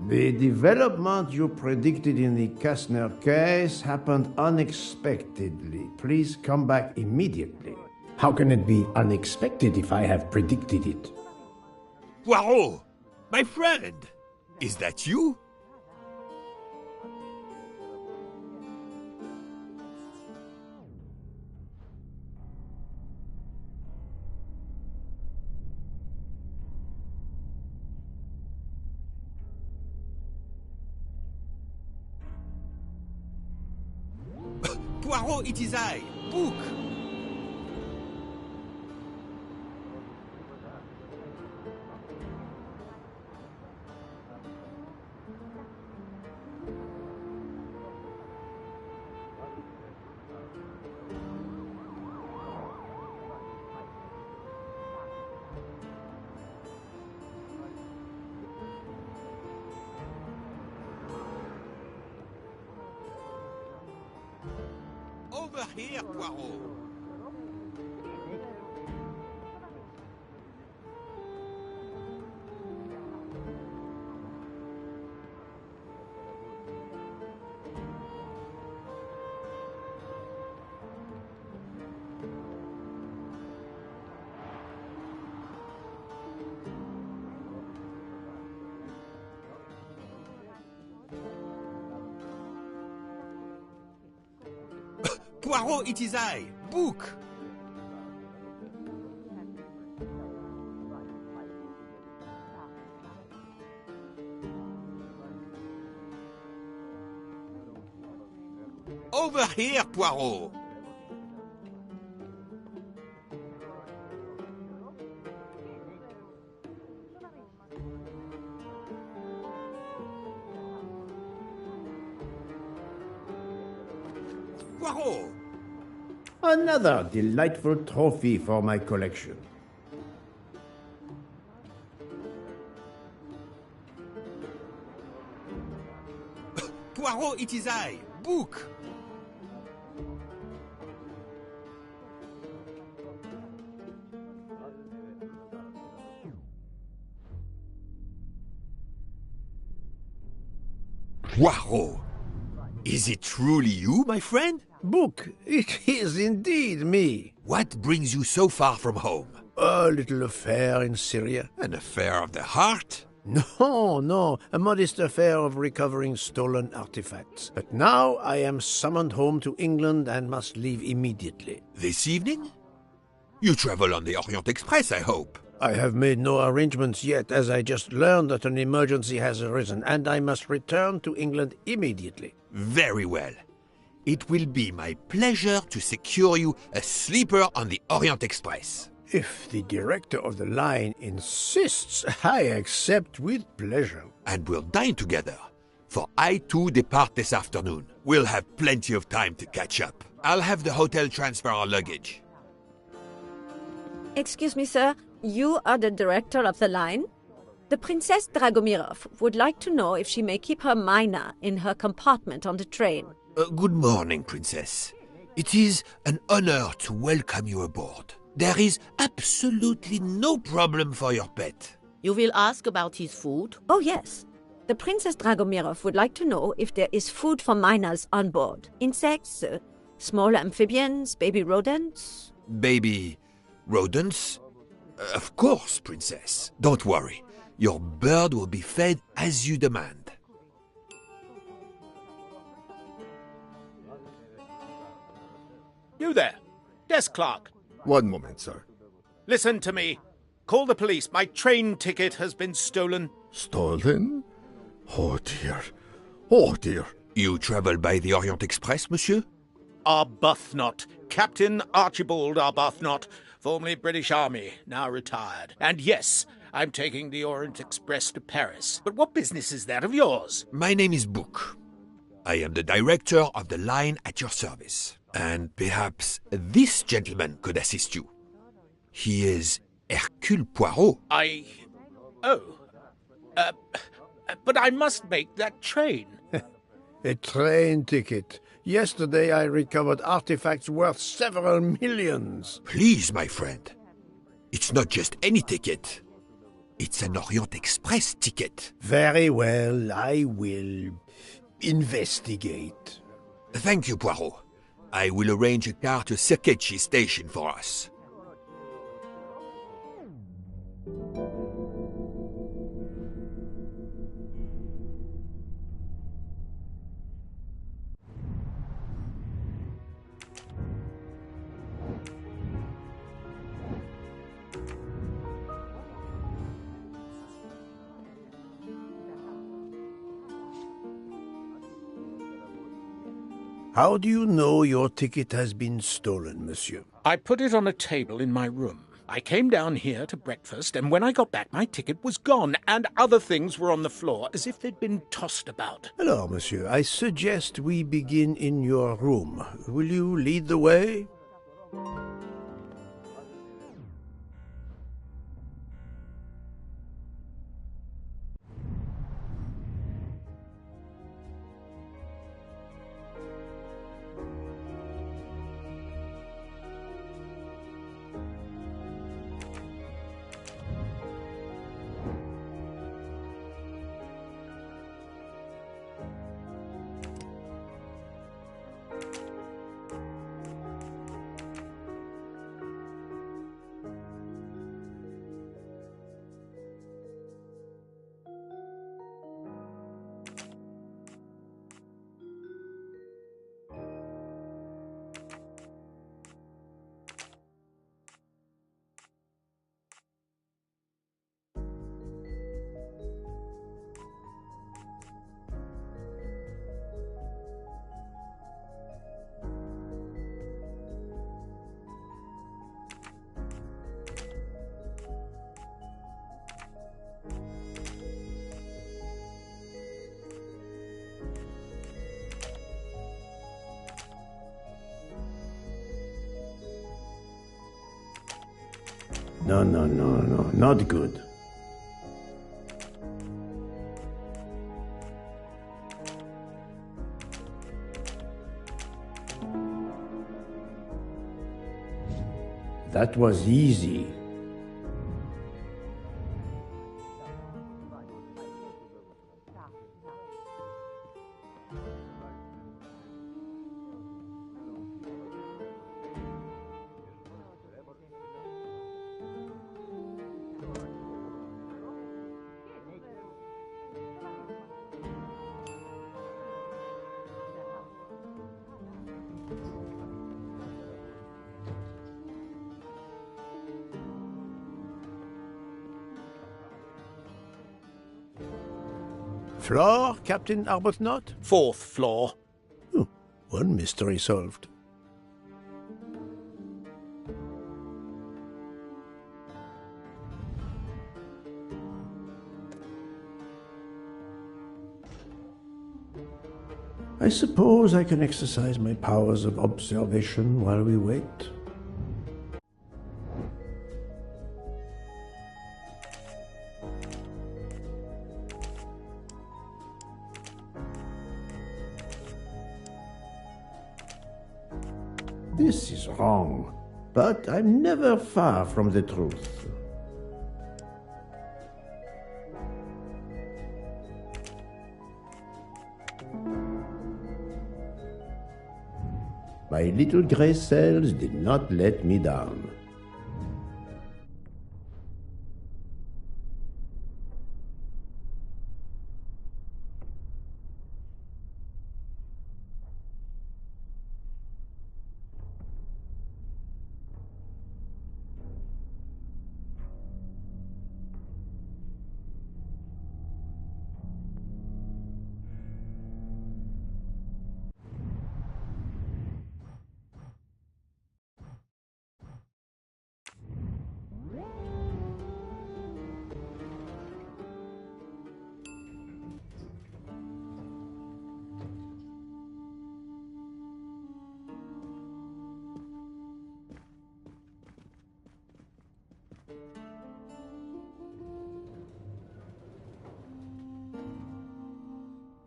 The development you predicted in the Kastner case happened unexpectedly. Please come back immediately. How can it be unexpected if I have predicted it? Poirot! My friend! Is that you? Poirot, it is I, Book! Over here, Poirot! Poirot, it is I, Book! Over here, Poirot! Poirot! Another delightful trophy for my collection. Poirot, it is I, Book! Poirot! Is it truly you, my friend? Book, it is indeed me. What brings you so far from home? A little affair in Syria. An affair of the heart? No, a modest affair of recovering stolen artifacts. But now I am summoned home to England and must leave immediately. This evening? You travel on the Orient Express, I hope. I have made no arrangements yet, as I just learned that an emergency has arisen, and I must return to England immediately. Very well. It will be my pleasure to secure you a sleeper on the Orient Express. If the director of the line insists, I accept with pleasure. And we'll dine together, for I too depart this afternoon. We'll have plenty of time to catch up. I'll have the hotel transfer our luggage. Excuse me, sir. You are the director of the line? The Princess Dragomirov would like to know if she may keep her mina in her compartment on the train. Good morning, Princess. It is an honor to welcome you aboard. There is absolutely no problem for your pet. You will ask about his food? Oh, yes. The Princess Dragomirov would like to know if there is food for miners on board. Insects, small amphibians, baby rodents. Baby rodents? Of course, Princess. Don't worry. Your bird will be fed as you demand. You there, desk clerk. One moment, sir. Listen to me. Call the police. My train ticket has been stolen. Stolen? Oh dear. Oh dear. You travel by the Orient Express, monsieur? Arbuthnot. Captain Archibald Arbuthnot, formerly British Army, now retired. And yes, I'm taking the Orient Express to Paris. But what business is that of yours? My name is Book. I am the director of the line at your service. And perhaps this gentleman could assist you. He is Hercule Poirot. Oh. Uh, but I must make that train. A train ticket. Yesterday I recovered artifacts worth several millions. Please, my friend. It's not just any ticket. It's an Orient Express ticket. Very well, I will investigate. Thank you, Poirot. I will arrange a car to Circetchi station for us. How do you know your ticket has been stolen, monsieur? I put it on a table in my room. I came down here to breakfast, and when I got back, my ticket was gone, and other things were on the floor, as if they'd been tossed about. Alors, monsieur, I suggest we begin in your room. Will you lead the way? No, not good. That was easy. Floor, Captain Arbuthnot? 4th floor. Oh, one mystery solved. I suppose I can exercise my powers of observation while we wait. This is wrong, but I'm never far from the truth. My little gray cells did not let me down.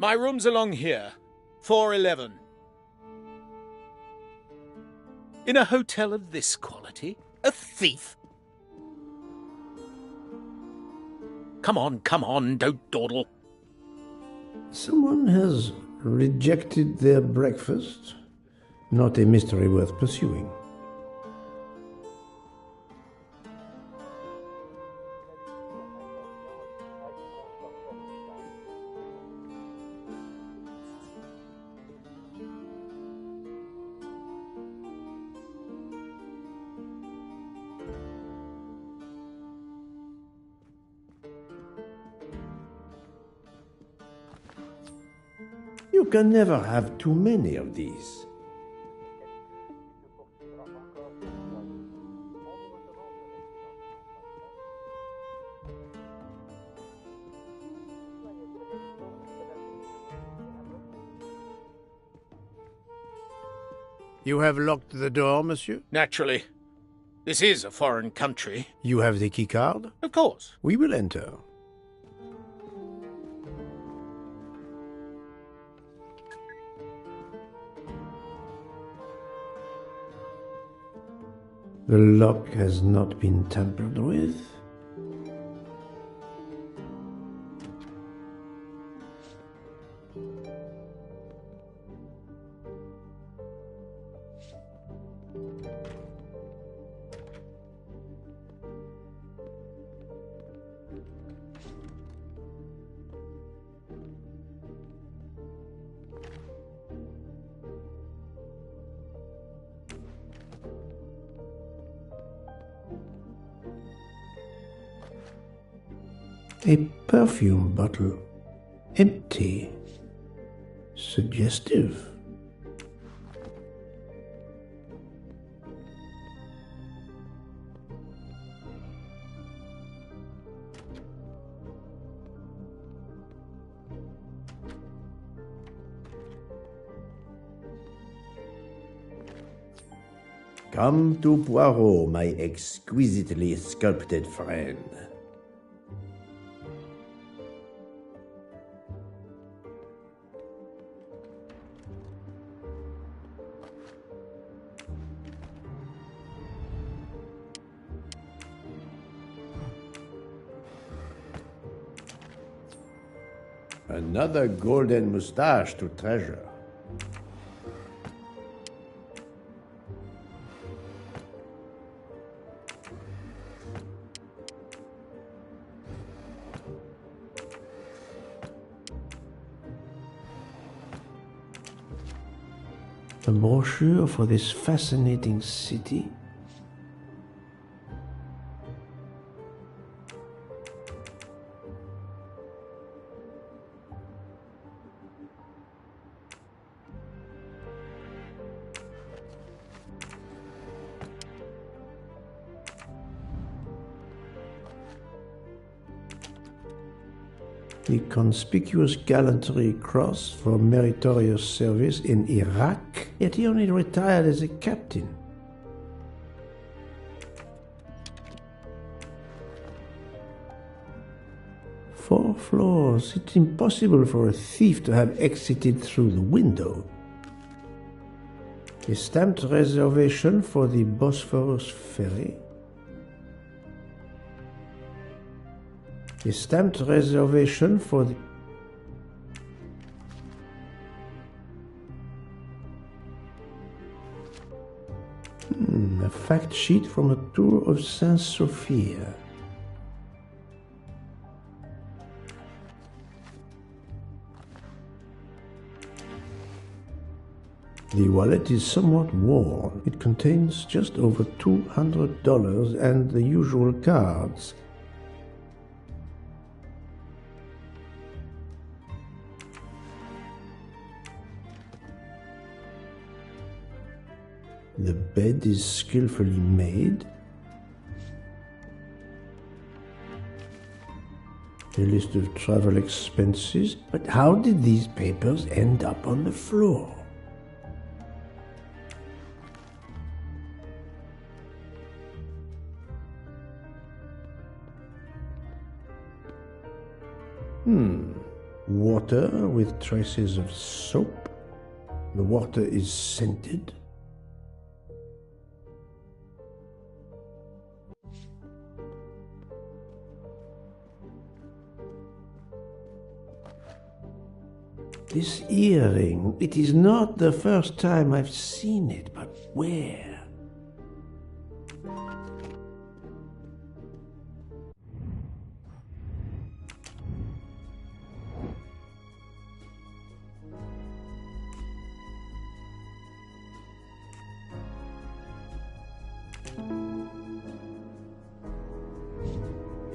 My room's along here. 411. In a hotel of this quality? A thief? Come on, don't dawdle. Someone has rejected their breakfast. Not a mystery worth pursuing. You can never have too many of these. You have locked the door, monsieur? Naturally. This is a foreign country. You have the key card? Of course. We will enter. The lock has not been tampered with. A perfume bottle. Empty. Suggestive. Come to Poirot, my exquisitely sculpted friend. Another golden moustache to treasure. A brochure for this fascinating city. The Conspicuous Gallantry Cross for meritorious service in Iraq, yet he only retired as a captain. Four floors. It's impossible for a thief to have exited through the window. A stamped reservation for the Bosphorus ferry. A stamped reservation for the... a fact sheet from a tour of Saint Sophia. The wallet is somewhat worn. It contains just over $200 and the usual cards. The bed is skillfully made. A list of travel expenses. But how did these papers end up on the floor? water with traces of soap. The water is scented. This earring, it is not the first time I've seen it, but where?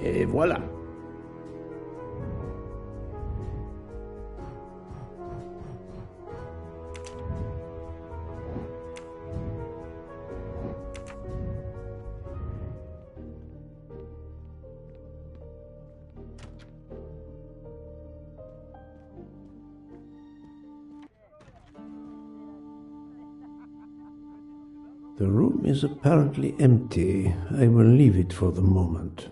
Et voilà. The room is apparently empty. I will leave it for the moment.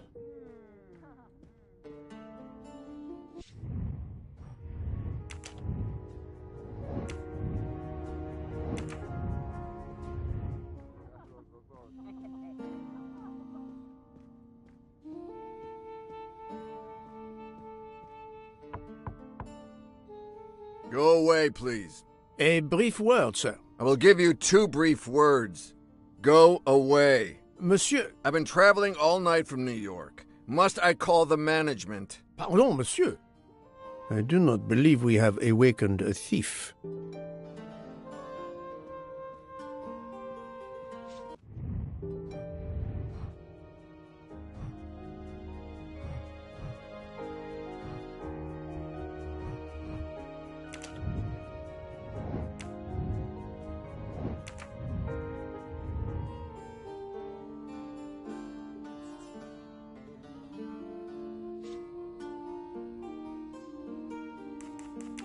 Go away, please. A brief word, sir. I will give you 2 brief words. Go away. Monsieur. I've been traveling all night from New York. Must I call the management? Pardon, monsieur. I do not believe we have awakened a thief.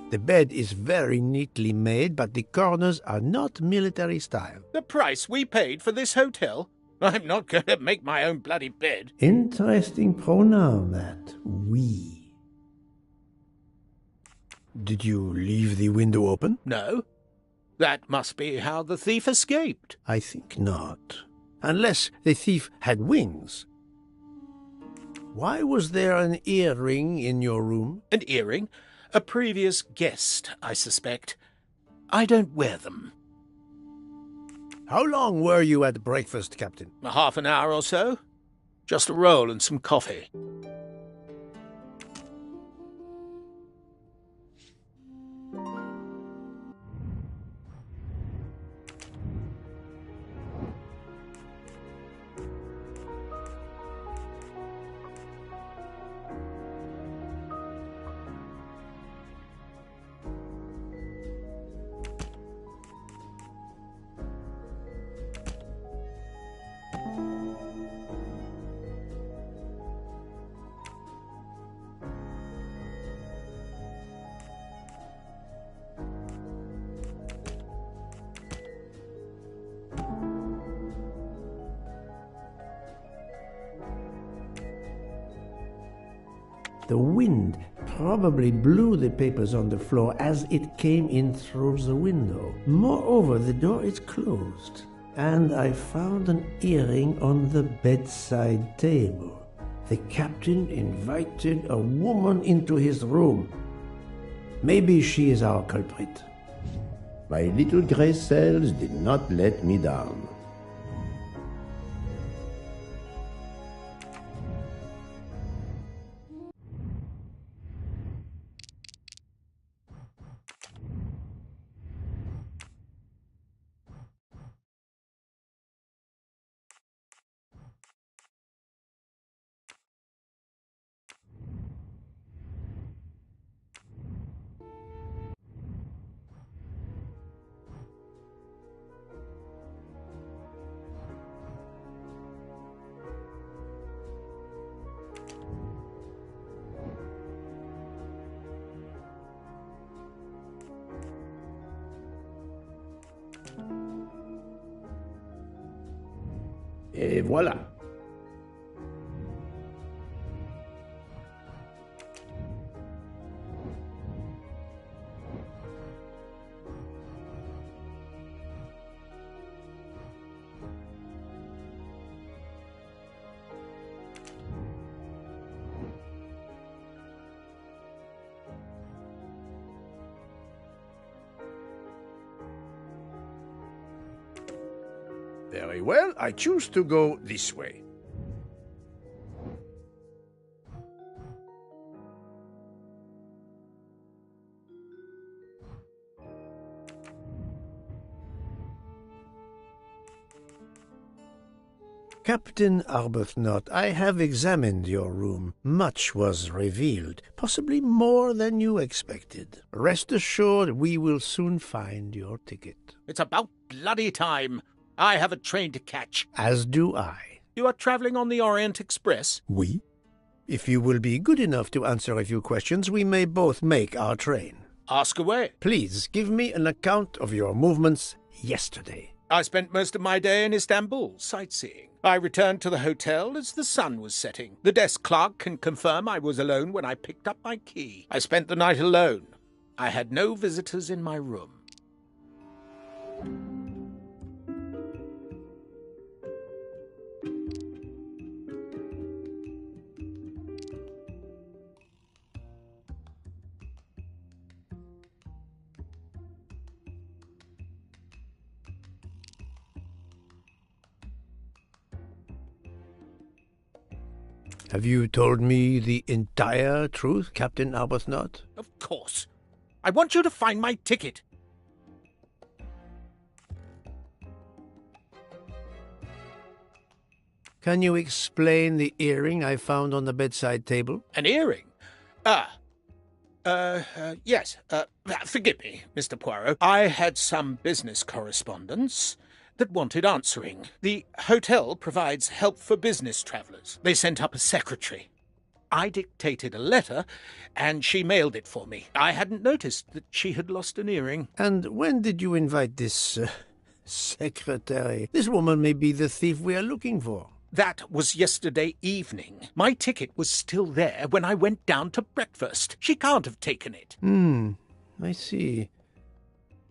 The bed is very neatly made, but the corners are not military style. The price we paid for this hotel? I'm not going to make my own bloody bed. Interesting pronoun, that. We. Did you leave the window open? No. That must be how the thief escaped. I think not. Unless the thief had wings. Why was there an earring in your room? An earring? A previous guest, I suspect. I don't wear them. How long were you at breakfast, Captain? Half an hour or so. Just a roll and some coffee. The wind probably blew the papers on the floor as it came in through the window. Moreover, the door is closed, and I found an earring on the bedside table. The captain invited a woman into his room. Maybe she is our culprit. My little gray cells did not let me down. Et voilà. Very well, I choose to go this way. Captain Arbuthnot, I have examined your room. Much was revealed, possibly more than you expected. Rest assured we will soon find your ticket. It's about bloody time. I have a train to catch. As do I. You are travelling on the Orient Express? Oui. If you will be good enough to answer a few questions, we may both make our train. Ask away. Please give me an account of your movements yesterday. I spent most of my day in Istanbul, sightseeing. I returned to the hotel as the sun was setting. The desk clerk can confirm I was alone when I picked up my key. I spent the night alone. I had no visitors in my room. Have you told me the entire truth, Captain Arbuthnot? Of course. I want you to find my ticket. Can you explain the earring I found on the bedside table? An earring? Yes. Forgive me, Mr. Poirot. I had some business correspondence that wanted answering. The hotel provides help for business travellers. They sent up a secretary. I dictated a letter, and she mailed it for me. I hadn't noticed that she had lost an earring. And when did you invite this secretary? This woman may be the thief we are looking for. That was yesterday evening. My ticket was still there when I went down to breakfast. She can't have taken it. I see.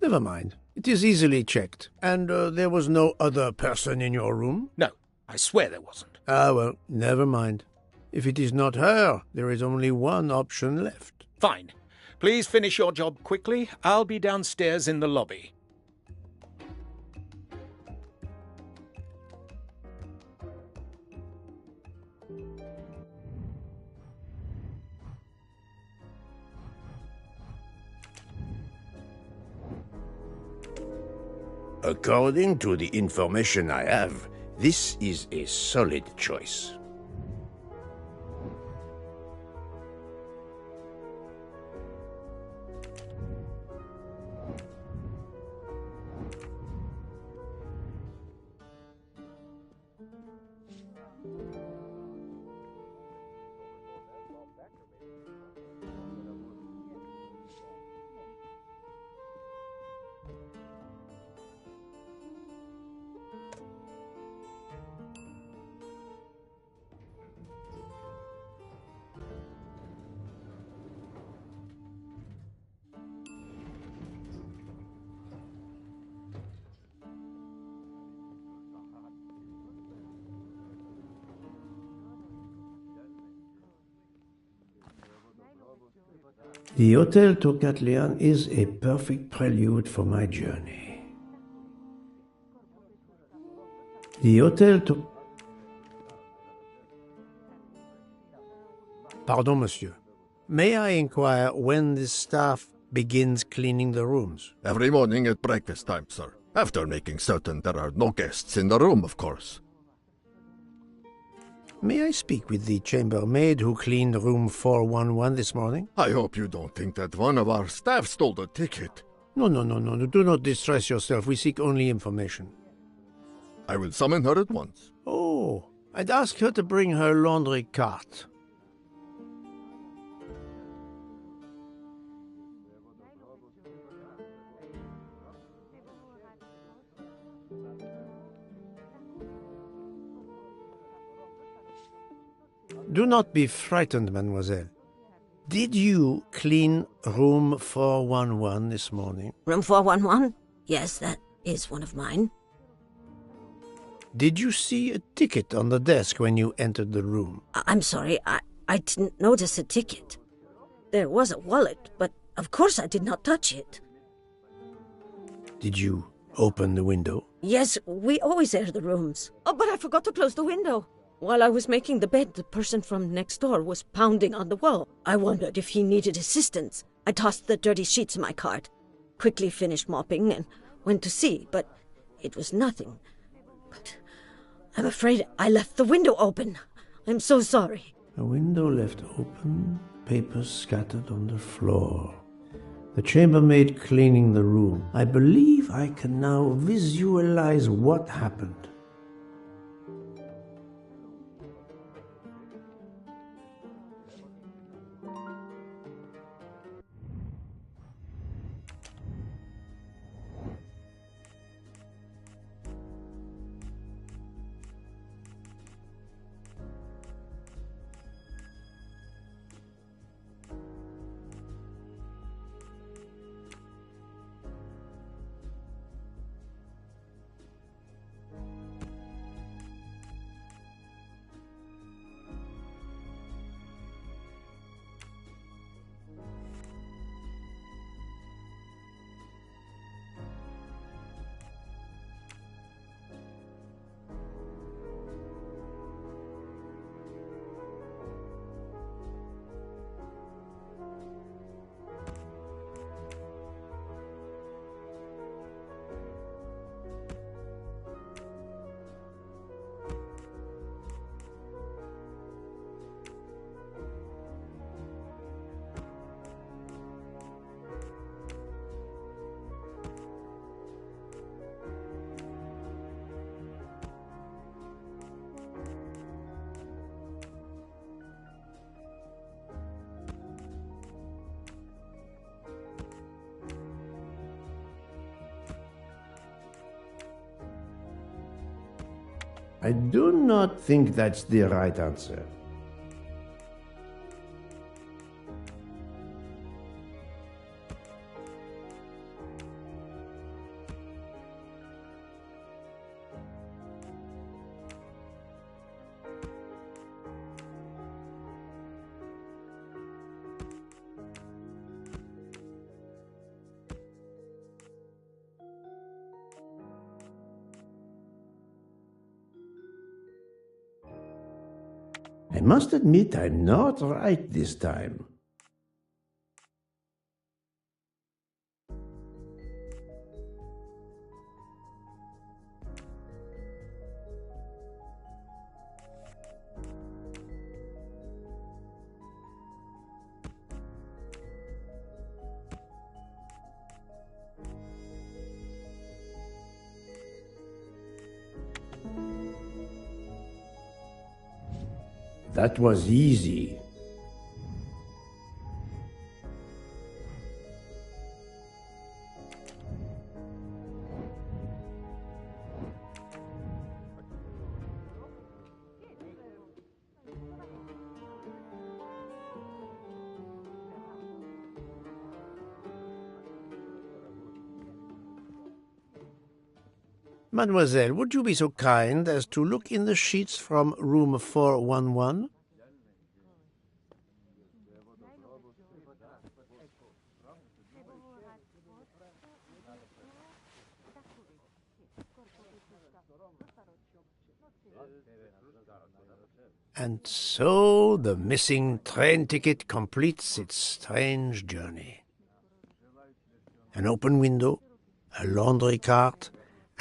Never mind. It is easily checked. And there was no other person in your room? No, I swear there wasn't. Ah, well, never mind. If it is not her, there is only one option left. Fine. Please finish your job quickly. I'll be downstairs in the lobby. According to the information I have, this is a solid choice. The Hotel Tocatlian is a perfect prelude for my journey. The Hotel Pardon, monsieur. May I inquire when the staff begins cleaning the rooms? Every morning at breakfast time, sir. After making certain there are no guests in the room, of course. May I speak with the chambermaid who cleaned room 411 this morning? I hope you don't think that one of our staff stole the ticket. No. Do not distress yourself. We seek only information. I will summon her at once. Oh, I'd ask her to bring her laundry cart. Do not be frightened, mademoiselle. Did you clean room 411 this morning? Room 411? Yes, that is one of mine. Did you see a ticket on the desk when you entered the room? I'm sorry, I didn't notice a ticket. There was a wallet, but of course I did not touch it. Did you open the window? Yes, we always air the rooms. Oh, but I forgot to close the window. While I was making the bed, the person from next door was pounding on the wall. I wondered if he needed assistance. I tossed the dirty sheets in my cart, quickly finished mopping, and went to see, but it was nothing. But I'm afraid I left the window open. I'm so sorry. A window left open, papers scattered on the floor. The chambermaid cleaning the room. I believe I can now visualize what happened. I do not think that's the right answer. I must admit I'm not right this time. That was easy. Mademoiselle, would you be so kind as to look in the sheets from room 411? And so the missing train ticket completes its strange journey. An open window, a laundry cart,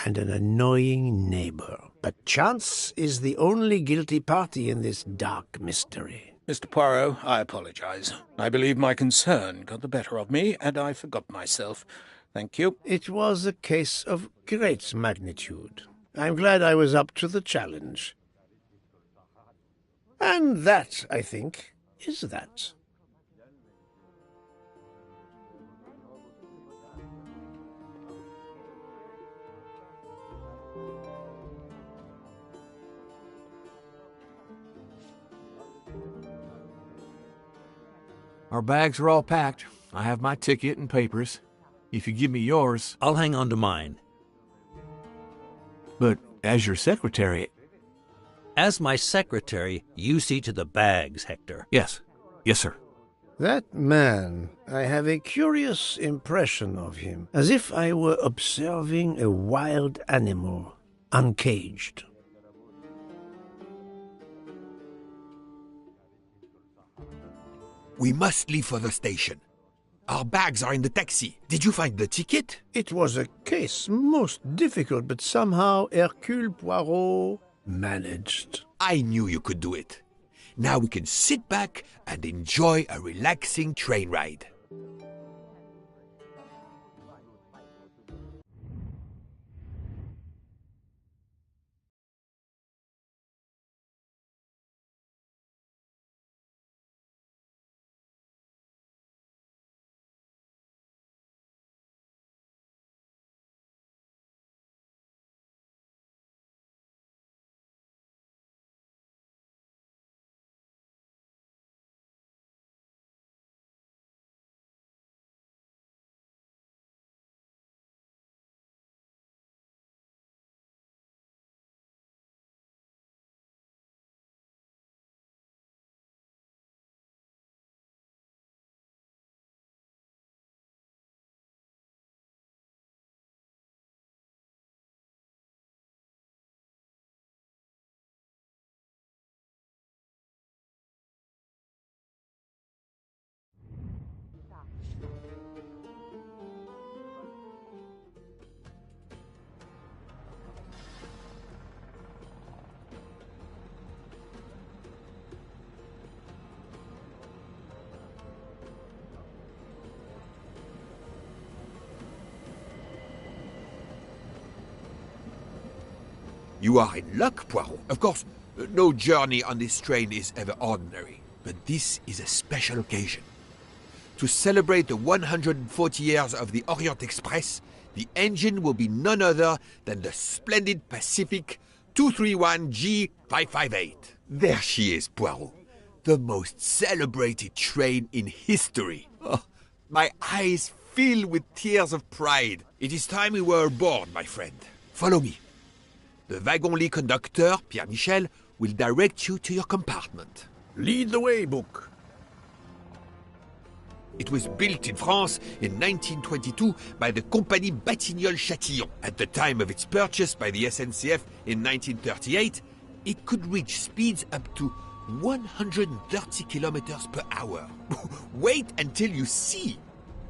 and an annoying neighbor. But chance is the only guilty party in this dark mystery. Mr. Poirot, I apologize. I believe my concern got the better of me, and I forgot myself. Thank you. It was a case of great magnitude. I'm glad I was up to the challenge. And that, I think, is that. Our bags are all packed. I have my ticket and papers. If you give me yours... I'll hang on to mine. But as your secretary... As my secretary, you see to the bags, Hector. Yes. Yes, sir. That man, I have a curious impression of him, as if I were observing a wild animal, uncaged. We must leave for the station. Our bags are in the taxi. Did you find the ticket? It was a case most difficult, but somehow Hercule Poirot managed. I knew you could do it. Now we can sit back and enjoy a relaxing train ride. You are in luck, Poirot. Of course, no journey on this train is ever ordinary, but this is a special occasion. To celebrate the 140 years of the Orient Express, the engine will be none other than the splendid Pacific 231G558. There she is, Poirot. The most celebrated train in history. Oh, my eyes fill with tears of pride. It is time we were aboard, my friend. Follow me. The wagon-lit conductor, Pierre Michel, will direct you to your compartment. Lead the way, Book. It was built in France in 1922 by the Compagnie Batignolles-Châtillon. At the time of its purchase by the SNCF in 1938, it could reach speeds up to 130 kilometers per hour. Wait until you see.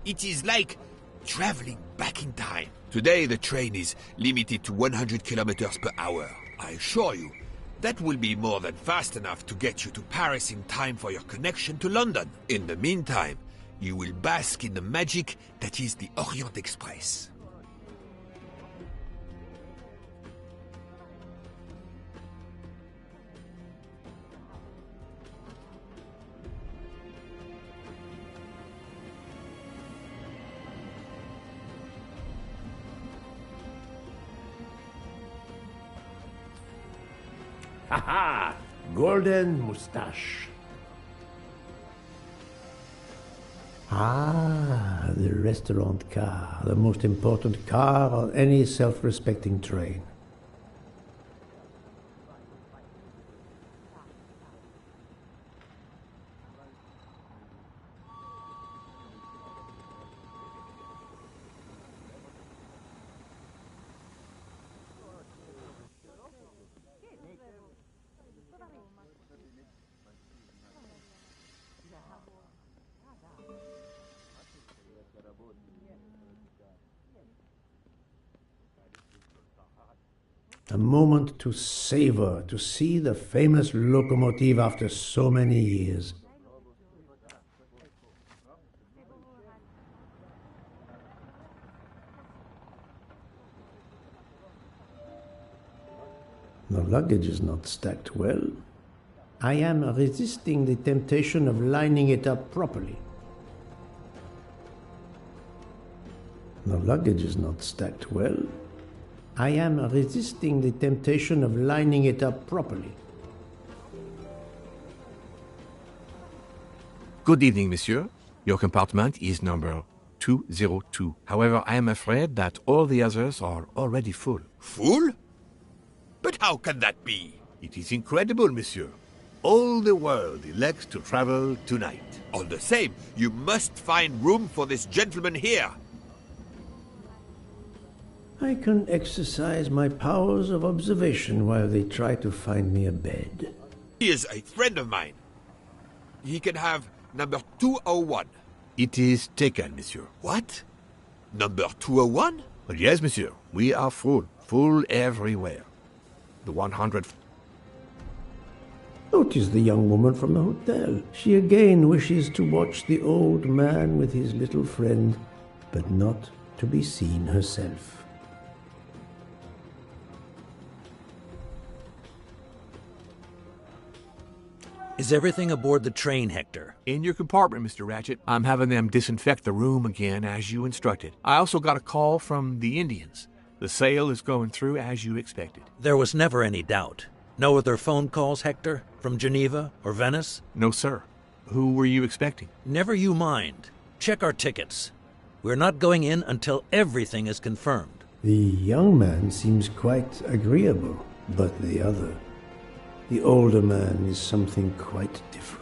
It is like traveling back in time. Today the train is limited to 100 kilometers per hour. I assure you, that will be more than fast enough to get you to Paris in time for your connection to London. In the meantime, you will bask in the magic that is the Orient Express. Ha ha! Golden moustache. Ah, the restaurant car, the most important car on any self-respecting train. A moment to savor, to see the famous locomotive after so many years. The luggage is not stacked well. I am resisting the temptation of lining it up properly. The luggage is not stacked well. I am resisting the temptation of lining it up properly. Good evening, monsieur. Your compartment is number 202. However, I am afraid that all the others are already full. Full? But how can that be? It is incredible, monsieur. all the world elects to travel tonight. All the same, you must find room for this gentleman here. I can exercise my powers of observation while they try to find me a bed. He is a friend of mine. He can have number 201. It is taken, monsieur. What? Number 201? But yes, monsieur. We are full. Full everywhere. The 100... Notice the young woman from the hotel. She again wishes to watch the old man with his little friend, but not to be seen herself. Is everything aboard the train, Hector? In your compartment, Mr. Ratchet. I'm having them disinfect the room again as you instructed. I also got a call from the Indians. The sale is going through as you expected. There was never any doubt. No other phone calls, Hector? From Geneva or Venice? No, sir. Who were you expecting? Never you mind. Check our tickets. We're not going in until everything is confirmed. The young man seems quite agreeable, but the older man is something quite different.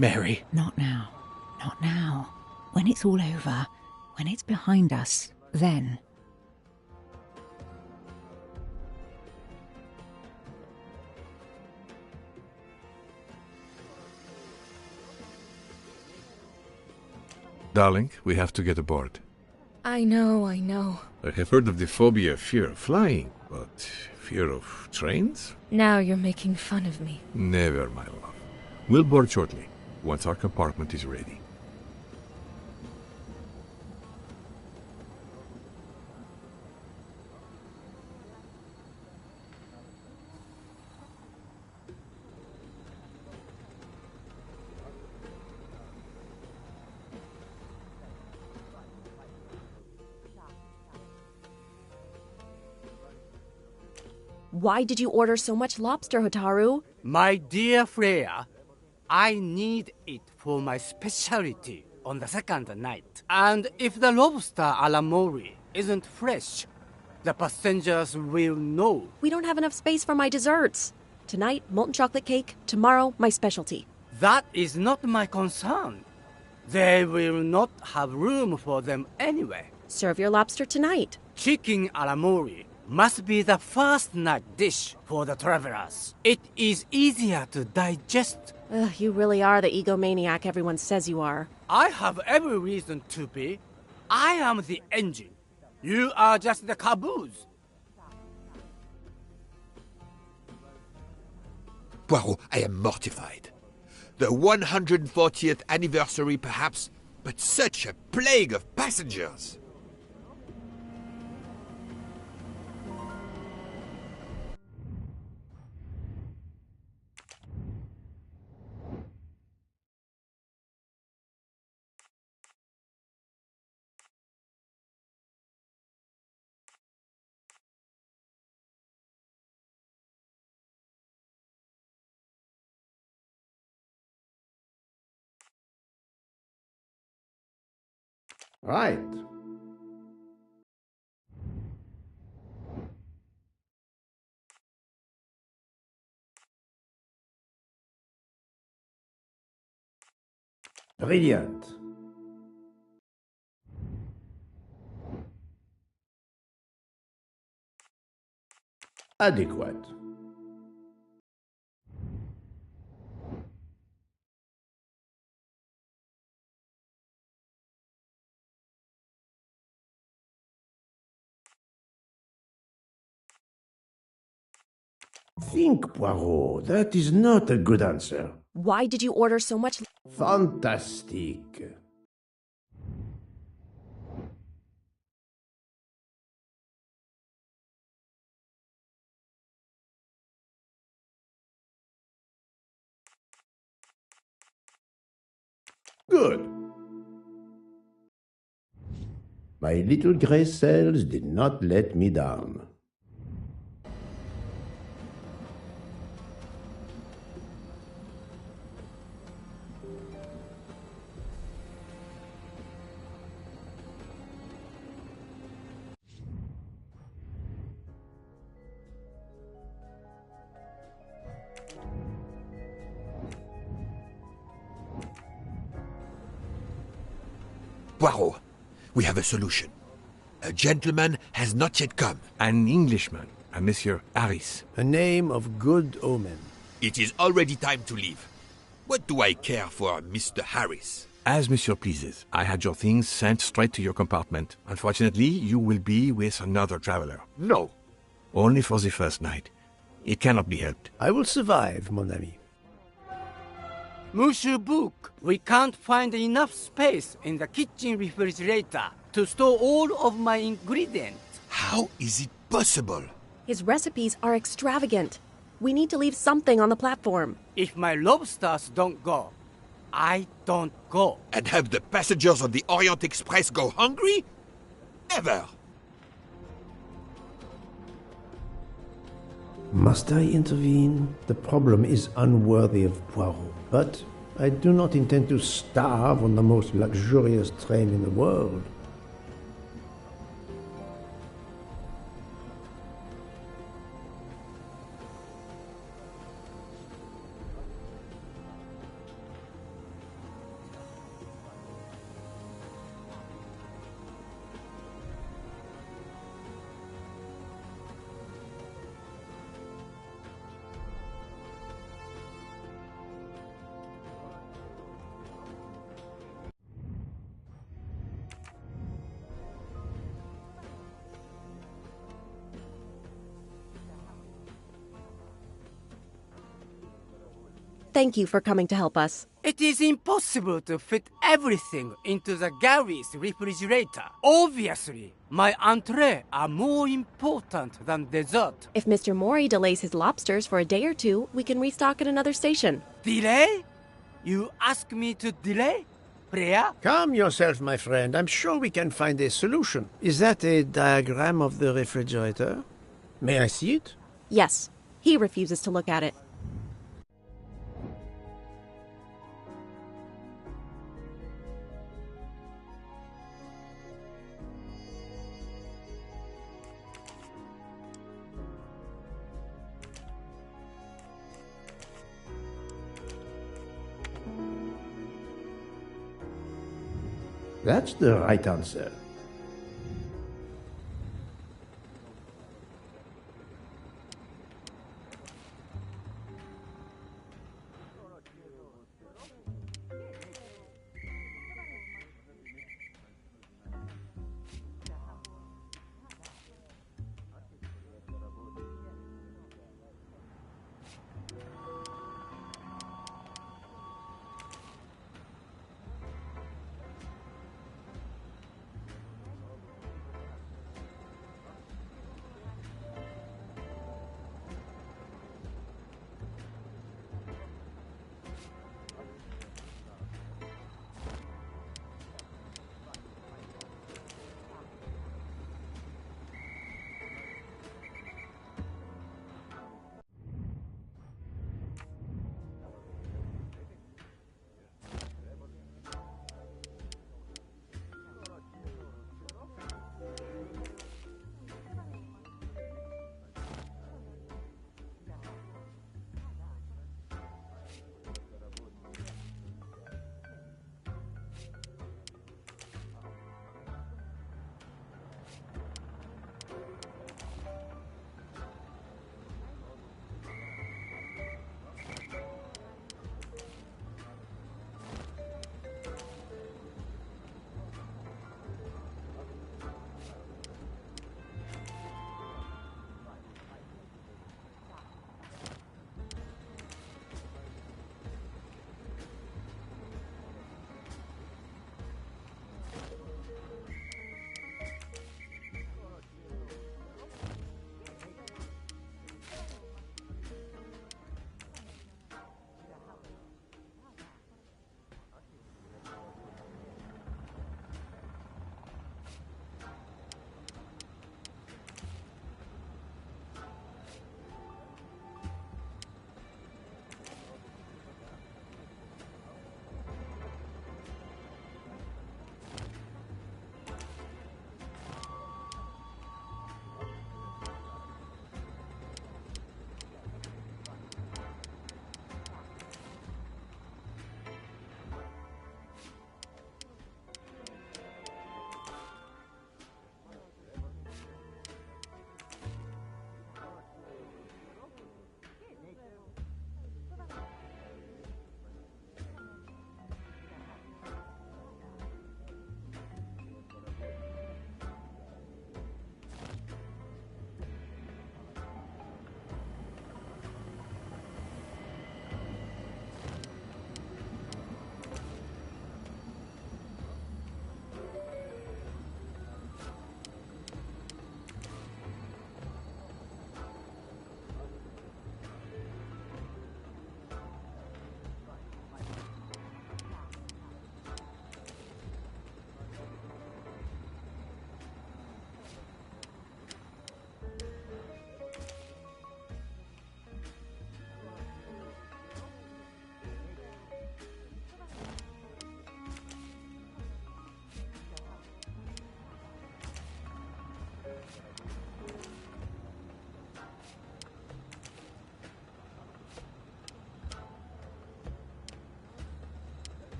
Mary. Not now. Not now. When it's all over, when it's behind us, then. Darling, we have to get aboard. I know. I have heard of the phobia of fear of flying, but fear of trains? Now you're making fun of me. Never, my love. We'll board shortly, once our compartment is ready. Why did you order so much lobster, Hotaru? My dear Freya, I need it for my specialty on the second night. And if the lobster a la mori isn't fresh, the passengers will know. We don't have enough space for my desserts. Tonight, molten chocolate cake. Tomorrow, my specialty. That is not my concern. They will not have room for them anyway. Serve your lobster tonight. Chicken a la mori must be the first night dish for the travelers. It is easier to digest. You really are the egomaniac everyone says you are. I have every reason to be. I am the engine. You are just the caboose. Poirot, I am mortified. The 140th anniversary, perhaps, but such a plague of passengers. Right. Brilliant. Adequate. Think, Poirot. That is not a good answer. Why did you order so much? Fantastic. Good. My little gray cells did not let me down. Poirot, we have a solution. A gentleman has not yet come. An Englishman, a Monsieur Harris. A name of good omen. It is already time to leave. What do I care for Mr. Harris? As Monsieur pleases. I had your things sent straight to your compartment. Unfortunately, you will be with another traveler. No. Only for the first night. It cannot be helped. I will survive, mon ami. Monsieur Book, we can't find enough space in the kitchen refrigerator to store all of my ingredients. How is it possible? His recipes are extravagant. We need to leave something on the platform. If my lobsters don't go, I don't go. And have the passengers on the Orient Express go hungry? Never! Must I intervene? The problem is unworthy of Poirot, but I do not intend to starve on the most luxurious train in the world. Thank you for coming to help us. It is impossible to fit everything into the Gary's refrigerator. Obviously, my entree are more important than dessert. If Mr. Mori delays his lobsters for a day or two, we can restock at another station. Delay? You ask me to delay? Freya? Calm yourself, my friend. I'm sure we can find a solution. Is that a diagram of the refrigerator? May I see it? Yes. He refuses to look at it. That's the right answer.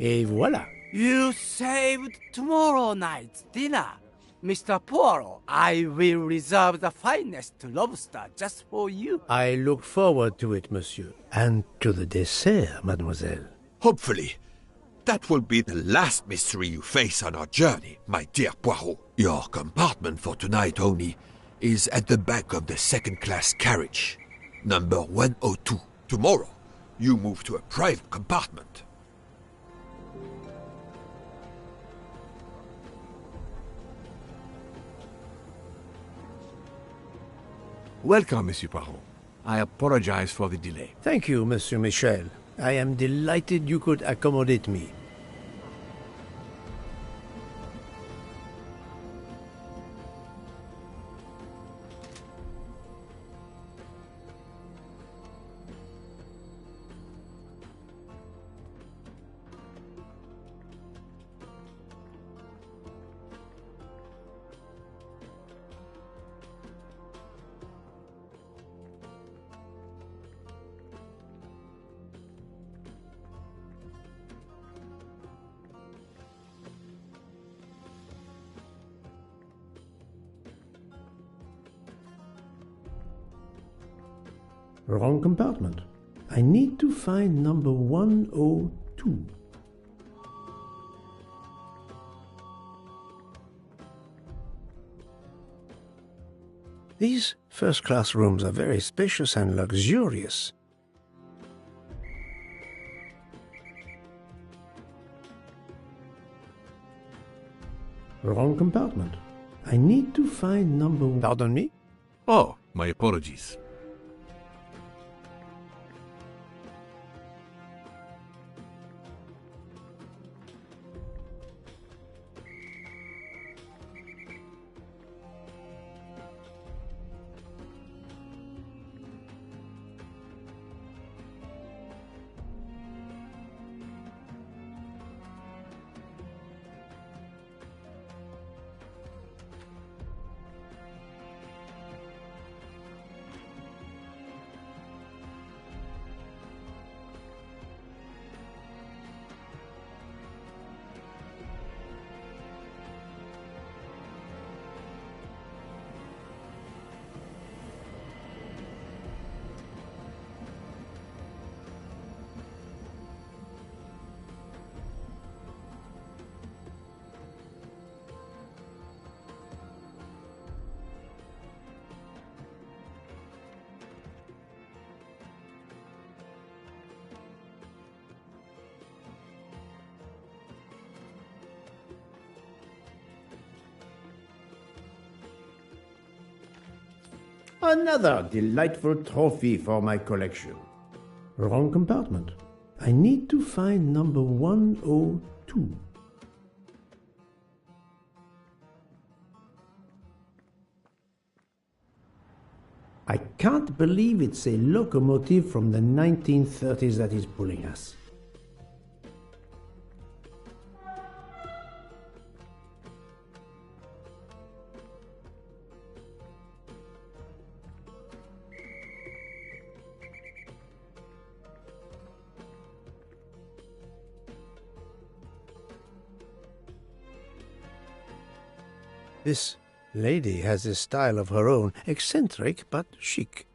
Et voilà. You saved tomorrow night's dinner. Mr. Poirot, I will reserve the finest lobster just for you. I look forward to it, monsieur. And to the dessert, mademoiselle. Hopefully. That will be the last mystery you face on our journey, my dear Poirot. Your compartment for tonight only is at the back of the second-class carriage, number 102. Tomorrow, you move to a private compartment. Welcome, Monsieur Poirot. I apologize for the delay. Thank you, Monsieur Michel. I am delighted you could accommodate me. Wrong compartment. I need to find number 102. These first-class rooms are very spacious and luxurious. Wrong compartment. I need to find number... Pardon me? Oh, my apologies. Another delightful trophy for my collection. Wrong compartment. I need to find number 102. I can't believe it's a locomotive from the 1930s that is pulling us. This lady has a style of her own, eccentric but chic.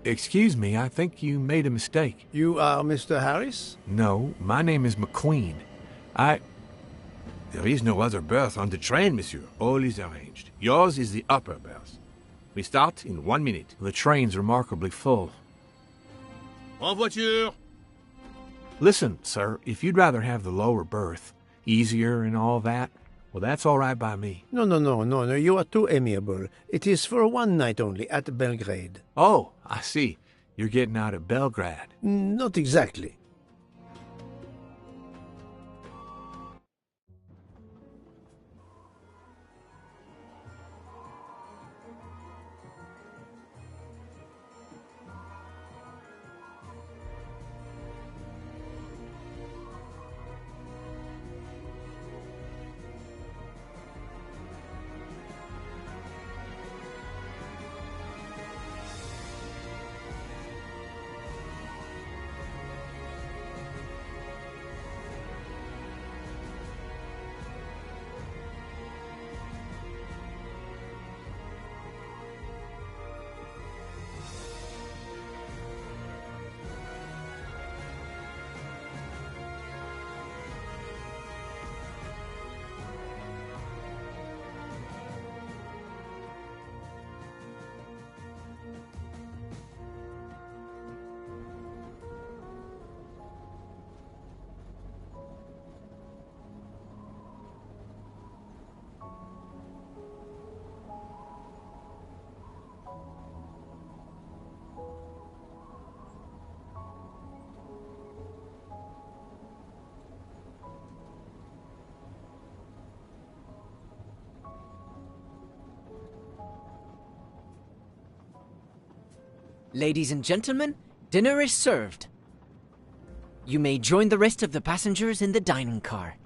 Excuse me, I think you made a mistake. You are Mr. Harris? No, my name is McQueen. There is no other berth on the train, monsieur. All is arranged. Yours is the upper berth. We start in 1 minute. The train's remarkably full. En voiture! Listen, sir, if you'd rather have the lower berth, easier and all that, well, that's all right by me. No, you are too amiable. It is for 1 night only, at Belgrade. Oh, I see. You're getting out at Belgrade. Not exactly. Ladies and gentlemen, dinner is served. You may join the rest of the passengers in the dining car.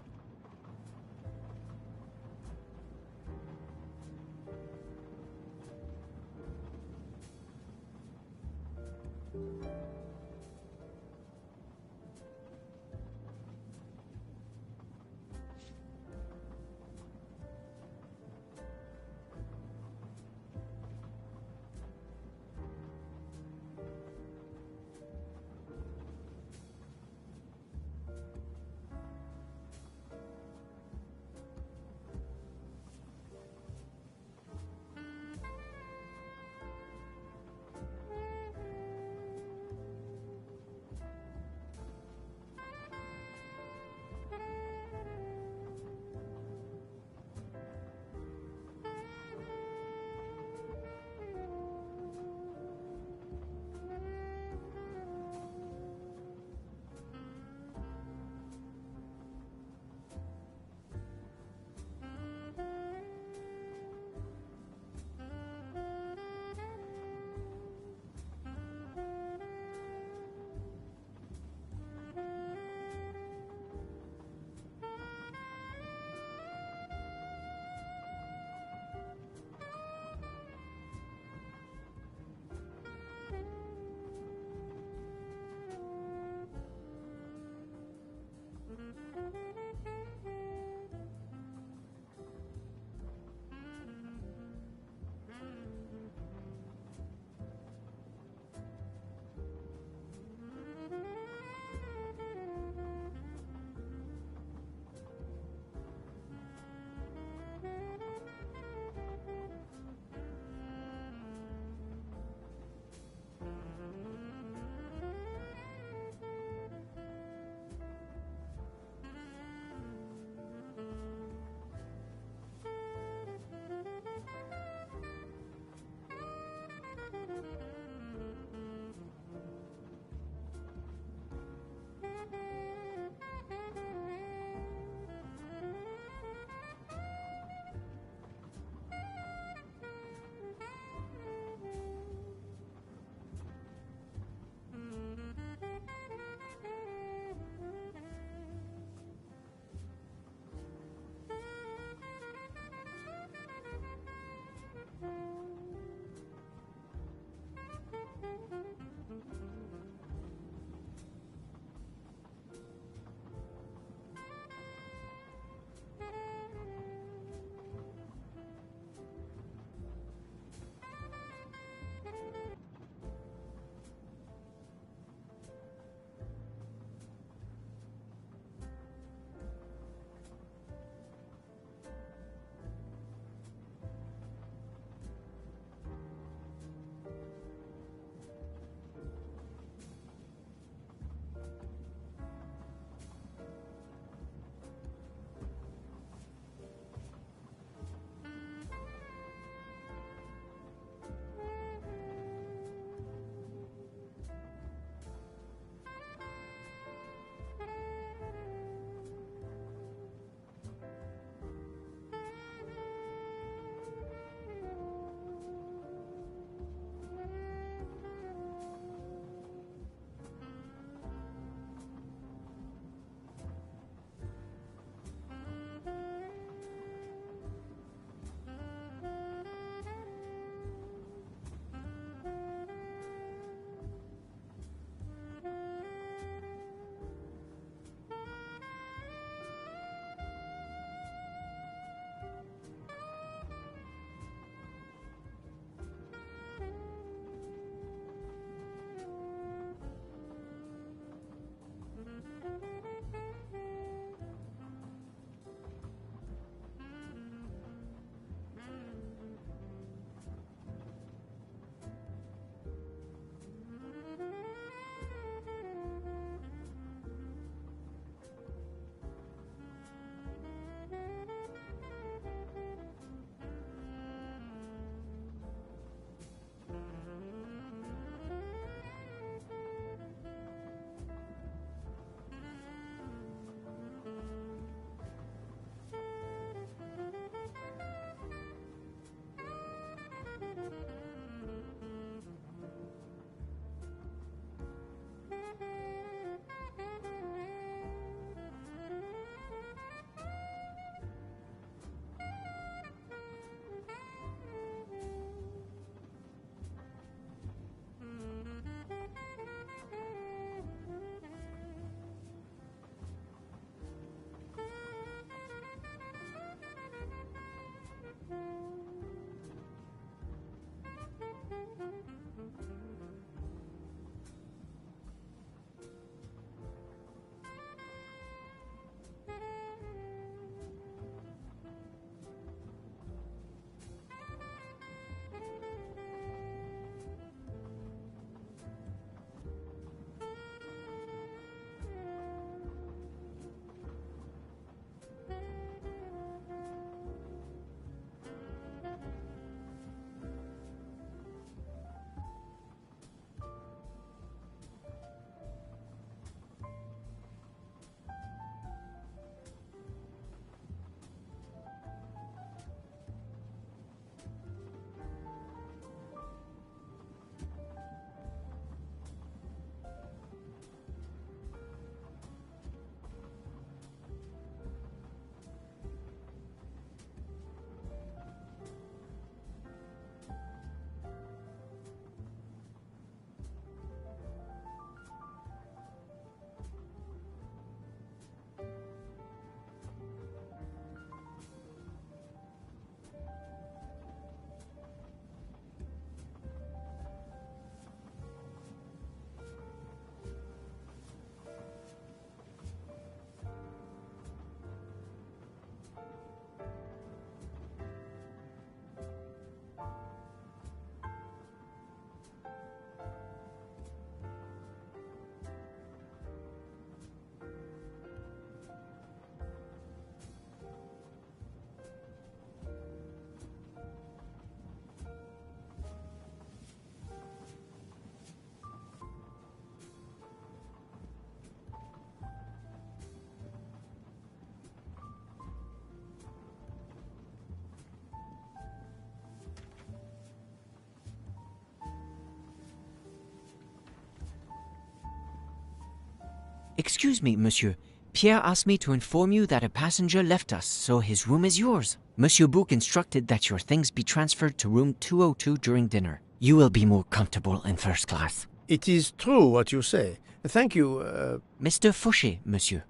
Excuse me, monsieur. Pierre asked me to inform you that a passenger left us, so his room is yours. Monsieur Bouc instructed that your things be transferred to room 202 during dinner. You will be more comfortable in first class. It is true what you say. Thank you, Mr. Fauché, monsieur.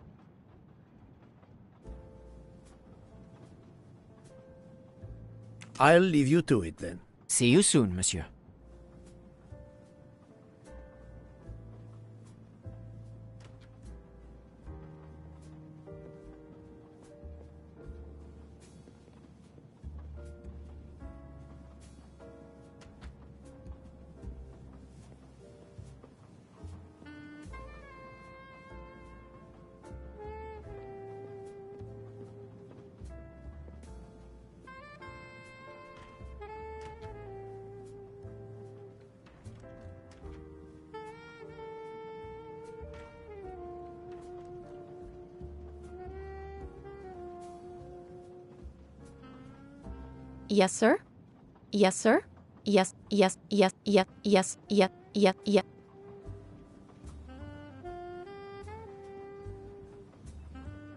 I'll leave you to it then. See you soon, monsieur. Yes, sir? Yes, sir? Yes, yes, yes, yes, yes, yes, yes, yes.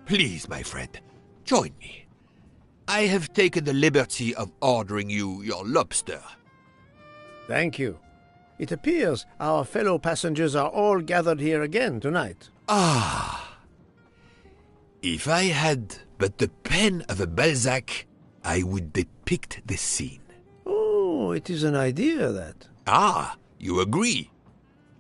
Please, my friend, join me. I have taken the liberty of ordering you your lobster. Thank you. It appears our fellow passengers are all gathered here again tonight. Ah! If I had but the pen of a Balzac, I would depict this scene. Oh, it is an idea, that. Ah, you agree.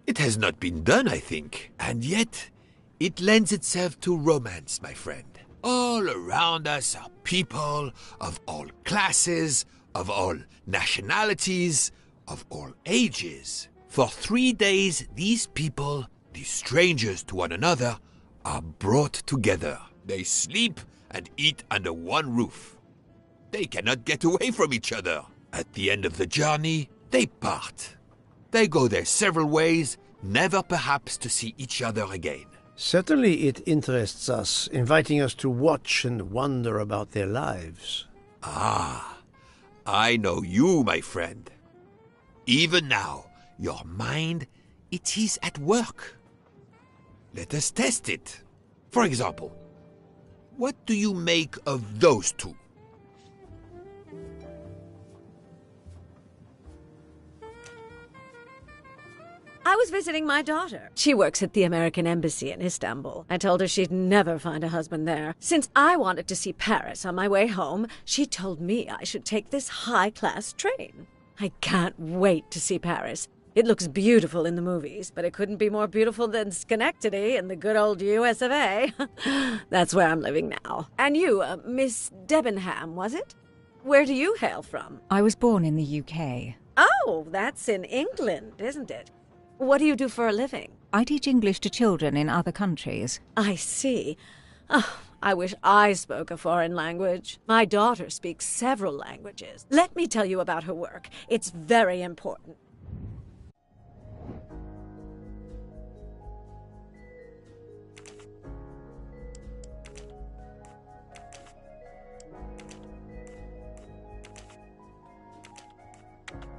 It has not been done, I think, and yet it lends itself to romance, my friend. All around us are people of all classes, of all nationalities, of all ages. For 3 days, these people, these strangers to one another, are brought together. They sleep and eat under one roof. They cannot get away from each other. At the end of the journey, they part. They go their several ways, never perhaps to see each other again. Certainly it interests us, inviting us to watch and wonder about their lives. Ah, I know you, my friend. Even now, your mind, it is at work. Let us test it. For example, what do you make of those two? I was visiting my daughter. She works at the American Embassy in Istanbul. I told her she'd never find a husband there. Since I wanted to see Paris on my way home, she told me I should take this high-class train. I can't wait to see Paris. It looks beautiful in the movies, but it couldn't be more beautiful than Schenectady in the good old US of A. That's where I'm living now. And you, Miss Debenham, was it? Where do you hail from? I was born in the UK. Oh, that's in England, isn't it? What do you do for a living? I teach English to children in other countries. I see. Oh, I wish I spoke a foreign language. My daughter speaks several languages. Let me tell you about her work. It's very important.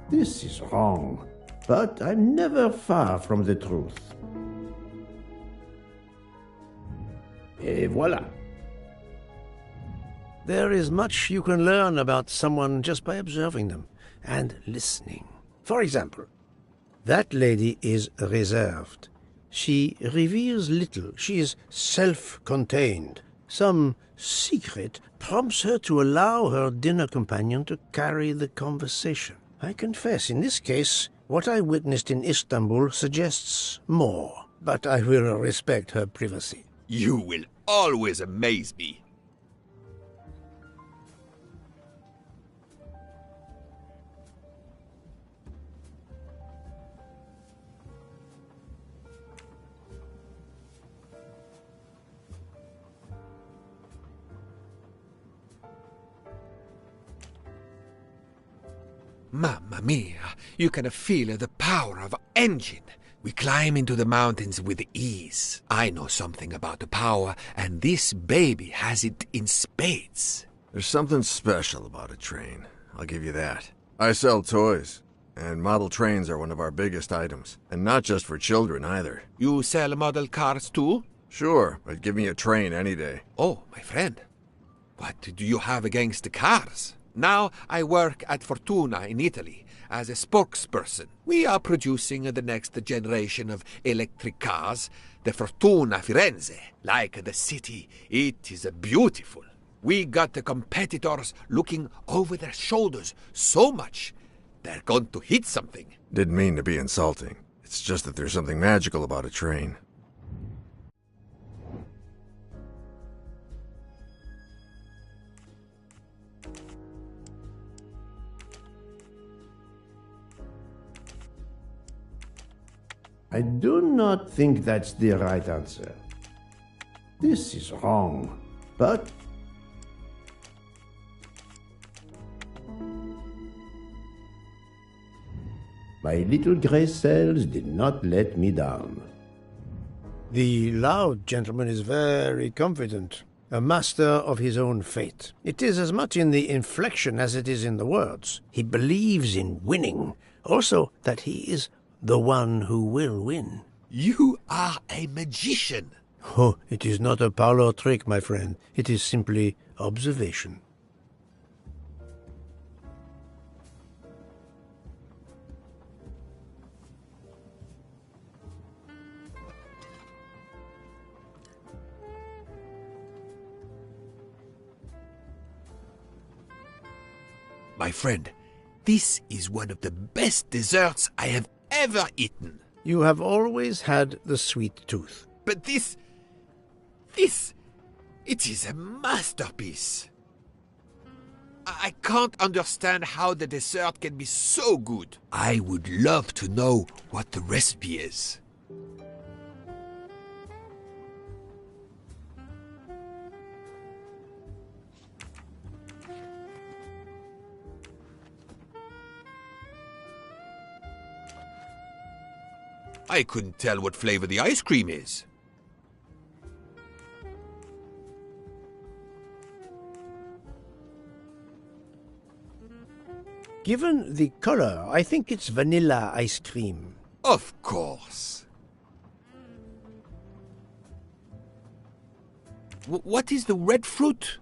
This is wrong, but I'm never far from the truth. Et voilà. There is much you can learn about someone just by observing them and listening. For example, that lady is reserved. She reveals little. She is self-contained. Some secret prompts her to allow her dinner companion to carry the conversation. I confess, in this case, what I witnessed in Istanbul suggests more, but I will respect her privacy. You will always amaze me. Mamma mia, you can feel the power of engine. We climb into the mountains with ease. I know something about the power, and this baby has it in spades. There's something special about a train, I'll give you that. I sell toys, and model trains are one of our biggest items. And not just for children, either. You sell model cars too? Sure, but give me a train any day. Oh, my friend. What do you have against the cars? Now I work at Fortuna in Italy as a spokesperson. We are producing the next generation of electric cars, the Fortuna Firenze. Like the city, it is beautiful. We got the competitors looking over their shoulders so much, they're going to hit something. Didn't mean to be insulting. It's just that there's something magical about a train. I do not think that's the right answer. This is wrong, but my little gray cells did not let me down. The loud gentleman is very confident, a master of his own fate. It is as much in the inflection as it is in the words. He believes in winning, also that he is the one who will win. You are a magician. Oh, it is not a parlor trick, my friend. It is simply observation. My friend, this is one of the best desserts I have ever eaten. You have always had the sweet tooth. But it is a masterpiece. I can't understand how the dessert can be so good. I would love to know what the recipe is. I couldn't tell what flavor the ice cream is. Given the color, I think it's vanilla ice cream. Of course. What is the red fruit?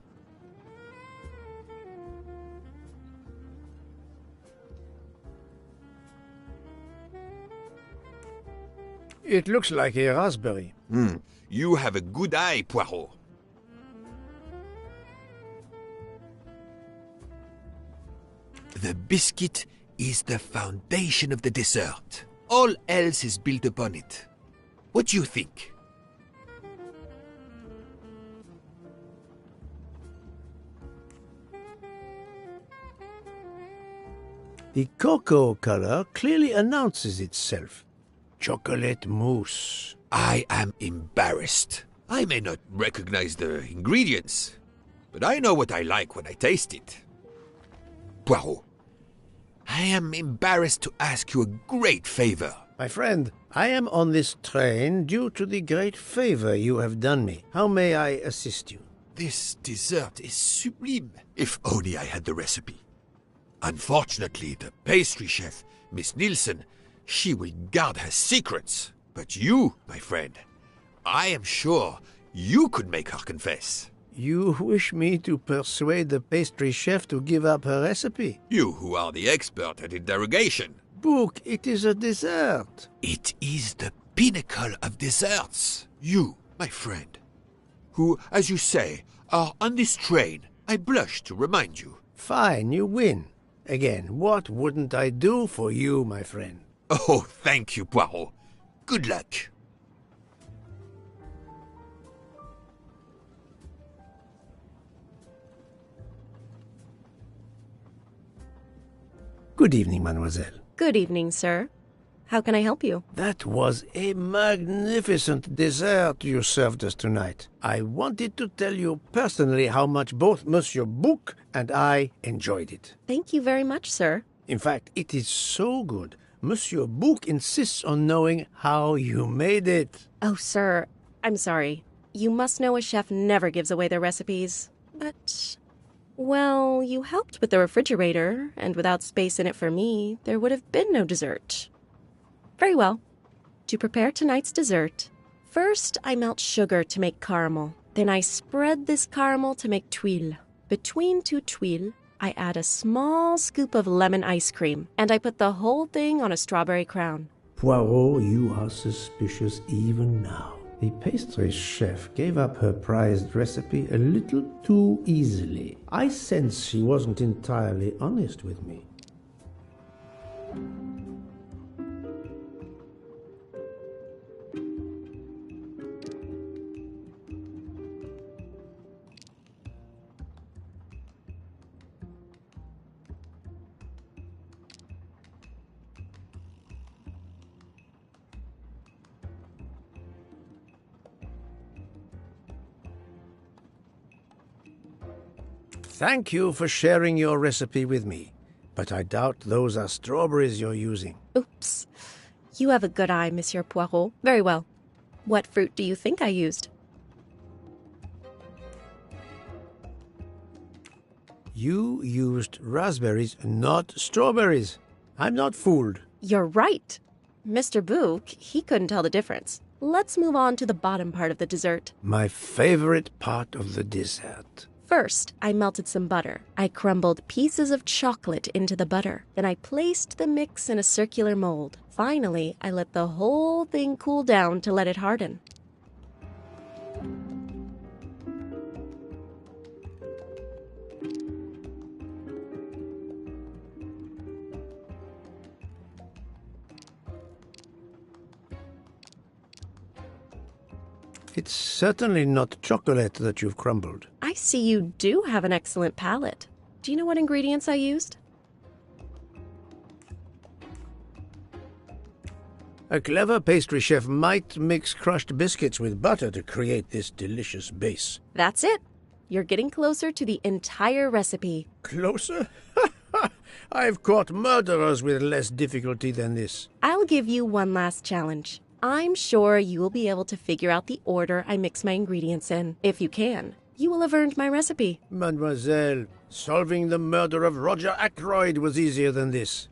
It looks like a raspberry. You have a good eye, Poirot. The biscuit is the foundation of the dessert. All else is built upon it. What do you think? The cocoa color clearly announces itself. Chocolate mousse. I am embarrassed. I may not recognize the ingredients, but I know what I like when I taste it. Poirot, I am embarrassed to ask you a great favor. My friend, I am on this train due to the great favor you have done me. How may I assist you? This dessert is sublime. If only I had the recipe. Unfortunately, the pastry chef, Miss Nielsen, she will guard her secrets. But you, my friend, I am sure you could make her confess. You wish me to persuade the pastry chef to give up her recipe? You who are the expert at interrogation. Book, it is a dessert. It is the pinnacle of desserts. You, my friend, who, as you say, are on this train, I blush to remind you. Fine, you win. Again, what wouldn't I do for you, my friend? Oh, thank you, Poirot. Good luck. Good evening, mademoiselle. Good evening, sir. How can I help you? That was a magnificent dessert you served us tonight. I wanted to tell you personally how much both Monsieur Bouc and I enjoyed it. Thank you very much, sir. In fact, it is so good. Monsieur Bouc insists on knowing how you made it. Oh, sir, I'm sorry. You must know a chef never gives away their recipes. But, well, you helped with the refrigerator, and without space in it for me, there would have been no dessert. Very well. To prepare tonight's dessert, first I melt sugar to make caramel. Then I spread this caramel to make tuiles. Between two tuiles, I add a small scoop of lemon ice cream, and I put the whole thing on a strawberry crown. Poirot, you are suspicious even now. The pastry chef gave up her prized recipe a little too easily. I sense she wasn't entirely honest with me. Thank you for sharing your recipe with me, but I doubt those are strawberries you're using. Oops. You have a good eye, Monsieur Poirot. Very well. What fruit do you think I used? You used raspberries, not strawberries. I'm not fooled. You're right. Mr. Bouc, he couldn't tell the difference. Let's move on to the bottom part of the dessert. My favorite part of the dessert. First, I melted some butter. I crumbled pieces of chocolate into the butter. Then I placed the mix in a circular mold. Finally, I let the whole thing cool down to let it harden. It's certainly not chocolate that you've crumbled. I see you do have an excellent palate. Do you know what ingredients I used? A clever pastry chef might mix crushed biscuits with butter to create this delicious base. That's it. You're getting closer to the entire recipe. Closer? I've caught murderers with less difficulty than this. I'll give you one last challenge. I'm sure you will be able to figure out the order I mix my ingredients in. If you can, you will have earned my recipe. Mademoiselle, solving the murder of Roger Ackroyd was easier than this.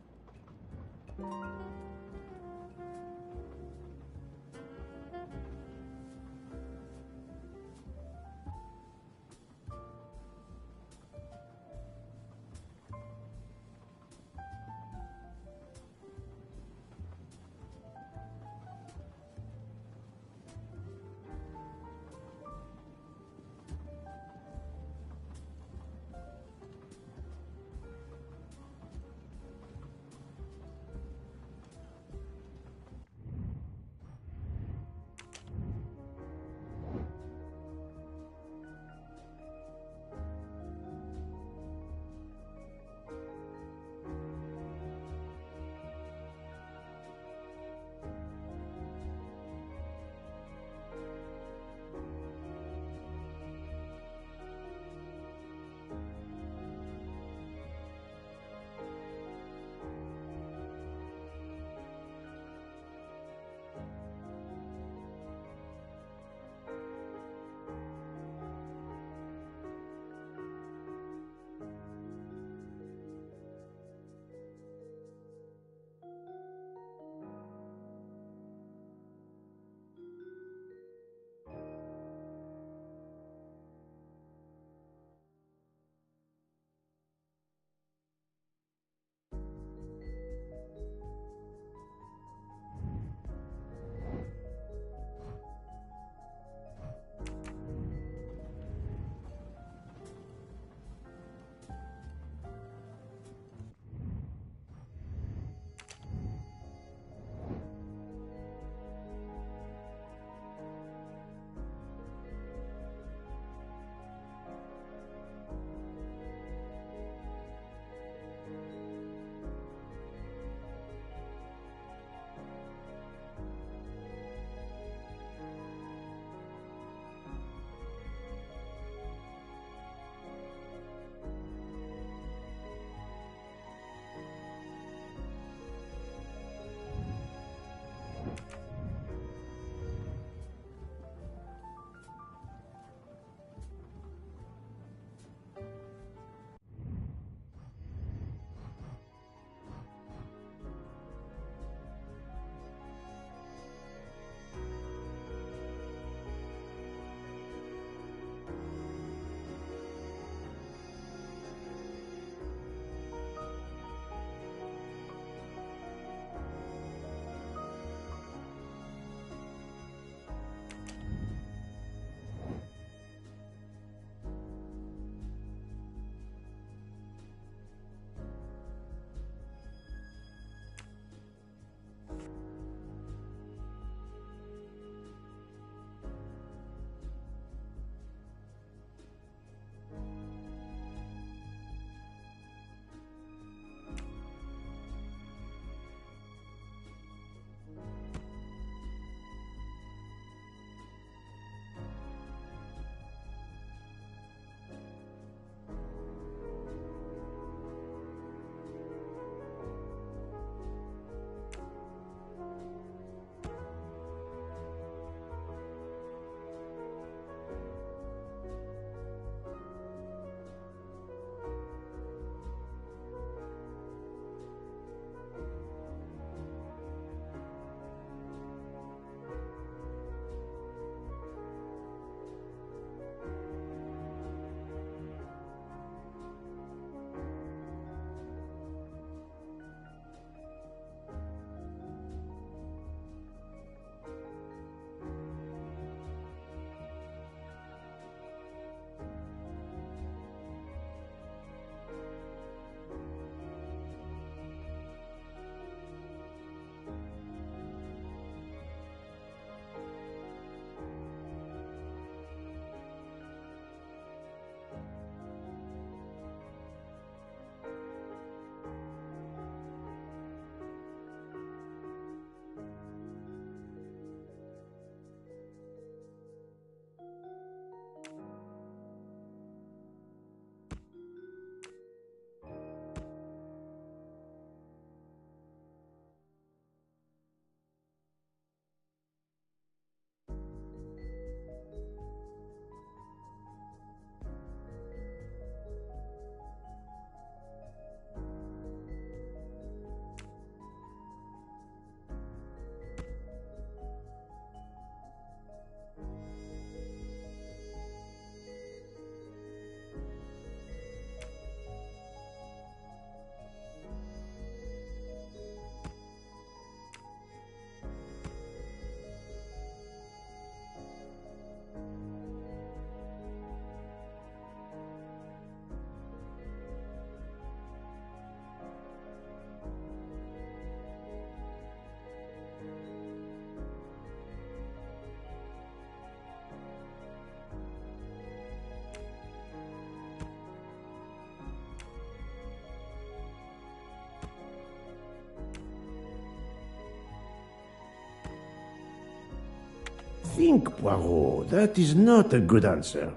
Think, Poirot. That is not a good answer.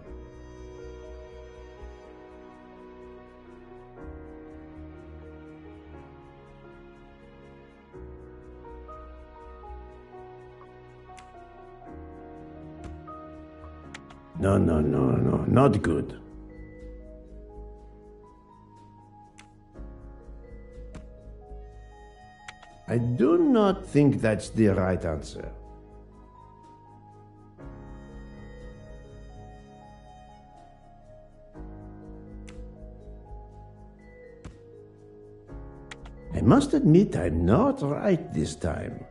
No, not good. I do not think that's the right answer. I must admit I'm not right this time.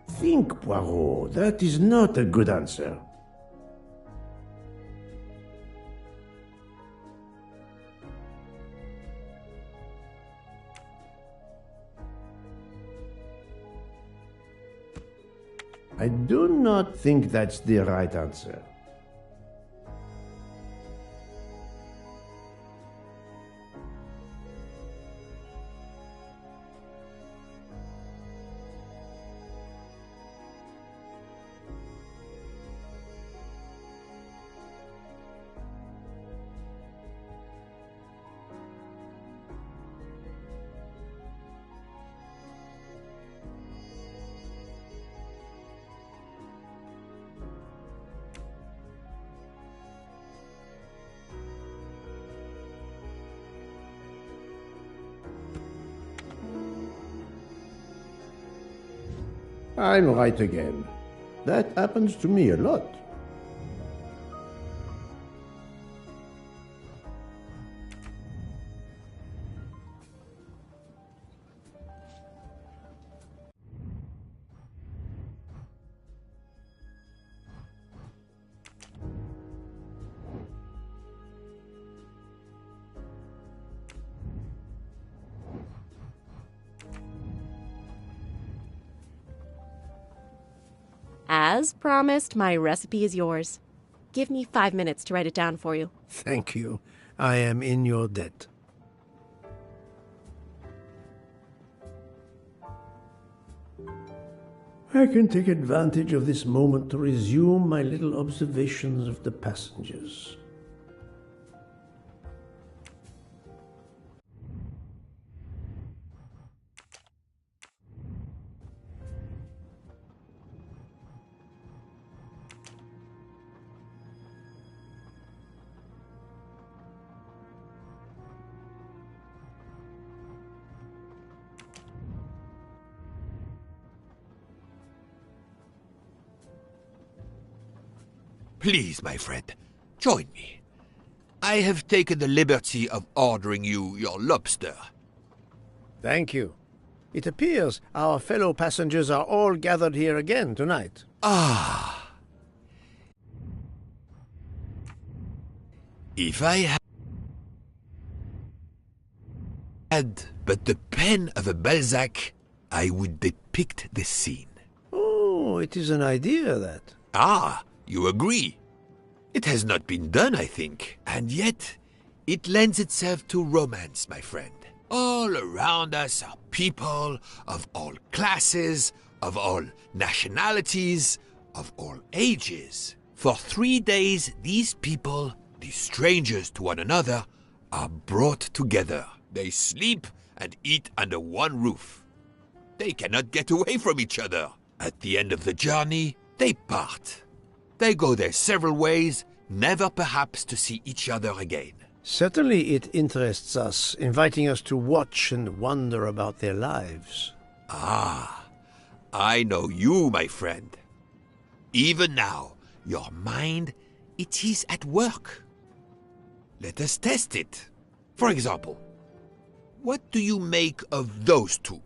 Think, Poirot. That is not a good answer. I do not think that's the right answer. I'm right again. That happens to me a lot. As promised, my recipe is yours. Give me 5 minutes to write it down for you. Thank you. I am in your debt. I can take advantage of this moment to resume my little observations of the passengers. Please, my friend, join me. I have taken the liberty of ordering you your lobster. Thank you. It appears our fellow passengers are all gathered here again tonight. Ah. If I had but the pen of a Balzac, I would depict the scene. Oh, it is an idea, that. Ah, you agree. It has not been done, I think. And yet, it lends itself to romance, my friend. All around us are people of all classes, of all nationalities, of all ages. For 3 days, these people, these strangers to one another, are brought together. They sleep and eat under one roof. They cannot get away from each other. At the end of the journey, they part. They go their several ways, never perhaps to see each other again. Certainly it interests us, inviting us to watch and wonder about their lives. Ah, I know you, my friend. Even now, your mind, it is at work. Let us test it. For example, what do you make of those two?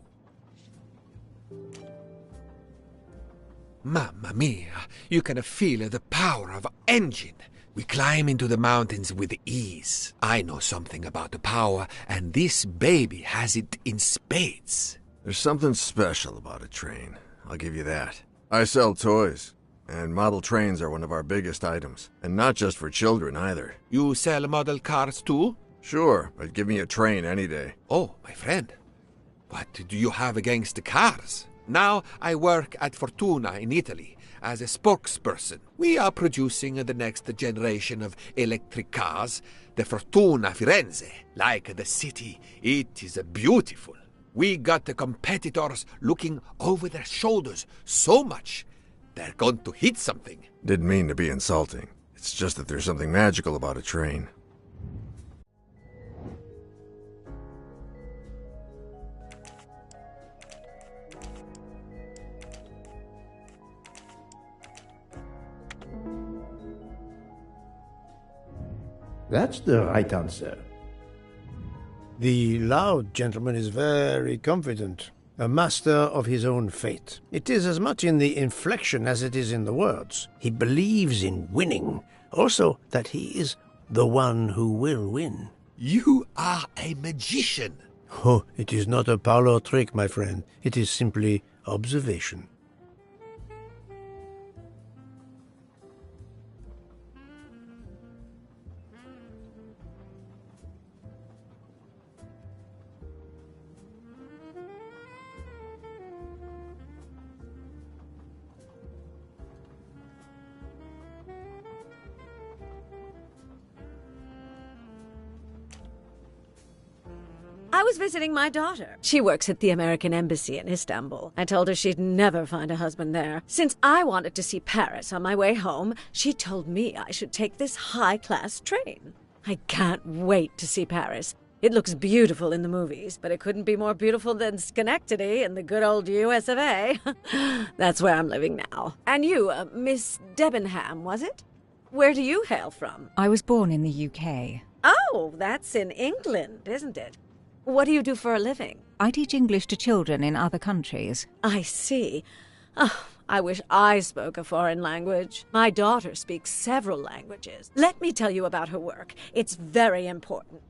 Mamma mia, you can feel the power of engine. We climb into the mountains with ease. I know something about the power, and this baby has it in spades. There's something special about a train, I'll give you that. I sell toys, and model trains are one of our biggest items. And not just for children, either. You sell model cars too? Sure, but give me a train any day. Oh, my friend, what do you have against the cars? Now I work at Fortuna in Italy as a spokesperson. We are producing the next generation of electric cars, the Fortuna Firenze. Like the city, it is beautiful. We got the competitors looking over their shoulders so much, they're going to hit something. Didn't mean to be insulting. It's just that there's something magical about a train. That's the right answer. The loud gentleman is very confident, a master of his own fate. It is as much in the inflection as it is in the words. He believes in winning, also that he is the one who will win. You are a magician. Oh, it is not a parlor trick, my friend. It is simply observation. I was visiting my daughter. She works at the American Embassy in Istanbul. I told her she'd never find a husband there. Since I wanted to see Paris on my way home, she told me I should take this high-class train. I can't wait to see Paris. It looks beautiful in the movies, but it couldn't be more beautiful than Schenectady in the good old US of A. That's where I'm living now. And you, Miss Debenham, was it? Where do you hail from? I was born in the UK. Oh, that's in England, isn't it? What do you do for a living? I teach English to children in other countries. I see. Oh, I wish I spoke a foreign language. My daughter speaks several languages. Let me tell you about her work. It's very important.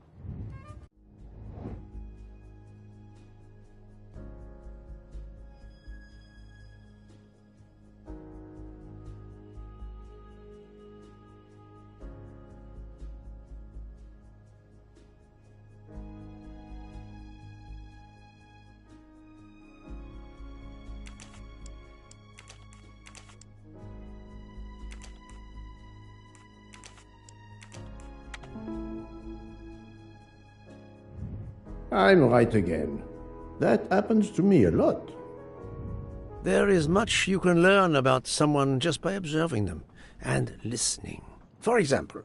I'm right again. That happens to me a lot. There is much you can learn about someone just by observing them and listening. For example,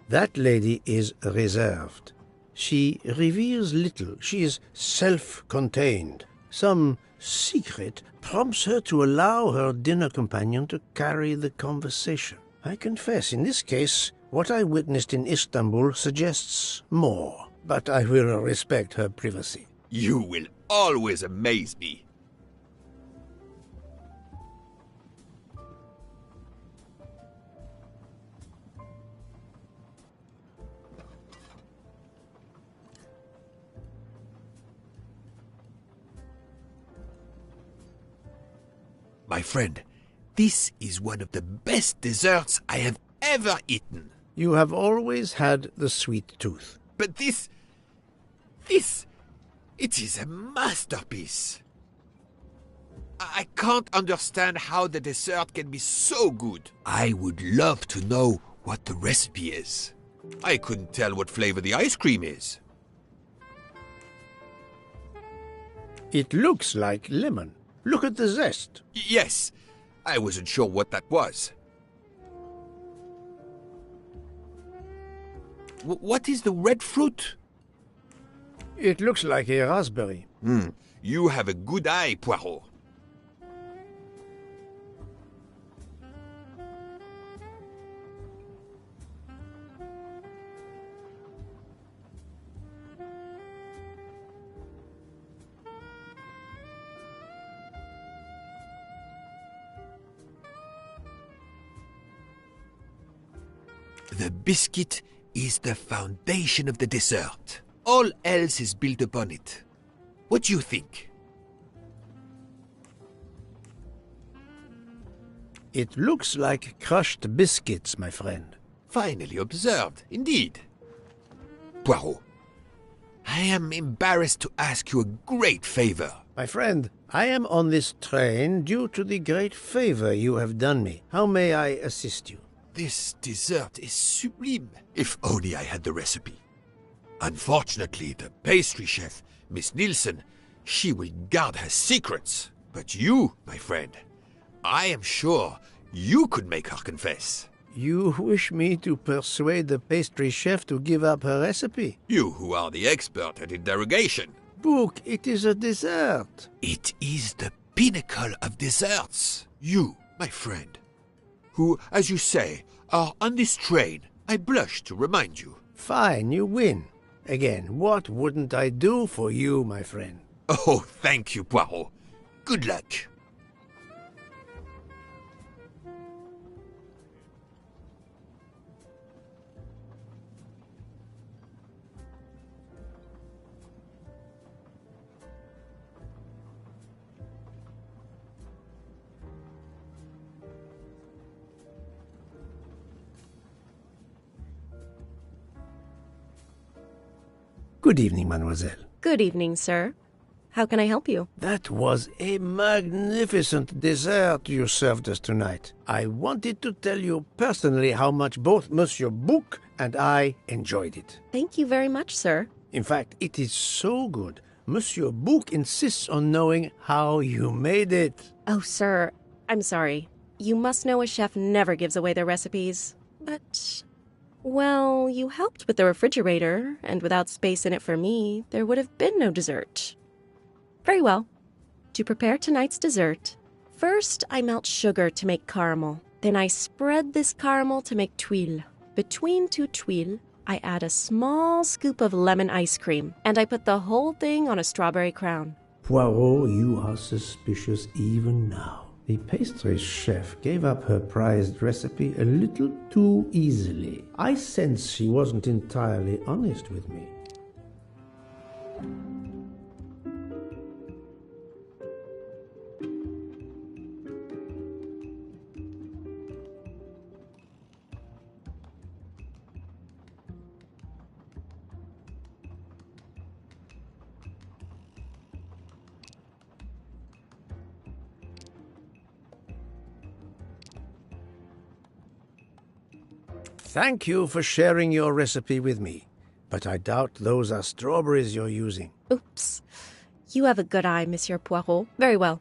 that lady is reserved. She reveals little. She is self-contained. Some secret prompts her to allow her dinner companion to carry the conversation. I confess, in this case, what I witnessed in Istanbul suggests more. But I will respect her privacy. You will always amaze me. My friend, this is one of the best desserts I have ever eaten. You have always had the sweet tooth. But this, it is a masterpiece. I can't understand how the dessert can be so good. I would love to know what the recipe is. I couldn't tell what flavor the ice cream is. It looks like lemon. Look at the zest. Yes, I wasn't sure what that was. What is the red fruit? It looks like a raspberry. You have a good eye, Poirot. The biscuit is the foundation of the dessert. All else is built upon it. What do you think? It looks like crushed biscuits, my friend. Finely observed, indeed. Poirot, I am embarrassed to ask you a great favor. My friend, I am on this train due to the great favor you have done me. How may I assist you? This dessert is sublime. If only I had the recipe. Unfortunately, the pastry chef, Miss Nielsen, she will guard her secrets. But you, my friend, I am sure you could make her confess. You wish me to persuade the pastry chef to give up her recipe? You who are the expert at interrogation. Book, it is a dessert. It is the pinnacle of desserts. You, my friend, who, as you say, are on this train, I blush to remind you. Fine, you win. Again, what wouldn't I do for you, my friend? Oh, thank you, Poirot. Good luck. Good evening, mademoiselle. Good evening, sir. How can I help you? That was a magnificent dessert you served us tonight. I wanted to tell you personally how much both Monsieur Bouc and I enjoyed it. Thank you very much, sir. In fact, it is so good. Monsieur Bouc insists on knowing how you made it. Oh, sir, I'm sorry. You must know a chef never gives away their recipes. But, well, you helped with the refrigerator, and without space in it for me, there would have been no dessert. Very well. To prepare tonight's dessert, first I melt sugar to make caramel. Then I spread this caramel to make tuiles. Between two tuiles, I add a small scoop of lemon ice cream, and I put the whole thing on a strawberry crown. Poirot, you are suspicious even now. The pastry chef gave up her prized recipe a little too easily. I sense she wasn't entirely honest with me. Thank you for sharing your recipe with me, but I doubt those are strawberries you're using. Oops. You have a good eye, Monsieur Poirot. Very well.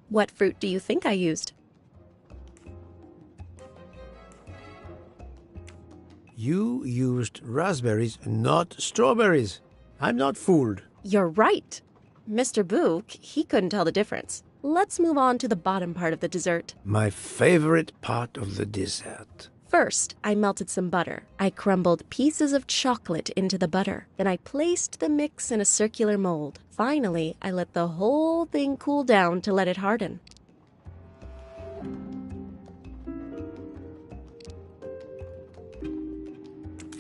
What fruit do you think I used? You used raspberries, not strawberries. I'm not fooled. You're right. Mr. Bouc, he couldn't tell the difference. Let's move on to the bottom part of the dessert. My favorite part of the dessert. First, I melted some butter. I crumbled pieces of chocolate into the butter. Then I placed the mix in a circular mold. Finally, I let the whole thing cool down to let it harden.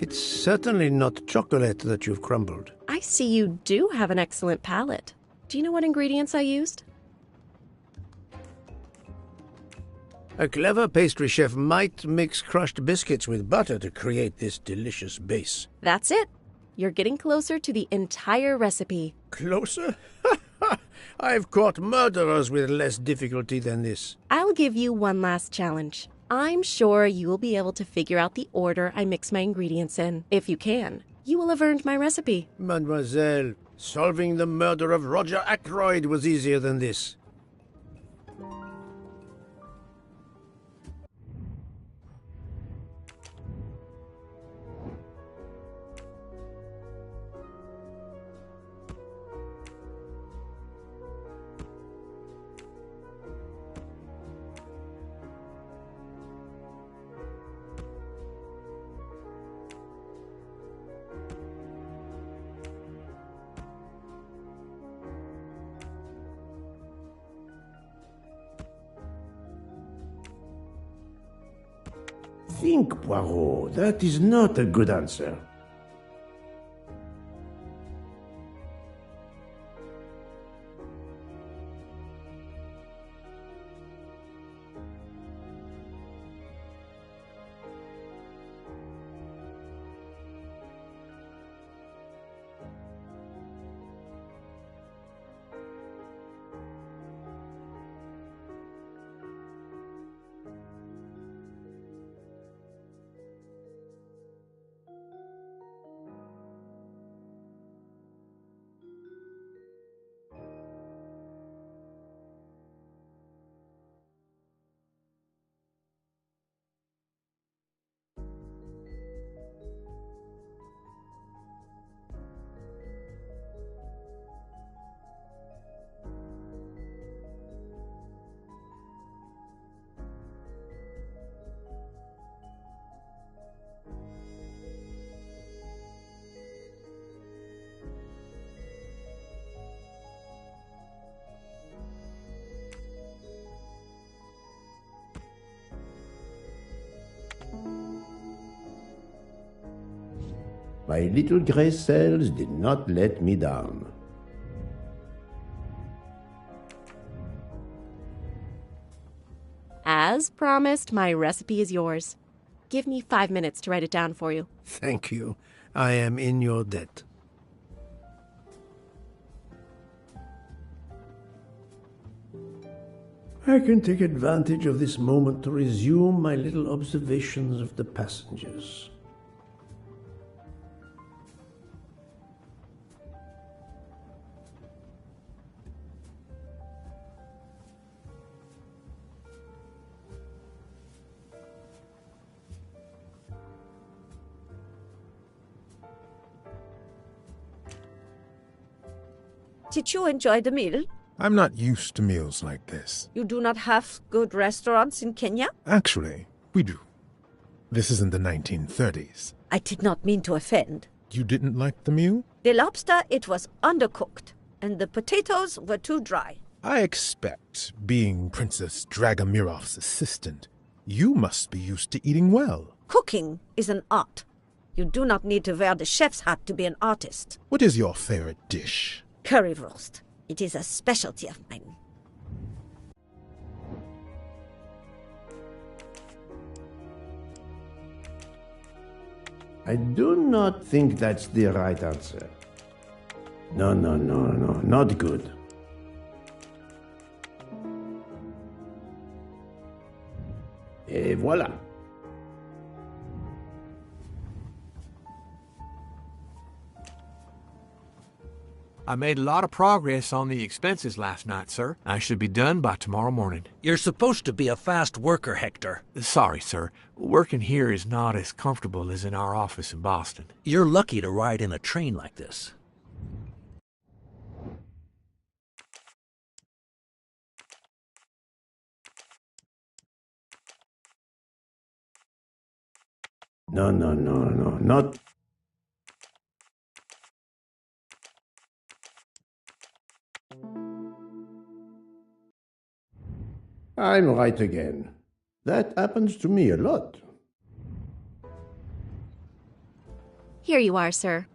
It's certainly not chocolate that you've crumbled. I see you do have an excellent palate. Do you know what ingredients I used? A clever pastry chef might mix crushed biscuits with butter to create this delicious base. That's it. You're getting closer to the entire recipe. Closer? I've caught murderers with less difficulty than this. I'll give you one last challenge. I'm sure you will be able to figure out the order I mix my ingredients in. If you can, you will have earned my recipe. Mademoiselle, solving the murder of Roger Ackroyd was easier than this. Think, Poirot, that is not a good answer. My little gray cells did not let me down. As promised, my recipe is yours. Give me 5 minutes to write it down for you. Thank you. I am in your debt. I can take advantage of this moment to resume my little observations of the passengers. Did you enjoy the meal? I'm not used to meals like this. You do not have good restaurants in Kenya? Actually, we do. This isn't the 1930s. I did not mean to offend. You didn't like the meal? The lobster, it was undercooked, and the potatoes were too dry. I expect, being Princess Dragomirov's assistant, you must be used to eating well. Cooking is an art. You do not need to wear the chef's hat to be an artist. What is your favorite dish? Currywurst. It is a specialty of mine. I do not think that's the right answer. No, not good. Et voilà. I made a lot of progress on the expenses last night, sir. I should be done by tomorrow morning. You're supposed to be a fast worker, Hector. Sorry, sir. Working here is not as comfortable as in our office in Boston. You're lucky to ride in a train like this. No, not... I'm right again. That happens to me a lot. Here you are, sir.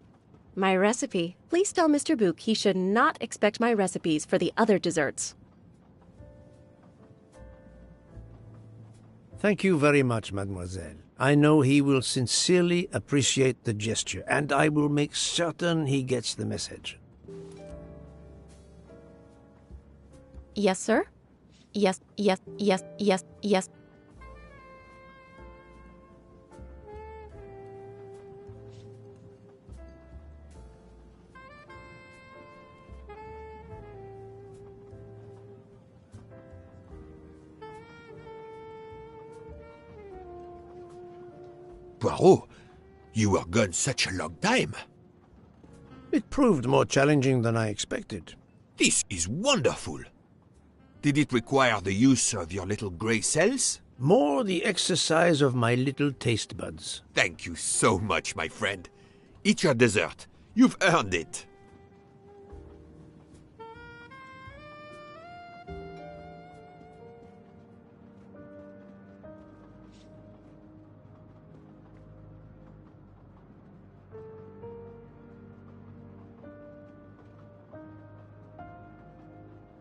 My recipe. Please tell Mr. Book he should not expect my recipes for the other desserts. Thank you very much, mademoiselle. I know he will sincerely appreciate the gesture, and I will make certain he gets the message. Yes, sir? Yes. Poirot, you were gone such a long time. It proved more challenging than I expected. This is wonderful. Did it require the use of your little grey cells? More the exercise of my little taste buds. Thank you so much, my friend. Eat your dessert. You've earned it.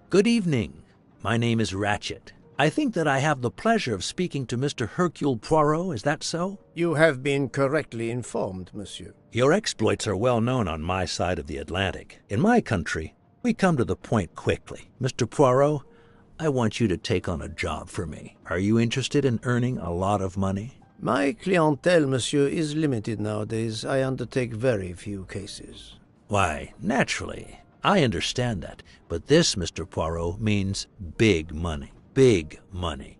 Good evening. My name is Ratchet. I think that I have the pleasure of speaking to Mr. Hercule Poirot, is that so? You have been correctly informed, monsieur. Your exploits are well known on my side of the Atlantic. In my country, we come to the point quickly. Mr. Poirot, I want you to take on a job for me. Are you interested in earning a lot of money? My clientele, monsieur, is limited nowadays. I undertake very few cases. Why, naturally. I understand that. But this, Mr. Poirot, means big money. Big money.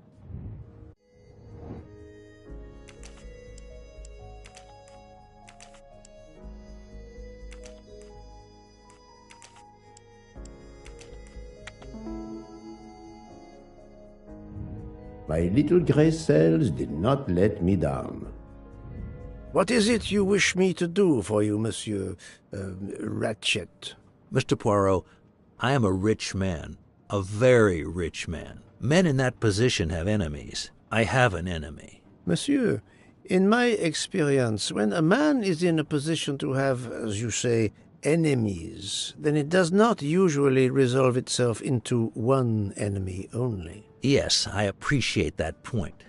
My little grey cells did not let me down. What is it you wish me to do for you, Monsieur Ratchet? Mr. Poirot, I am a rich man, a very rich man. Men in that position have enemies. I have an enemy. Monsieur, In my experience, when a man is in a position to have, as you say, enemies, then it does not usually resolve itself into one enemy only. Yes, I appreciate that point.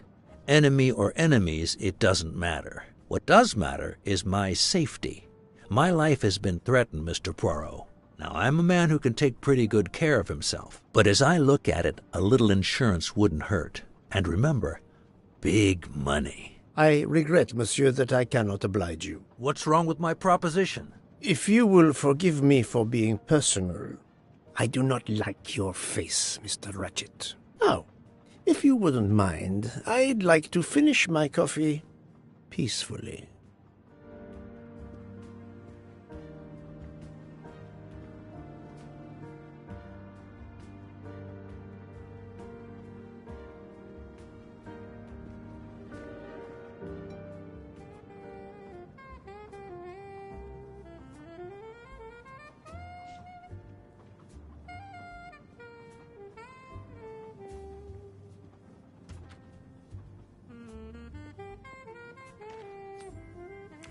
Enemy or enemies, it doesn't matter. What does matter is my safety. My life has been threatened, Mr. Poirot. Now, I'm a man who can take pretty good care of himself. But as I look at it, a little insurance wouldn't hurt. And remember, big money. I regret, monsieur, that I cannot oblige you. What's wrong with my proposition? If you will forgive me for being personal, I do not like your face, Mr. Ratchet. Now, if you wouldn't mind, I'd like to finish my coffee peacefully.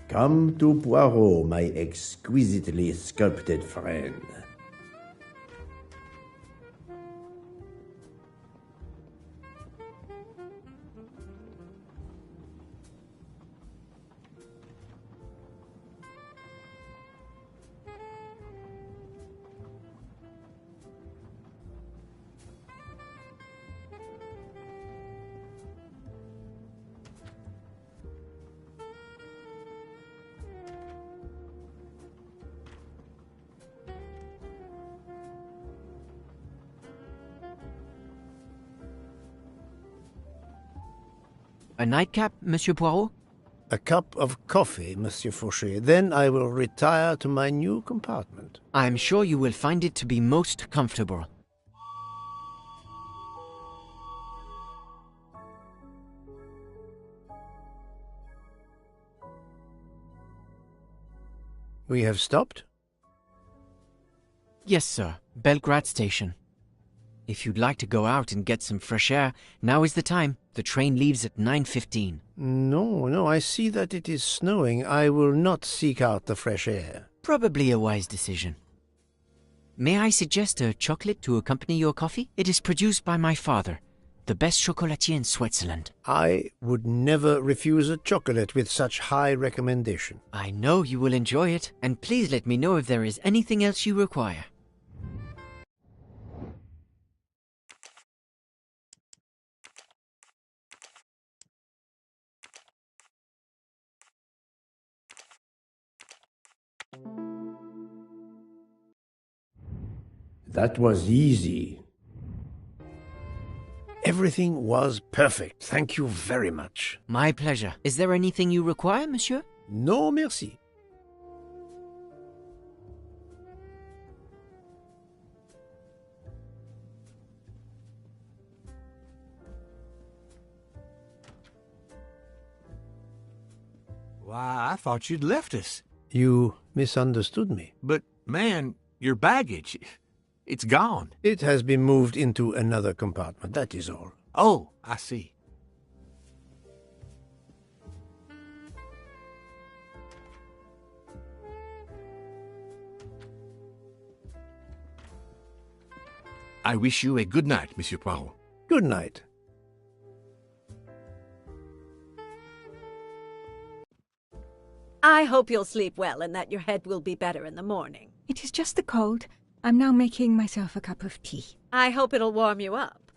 Come to Poirot, my exquisitely sculpted friend. A nightcap, Monsieur Poirot? A cup of coffee, Monsieur Fauchet. Then I will retire to my new compartment. I'm sure you will find it to be most comfortable. We have stopped? Yes, sir. Belgrade Station. If you'd like to go out and get some fresh air, now is the time. The train leaves at 9:15. No, I see that it is snowing. I will not seek out the fresh air. Probably a wise decision. May I suggest a chocolate to accompany your coffee? It is produced by my father, the best chocolatier in Switzerland. I would never refuse a chocolate with such high recommendation. I know you will enjoy it, and please let me know if there is anything else you require. That was easy. Everything was perfect. Thank you very much. My pleasure. Is there anything you require, monsieur? No, merci. Why, I thought you'd left us. You misunderstood me. But, man, your baggage, it's gone. It has been moved into another compartment, that is all. Oh, I see. I wish you a good night, Monsieur Poirot. Good night. I hope you'll sleep well and that your head will be better in the morning. It is just the cold. I'm now making myself a cup of tea. I hope it'll warm you up.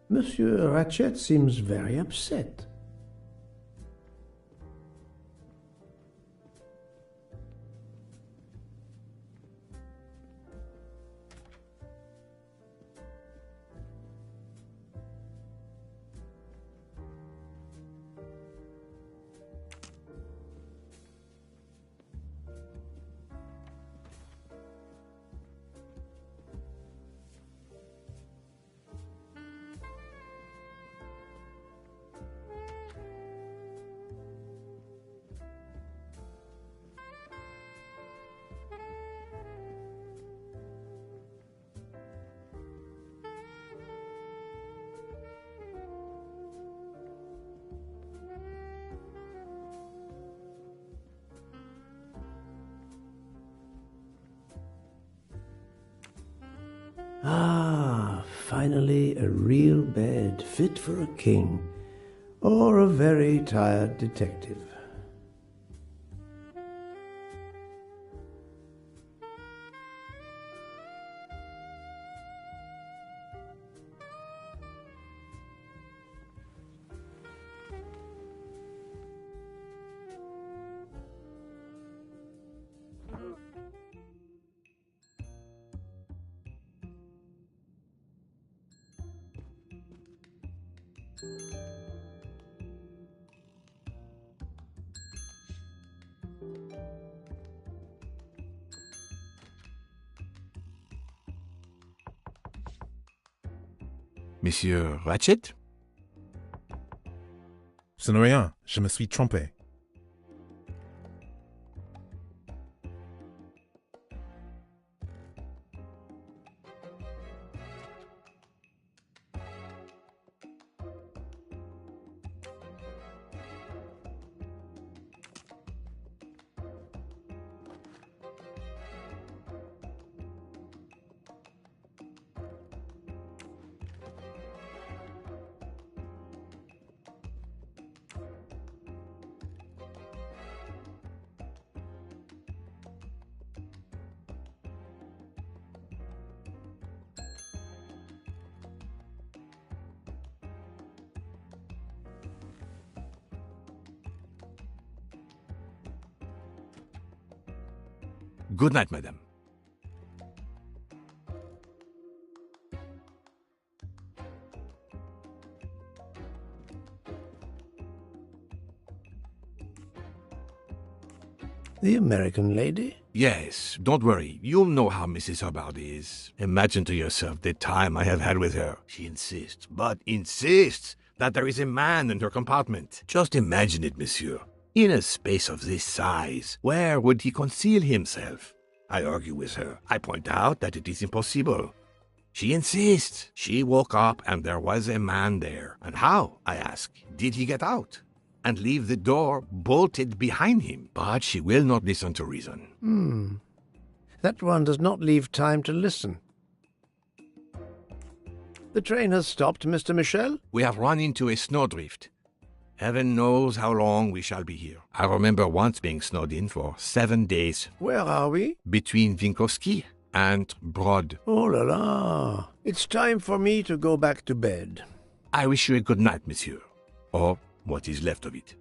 Monsieur Ratchet seems very upset. finally a real bed fit for a king or a very tired detective. Monsieur Ratchet? Ce n'est rien, je me suis trompé. Good night, madame. The American lady? Yes, don't worry. You'll know how Mrs. Hubbard is. Imagine to yourself the time I have had with her. She insists, but insists, that there is a man in her compartment. Just imagine it, monsieur. In a space of this size, where would he conceal himself? I argue with her. I point out that it is impossible. She insists. She woke up and there was a man there. And how, I ask, did he get out? And leave the door bolted behind him? But she will not listen to reason. That one does not leave time to listen. The train has stopped, Mr. Michel? We have run into a snowdrift. Heaven knows how long we shall be here. I remember once being snowed in for 7 days. Where are we? Between Winkowski and Brod. Oh la la. It's time for me to go back to bed. I wish you a good night, monsieur. Or what is left of it.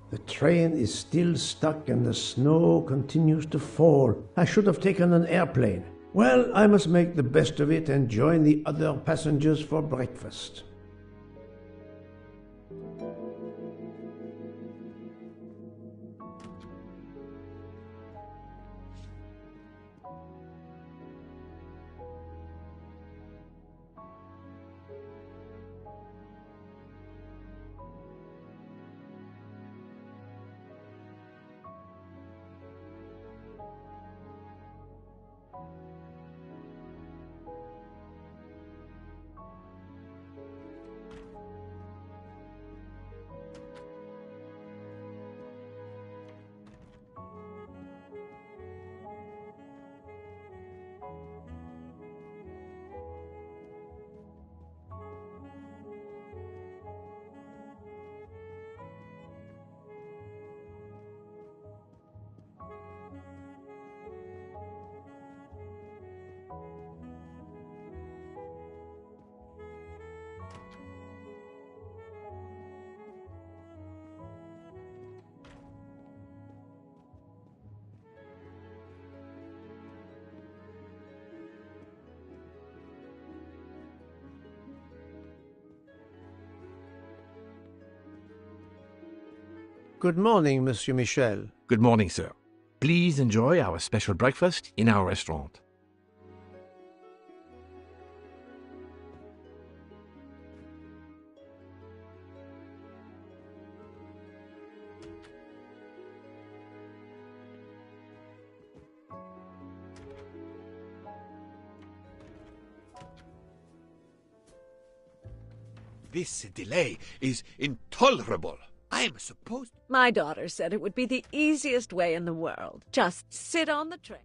The train is still stuck and the snow continues to fall. I should have taken an airplane. Well, I must make the best of it and join the other passengers for breakfast. Good morning, Monsieur Michel. Good morning, sir. Please enjoy our special breakfast in our restaurant. This delay is intolerable. I am supposed... My daughter said it would be the easiest way in the world. Just sit on the train.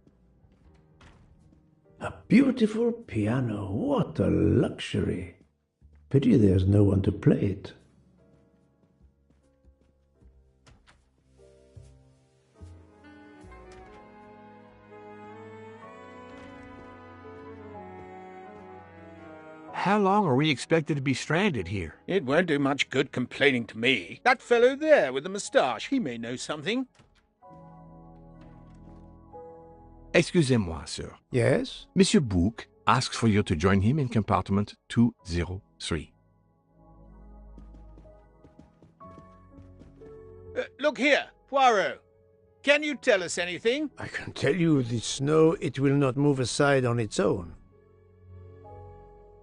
A beautiful piano. What a luxury. Pity there's no one to play it. How long are we expected to be stranded here? It won't do much good complaining to me. That fellow there with the moustache, he may know something. Excusez-moi, sir. Yes? Monsieur Bouc asks for you to join him in compartment 203. Look here, Poirot. Can you tell us anything? I can tell you the snow, it will not move aside on its own.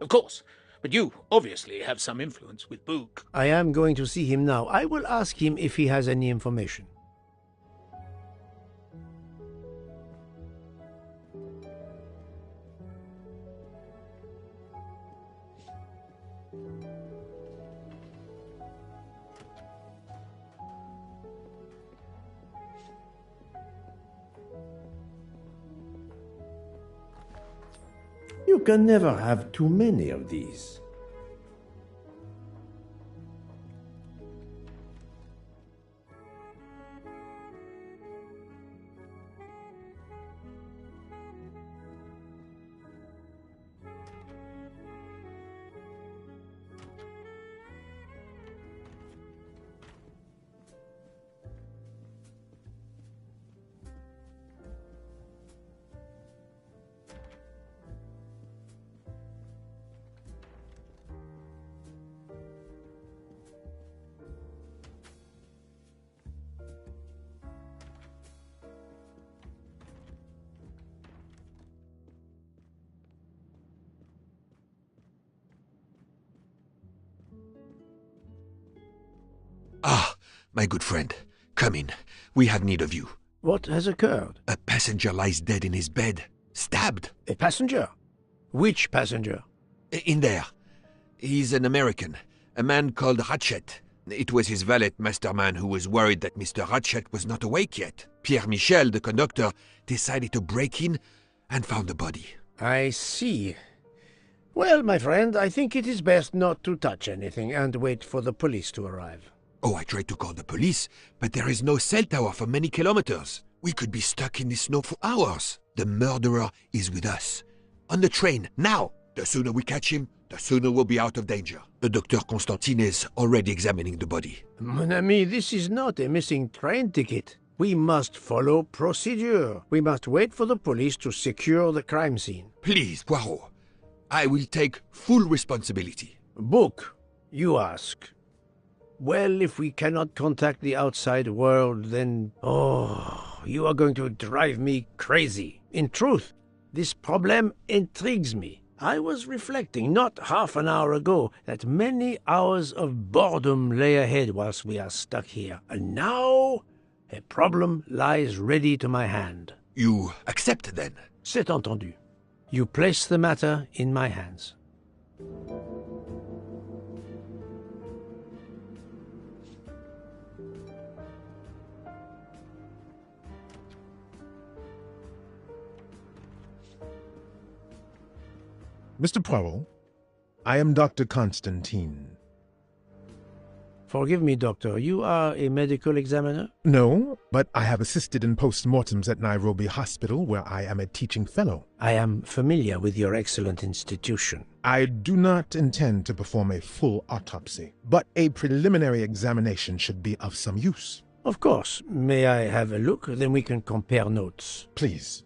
Of course, but you obviously have some influence with Bouc. I am going to see him now. I will ask him if he has any information. You can never have too many of these. Ah, my good friend, come in. We have need of you. What has occurred? A passenger lies dead in his bed, stabbed. A passenger? Which passenger? In there. He's an American, a man called Ratchet. It was his valet, Masterman, who was worried that Mr. Ratchet was not awake yet. Pierre Michel, the conductor, decided to break in and found the body. I see. Well, my friend, I think it is best not to touch anything and wait for the police to arrive. Oh, I tried to call the police, but there is no cell tower for many kilometers. We could be stuck in the snow for hours. The murderer is with us. On the train, now! The sooner we catch him, the sooner we'll be out of danger. The Dr. Constantine is already examining the body. Mon ami, this is not a missing train ticket. We must follow procedure. We must wait for the police to secure the crime scene. Please, Poirot. I will take full responsibility. Bouc, you ask. Well, if we cannot contact the outside world, then... Oh, you are going to drive me crazy. In truth, this problem intrigues me. I was reflecting not half an hour ago that many hours of boredom lay ahead whilst we are stuck here. And now, a problem lies ready to my hand. You accept, then? C'est entendu. You place the matter in my hands. Mr. Poirot, I am Dr. Constantine. Forgive me, Doctor. You are a medical examiner? No, but I have assisted in post-mortems at Nairobi Hospital, where I am a teaching fellow. I am familiar with your excellent institution. I do not intend to perform a full autopsy, but a preliminary examination should be of some use. Of course. May I have a look? Then we can compare notes. Please.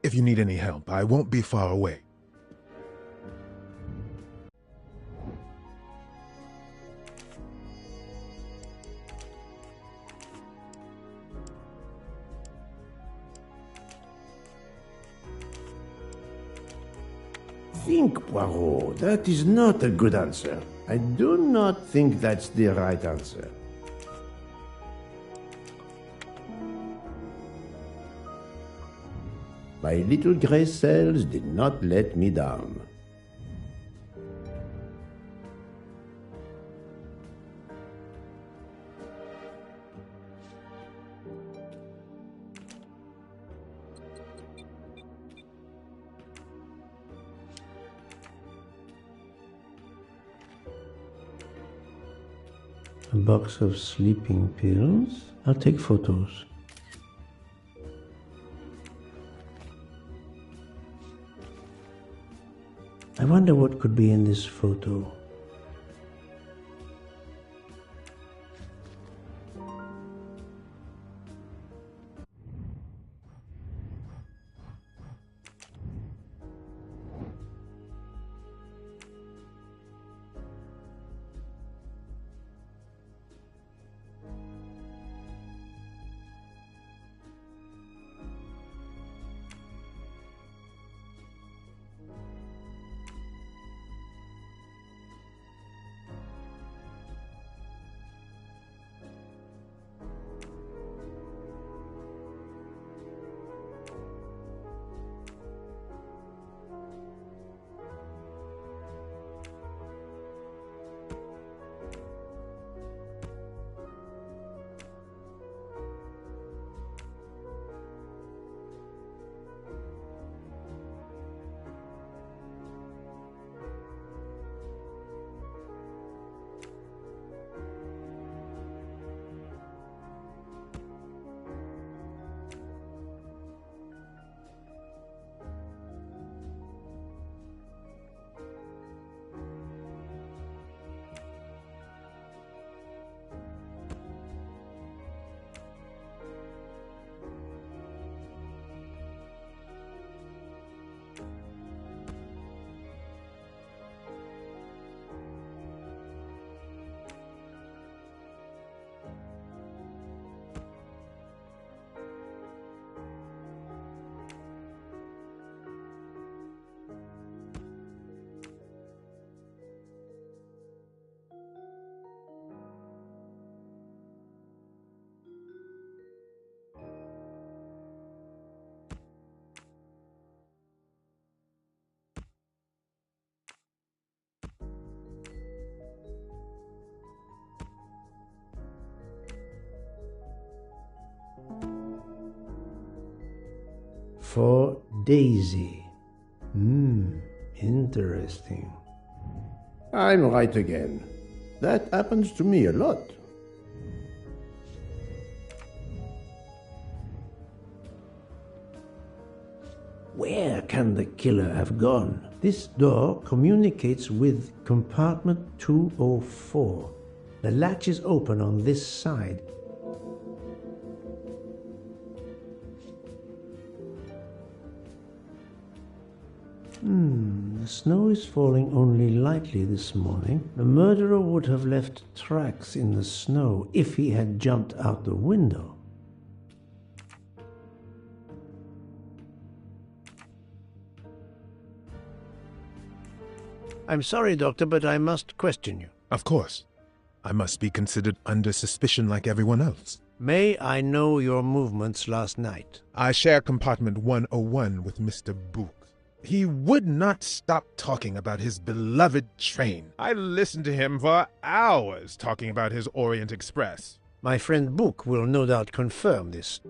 If you need any help, I won't be far away. think, Poirot. That is not a good answer. I do not think that's the right answer. My little gray cells did not let me down. A box of sleeping pills. I'll take photos. I wonder what could be in this photo. For Daisy. Interesting. I'm right again. That happens to me a lot. Where can the killer have gone? This door communicates with compartment 204. The latch is open on this side. The snow is falling only lightly this morning. The murderer would have left tracks in the snow if he had jumped out the window. I'm sorry, Doctor, but I must question you. Of course. I must be considered under suspicion like everyone else. May I know your movements last night? I share compartment 101 with Mr. Bouc. He would not stop talking about his beloved train. I listened to him for hours talking about his Orient Express. My friend Bouc will no doubt confirm this.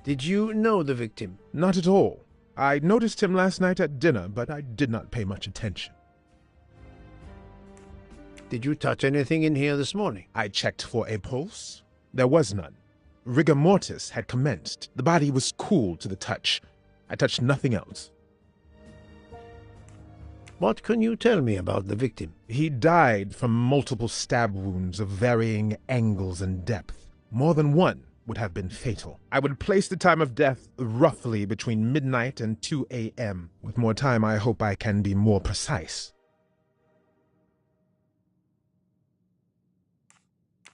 Did you know the victim? Not at all. I noticed him last night at dinner, but I did not pay much attention. Did you touch anything in here this morning? I checked for a pulse. There was none. Rigor mortis had commenced. The body was cool to the touch. I touched nothing else. What can you tell me about the victim? He died from multiple stab wounds of varying angles and depth. More than one would have been fatal. I would place the time of death roughly between midnight and 2 a.m. With more time, I hope I can be more precise.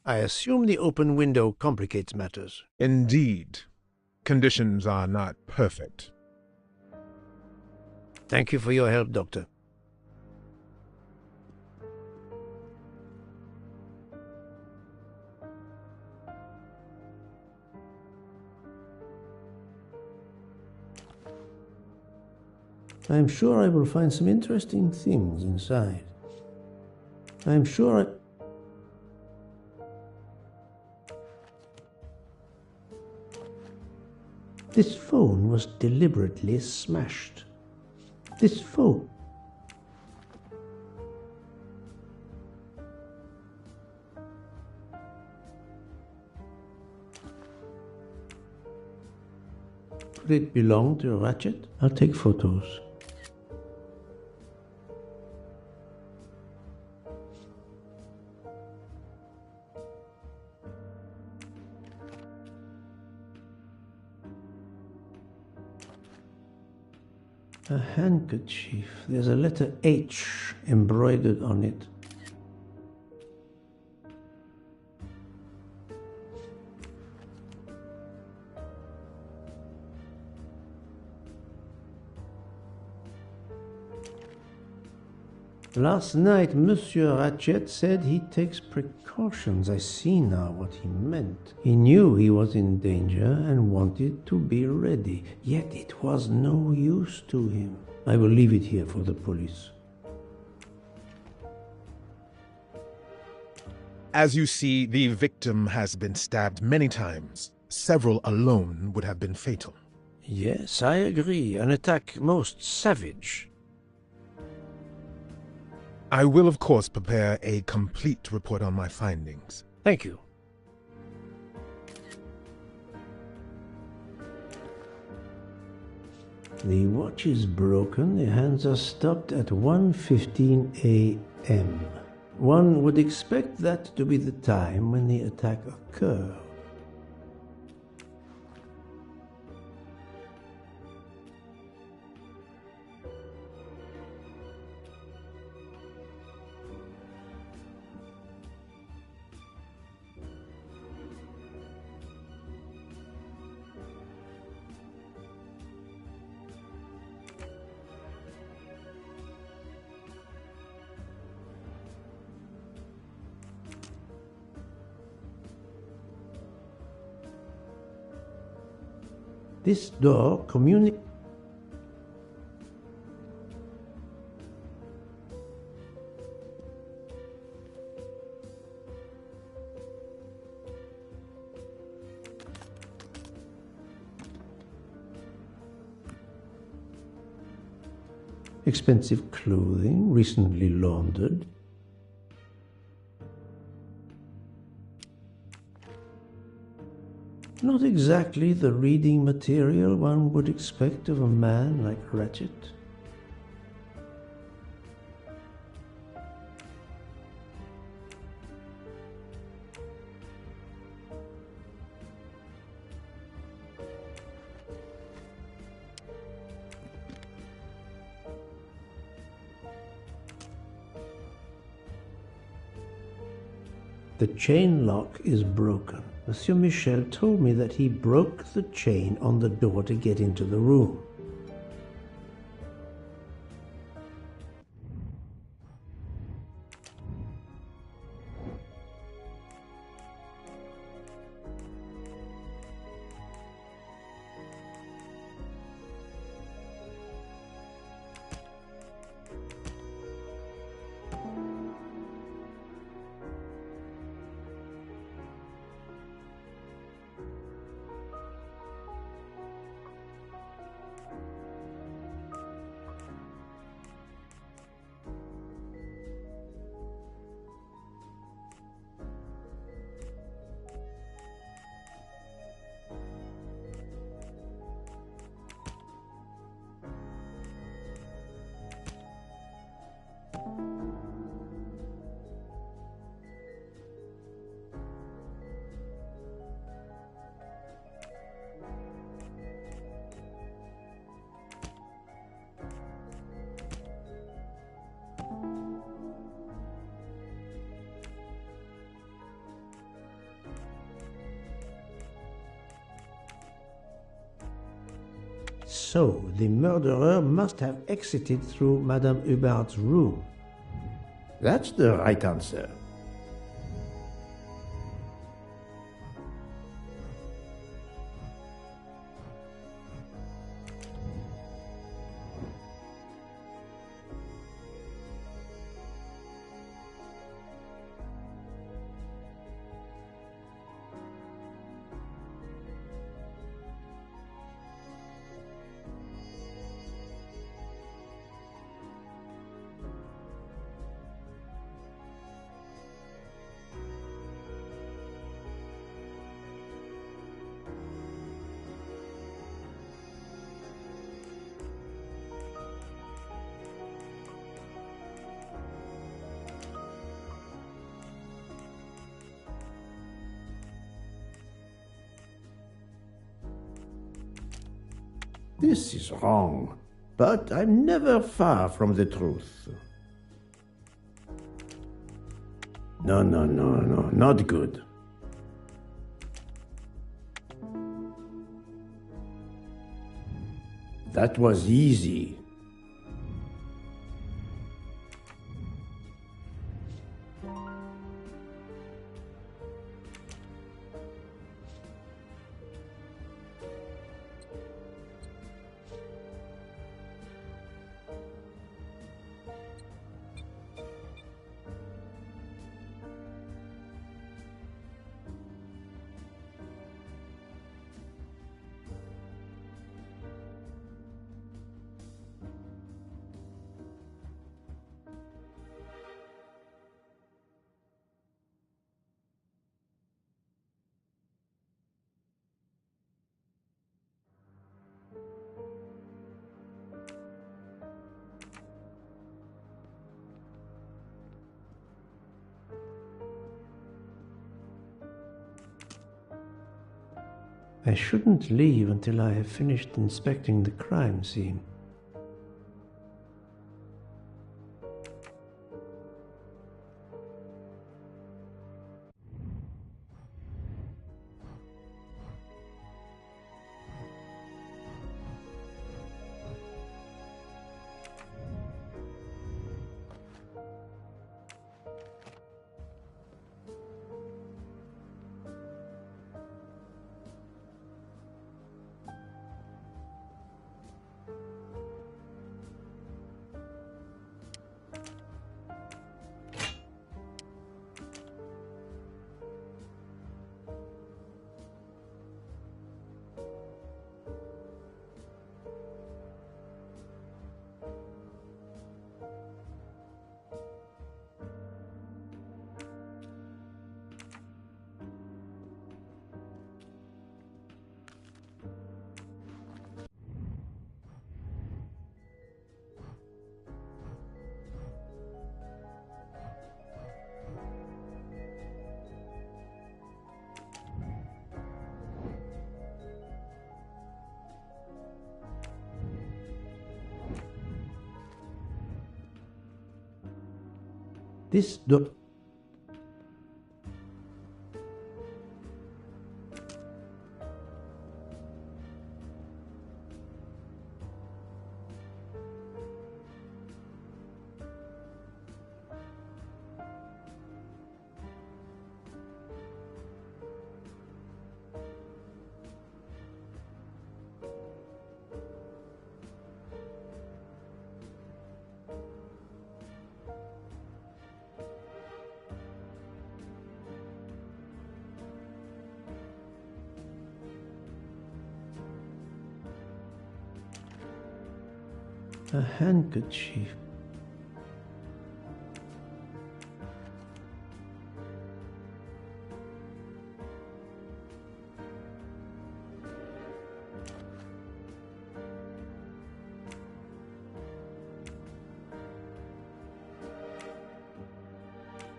I assume the open window complicates matters. Indeed. Conditions are not perfect. Thank you for your help, Doctor. I'm sure I will find some interesting things inside. I'm sure This phone was deliberately smashed. This phone. Could it belong to Ratchet? I'll take photos. A handkerchief. There's a letter H embroidered on it. Last night, Monsieur Ratchet said he takes precautions. I see now what he meant. He knew he was in danger and wanted to be ready, yet it was no use to him. I will leave it here for the police. As you see, the victim has been stabbed many times. Several alone would have been fatal. Yes, I agree. An attack most savage. I will, of course, prepare a complete report on my findings. Thank you. The watch is broken. The hands are stopped at 1:15 a.m. One would expect that to be the time when the attack occurred. This door communicates. Expensive clothing, recently laundered. Not exactly the reading material one would expect of a man like Ratchet. The chain lock is broken. Monsieur Michel told me that he broke the chain on the door to get into the room. So, the murderer must have exited through Madame Hubbard's room. That's the right answer. This is wrong, but I'm never far from the truth. No, not good. That was easy. I shouldn't leave until I have finished inspecting the crime scene. This door... A handkerchief.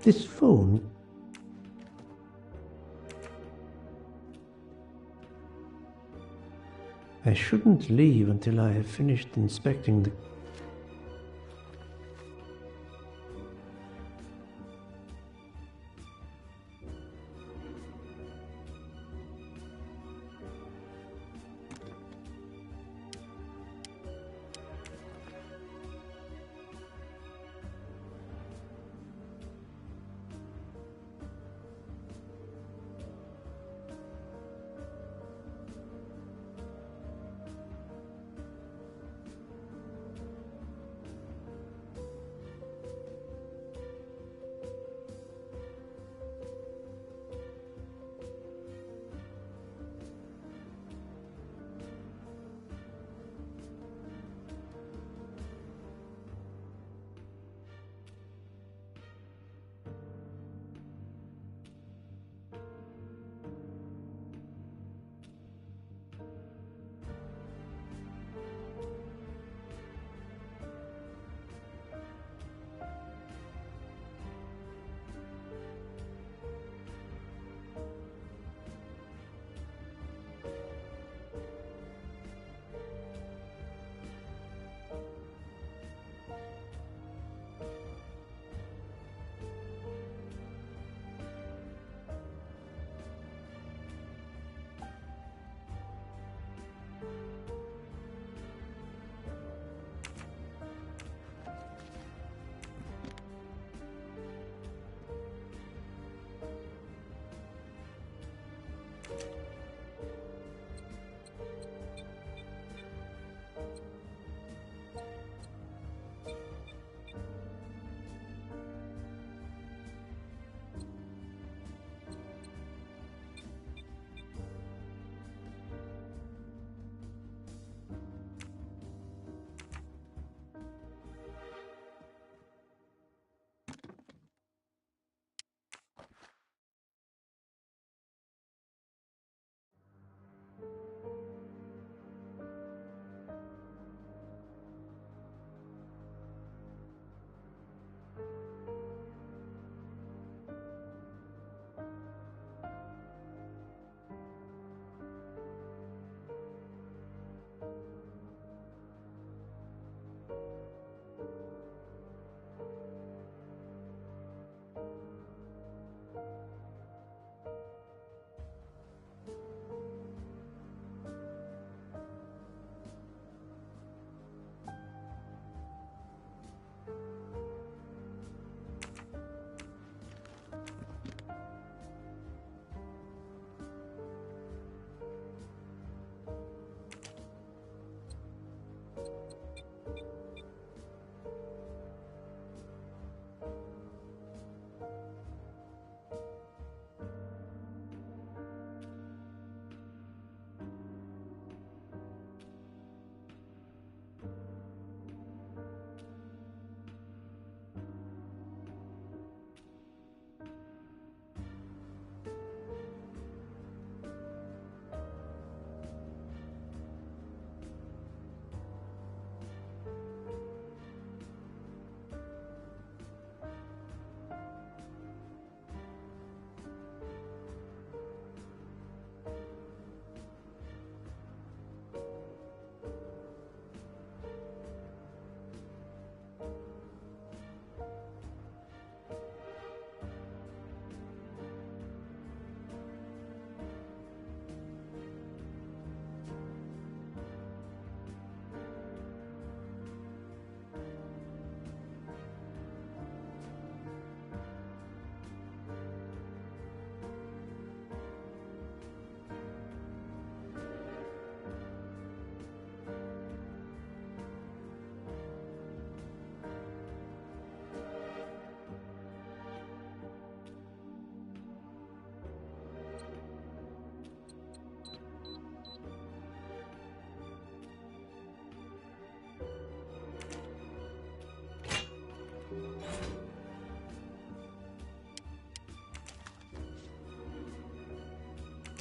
This phone. I shouldn't leave until I have finished inspecting the...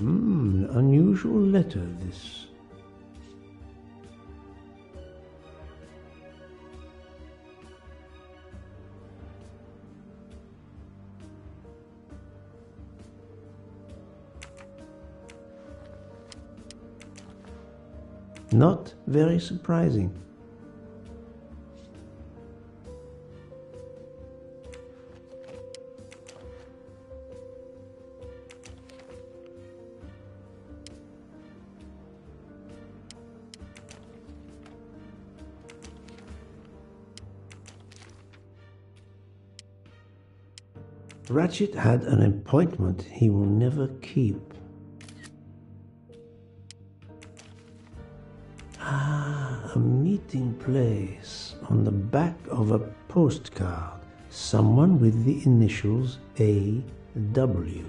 Unusual letter, this. Not very surprising. Ratchet had an appointment he will never keep. A meeting place on the back of a postcard. Someone with the initials A.W.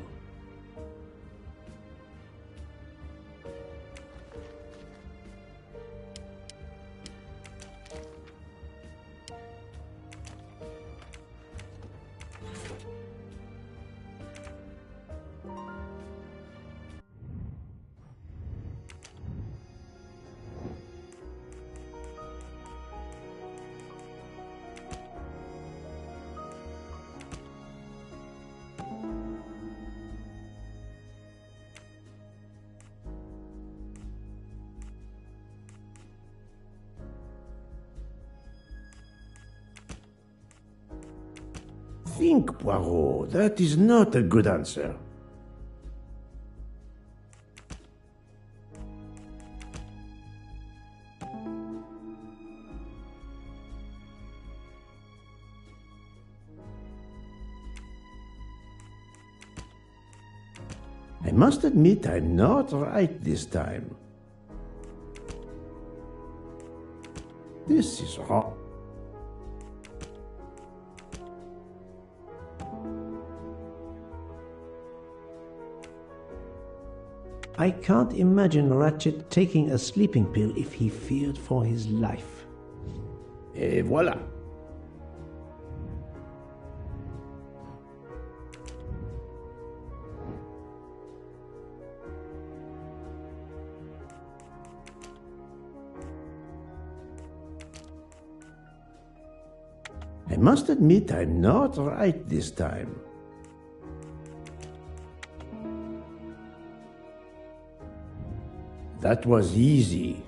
Think, Poirot. That is not a good answer. I must admit I'm not right this time. This is wrong. I can't imagine Ratchet taking a sleeping pill if he feared for his life. Et voilà. I must admit I'm not right this time. That was easy.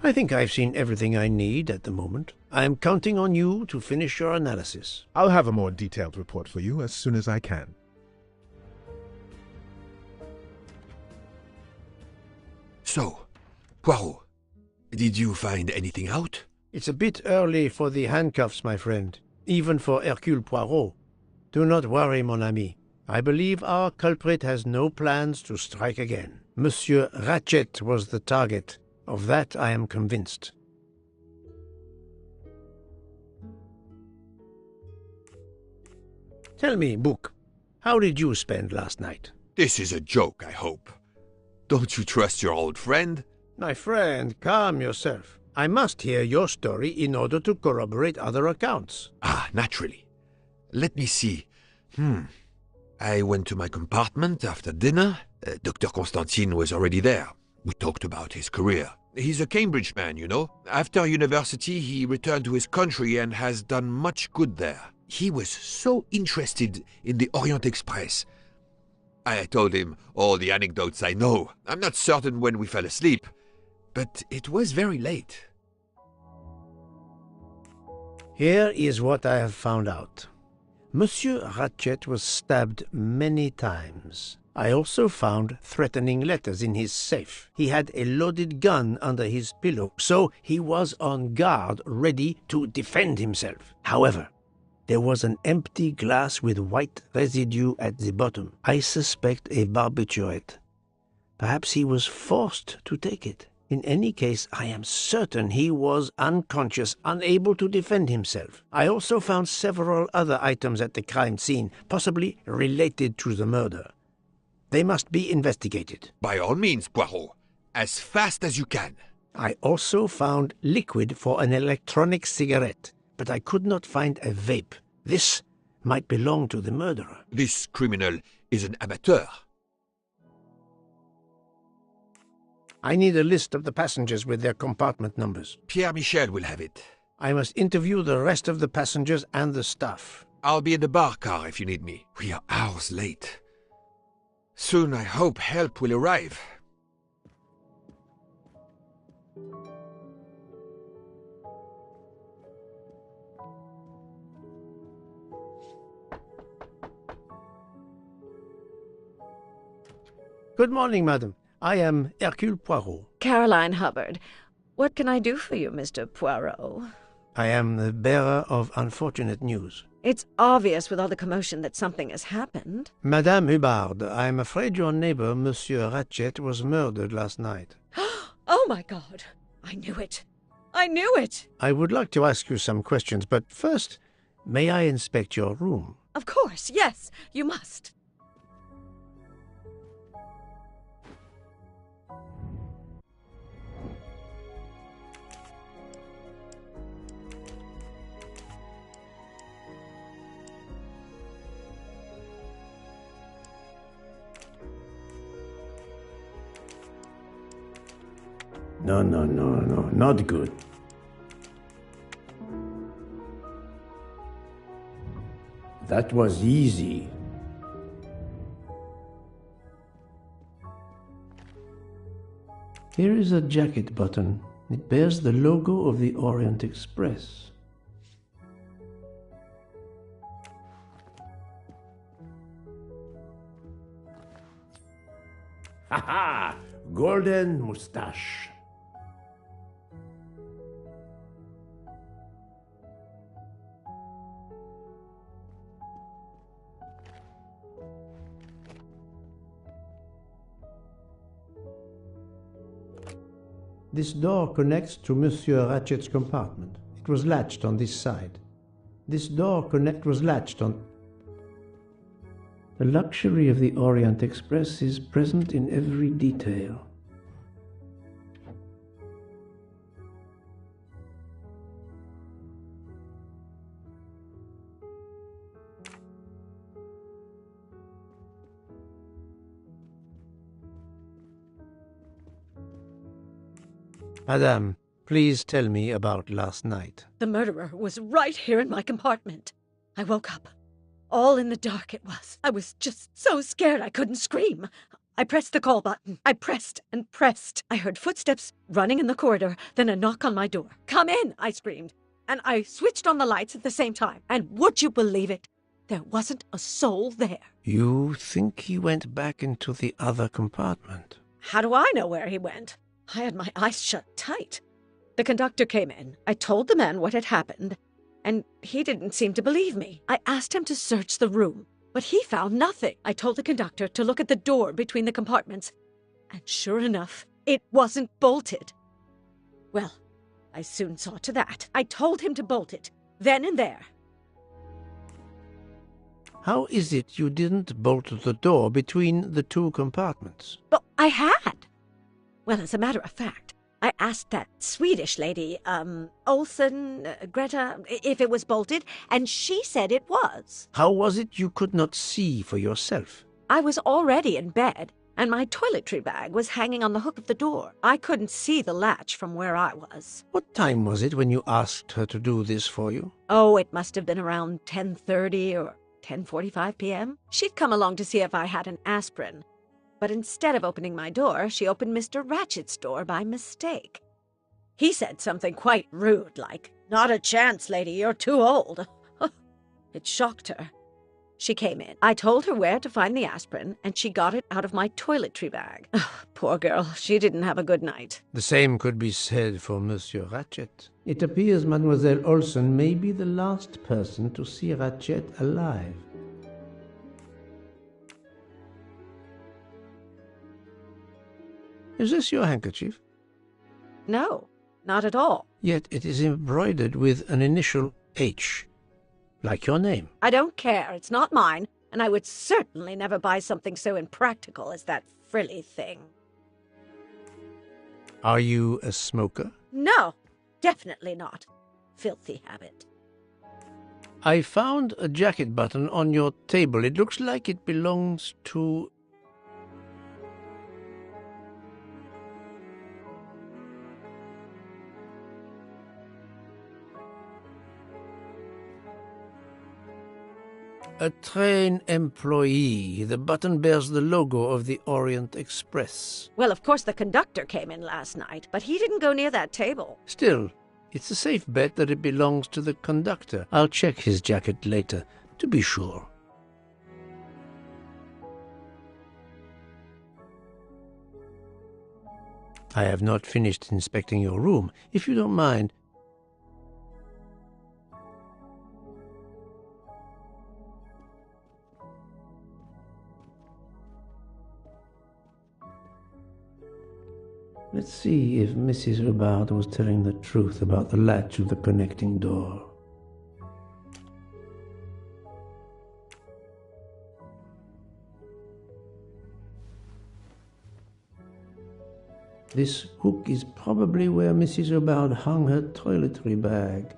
I think I've seen everything I need at the moment. I am counting on you to finish your analysis. I'll have a more detailed report for you as soon as I can. So, Poirot, did you find anything out? It's a bit early for the handcuffs, my friend. Even for Hercule Poirot. Do not worry, mon ami. I believe our culprit has no plans to strike again. Monsieur Ratchet was the target. Of that I am convinced. Tell me, Book, how did you spend last night? This is a joke, I hope. Don't you trust your old friend? My friend, calm yourself. I must hear your story in order to corroborate other accounts. Ah, naturally. Let me see. I went to my compartment after dinner. Dr. Constantine was already there. We talked about his career. He's a Cambridge man, you know. After university, he returned to his country and has done much good there. He was so interested in the Orient Express. I told him all the anecdotes I know. I'm not certain when we fell asleep, but it was very late. Here is what I have found out. Monsieur Ratchet was stabbed many times. I also found threatening letters in his safe. He had a loaded gun under his pillow, so he was on guard, ready to defend himself. However, there was an empty glass with white residue at the bottom. I suspect a barbiturate. Perhaps he was forced to take it. In any case, I am certain he was unconscious, unable to defend himself. I also found several other items at the crime scene, possibly related to the murder. They must be investigated. By all means, Poirot. As fast as you can. I also found liquid for an electronic cigarette. but I could not find a vape. This might belong to the murderer. This criminal is an amateur. I need a list of the passengers with their compartment numbers. Pierre Michel will have it. I must interview the rest of the passengers and the staff. I'll be in the bar car if you need me. We are hours late. Soon I hope help will arrive. Good morning, madam. I am Hercule Poirot. Caroline Hubbard. What can I do for you, Mr. Poirot? I am the bearer of unfortunate news. It's obvious with all the commotion that something has happened. Madame Hubbard, I am afraid your neighbor, Monsieur Ratchet, was murdered last night. Oh, my God. I knew it. I knew it. I would like to ask you some questions, but first, may I inspect your room? Of course, yes, you must. No, not good. That was easy. Here is a jacket button. It bears the logo of the Orient Express. Ha ha! Golden mustache. This door connects to Monsieur Ratchet's compartment. It was latched on this side. This door was latched on... The luxury of the Orient Express is present in every detail. Madame, please tell me about last night. The murderer was right here in my compartment. I woke up. All in the dark it was. I was just so scared I couldn't scream. I pressed the call button. I pressed and pressed. I heard footsteps running in the corridor, then a knock on my door. "Come in," I screamed. And I switched on the lights at the same time. And would you believe it? There wasn't a soul there. You think he went back into the other compartment? How do I know where he went? I had my eyes shut tight. The conductor came in. I told the man what had happened, and he didn't seem to believe me. I asked him to search the room, but he found nothing. I told the conductor to look at the door between the compartments, and sure enough, it wasn't bolted. Well, I soon saw to that. I told him to bolt it, then and there. How is it you didn't bolt the door between the two compartments? But I had. Well, as a matter of fact, I asked that Swedish lady, Olsen, Greta, if it was bolted, and she said it was. How was it you could not see for yourself? I was already in bed, and my toiletry bag was hanging on the hook of the door. I couldn't see the latch from where I was. What time was it when you asked her to do this for you? Oh, it must have been around 10:30 or 10:45 p.m. She'd come along to see if I had an aspirin. But instead of opening my door, she opened Mr. Ratchet's door by mistake. He said something quite rude, like, "Not a chance, lady, you're too old." It shocked her. She came in. I told her where to find the aspirin, and she got it out of my toiletry bag. Poor girl, she didn't have a good night. The same could be said for Monsieur Ratchet. It appears Mademoiselle Olsen may be the last person to see Ratchet alive. Is this your handkerchief? No, not at all. Yet it is embroidered with an initial H, like your name. I don't care. It's not mine, and I would certainly never buy something so impractical as that frilly thing. Are you a smoker? No, definitely not. Filthy habit. I found a jacket button on your table. It looks like it belongs to... a train employee. The button bears the logo of the Orient Express. Well, of course the conductor came in last night, but he didn't go near that table. Still, it's a safe bet that it belongs to the conductor. I'll check his jacket later, to be sure. I have not finished inspecting your room. If you don't mind, let's see if Mrs. Hubbard was telling the truth about the latch of the connecting door. This hook is probably where Mrs. Hubbard hung her toiletry bag.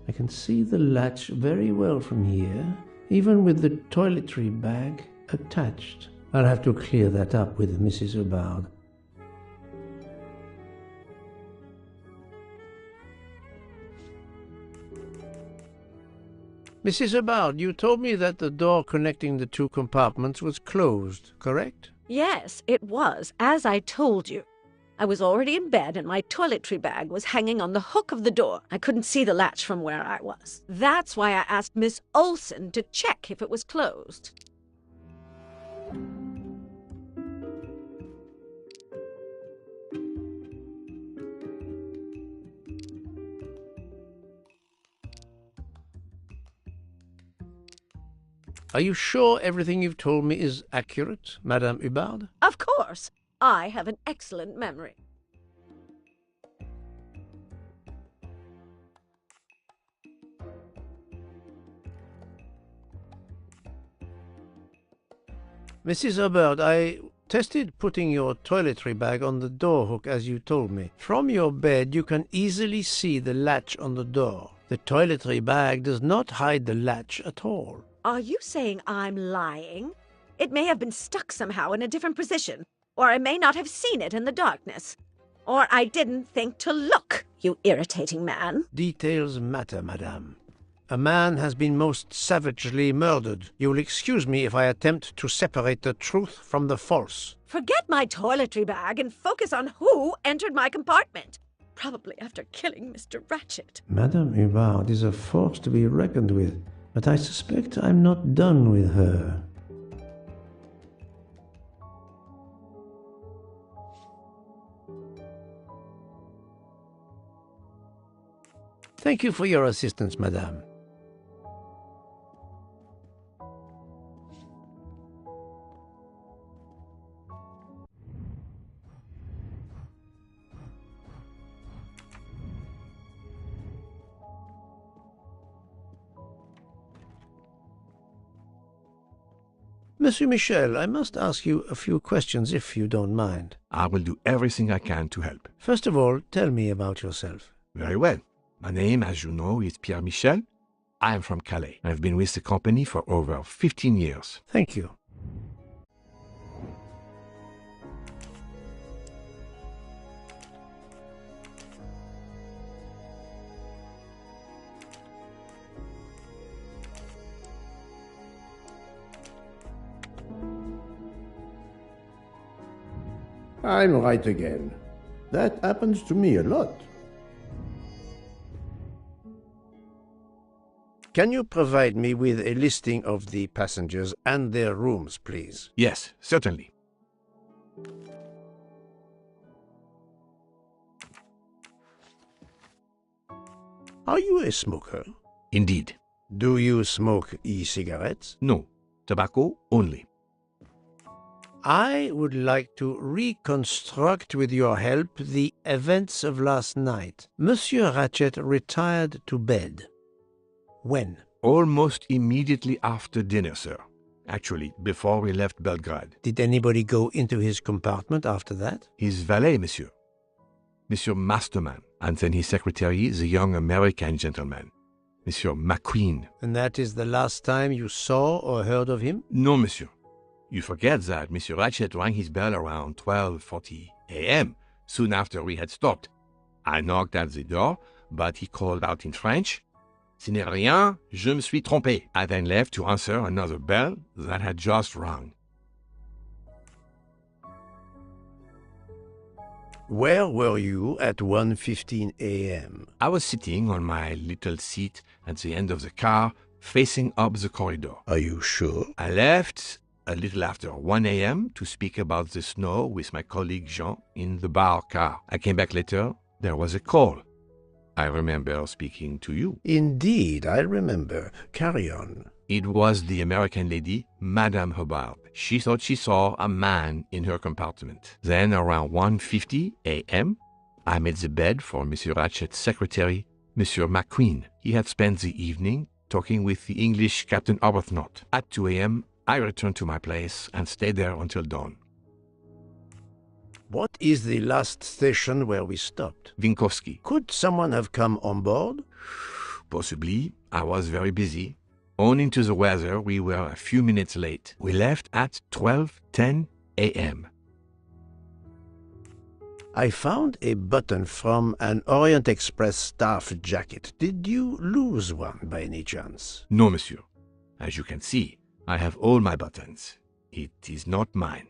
I can see the latch very well from here, even with the toiletry bag attached. I'll have to clear that up with Mrs. Hubbard. Mrs. Hubbard, you told me that the door connecting the two compartments was closed, correct? Yes, it was, as I told you. I was already in bed and my toiletry bag was hanging on the hook of the door. I couldn't see the latch from where I was. That's why I asked Miss Olsen to check if it was closed. Are you sure everything you've told me is accurate, Madame Hubbard? Of course. I have an excellent memory. Mrs. Hubbard, I tested putting your toiletry bag on the door hook as you told me. From your bed, you can easily see the latch on the door. The toiletry bag does not hide the latch at all. Are you saying I'm lying? It may have been stuck somehow in a different position. Or I may not have seen it in the darkness. Or I didn't think to look, you irritating man. Details matter, madame. A man has been most savagely murdered. You will excuse me if I attempt to separate the truth from the false. Forget my toiletry bag and focus on who entered my compartment. Probably after killing Mr. Ratchet. Madame Hubbard is a force to be reckoned with, but I suspect I'm not done with her. Thank you for your assistance, madame. Monsieur Michel, I must ask you a few questions if you don't mind. I will do everything I can to help. First of all, tell me about yourself. Very well. My name, as you know, is Pierre Michel. I am from Calais. I've been with the company for over 15 years. Thank you. I'm right again. That happens to me a lot. Can you provide me with a listing of the passengers and their rooms, please? Yes, certainly. Are you a smoker? Indeed. Do you smoke e-cigarettes? No, tobacco only. I would like to reconstruct with your help the events of last night. Monsieur Ratchet retired to bed. When? Almost immediately after dinner, sir. Actually, before we left Belgrade. Did anybody go into his compartment after that? His valet, monsieur. Monsieur Masterman, and then his secretary, the young American gentleman, Monsieur McQueen. And that is the last time you saw or heard of him? No, monsieur. You forget that Monsieur Ratchet rang his bell around 12:40 a.m., soon after we had stopped. I knocked at the door, but he called out in French, "Ce n'est rien, je me suis trompé." I then left to answer another bell that had just rung. Where were you at 1:15 a.m.? I was sitting on my little seat at the end of the car, facing up the corridor. Are you sure? I left a little after 1 a.m. to speak about the snow with my colleague Jean in the bar car. I came back later. There was a call. I remember speaking to you. Indeed, I remember. Carry on. It was the American lady, Madame Hubbard. She thought she saw a man in her compartment. Then, around 1:50 a.m., I made the bed for Monsieur Ratchet's secretary, Monsieur McQueen. He had spent the evening talking with the English Captain Arbuthnot. At 2 a.m., I returned to my place and stayed there until dawn. What is the last station where we stopped? Vinkovsky. Could someone have come on board? Possibly. I was very busy. Owing to the weather, we were a few minutes late. We left at 12:10 a.m. I found a button from an Orient Express staff jacket. Did you lose one by any chance? No, monsieur. As you can see, I have all my buttons. It is not mine.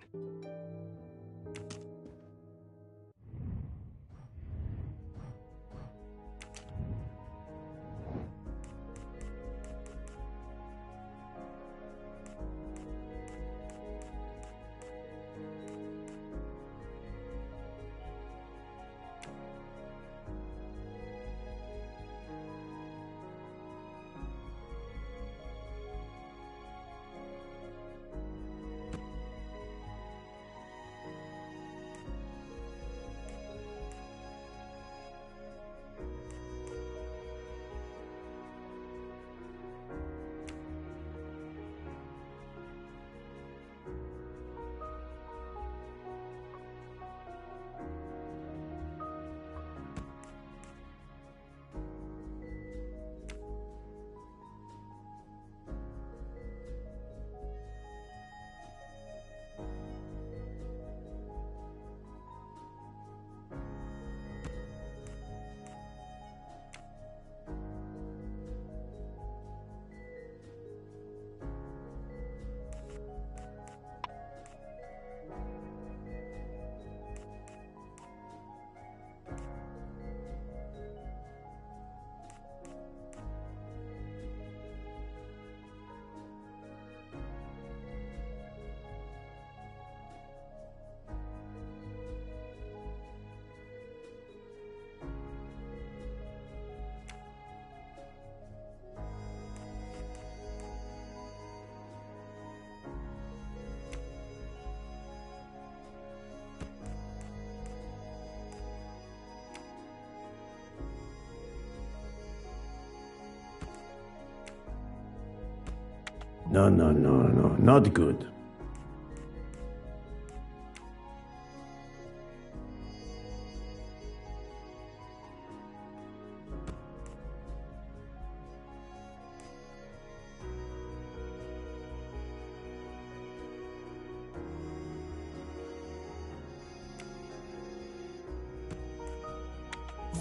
No, not good.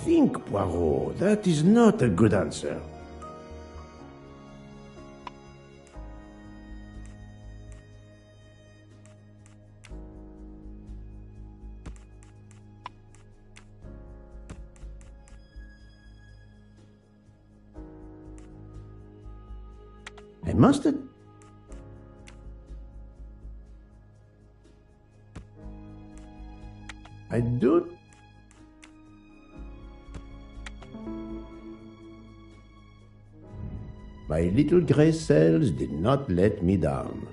Think, Poirot, that is not a good answer. I must have... I do... My little gray cells did not let me down.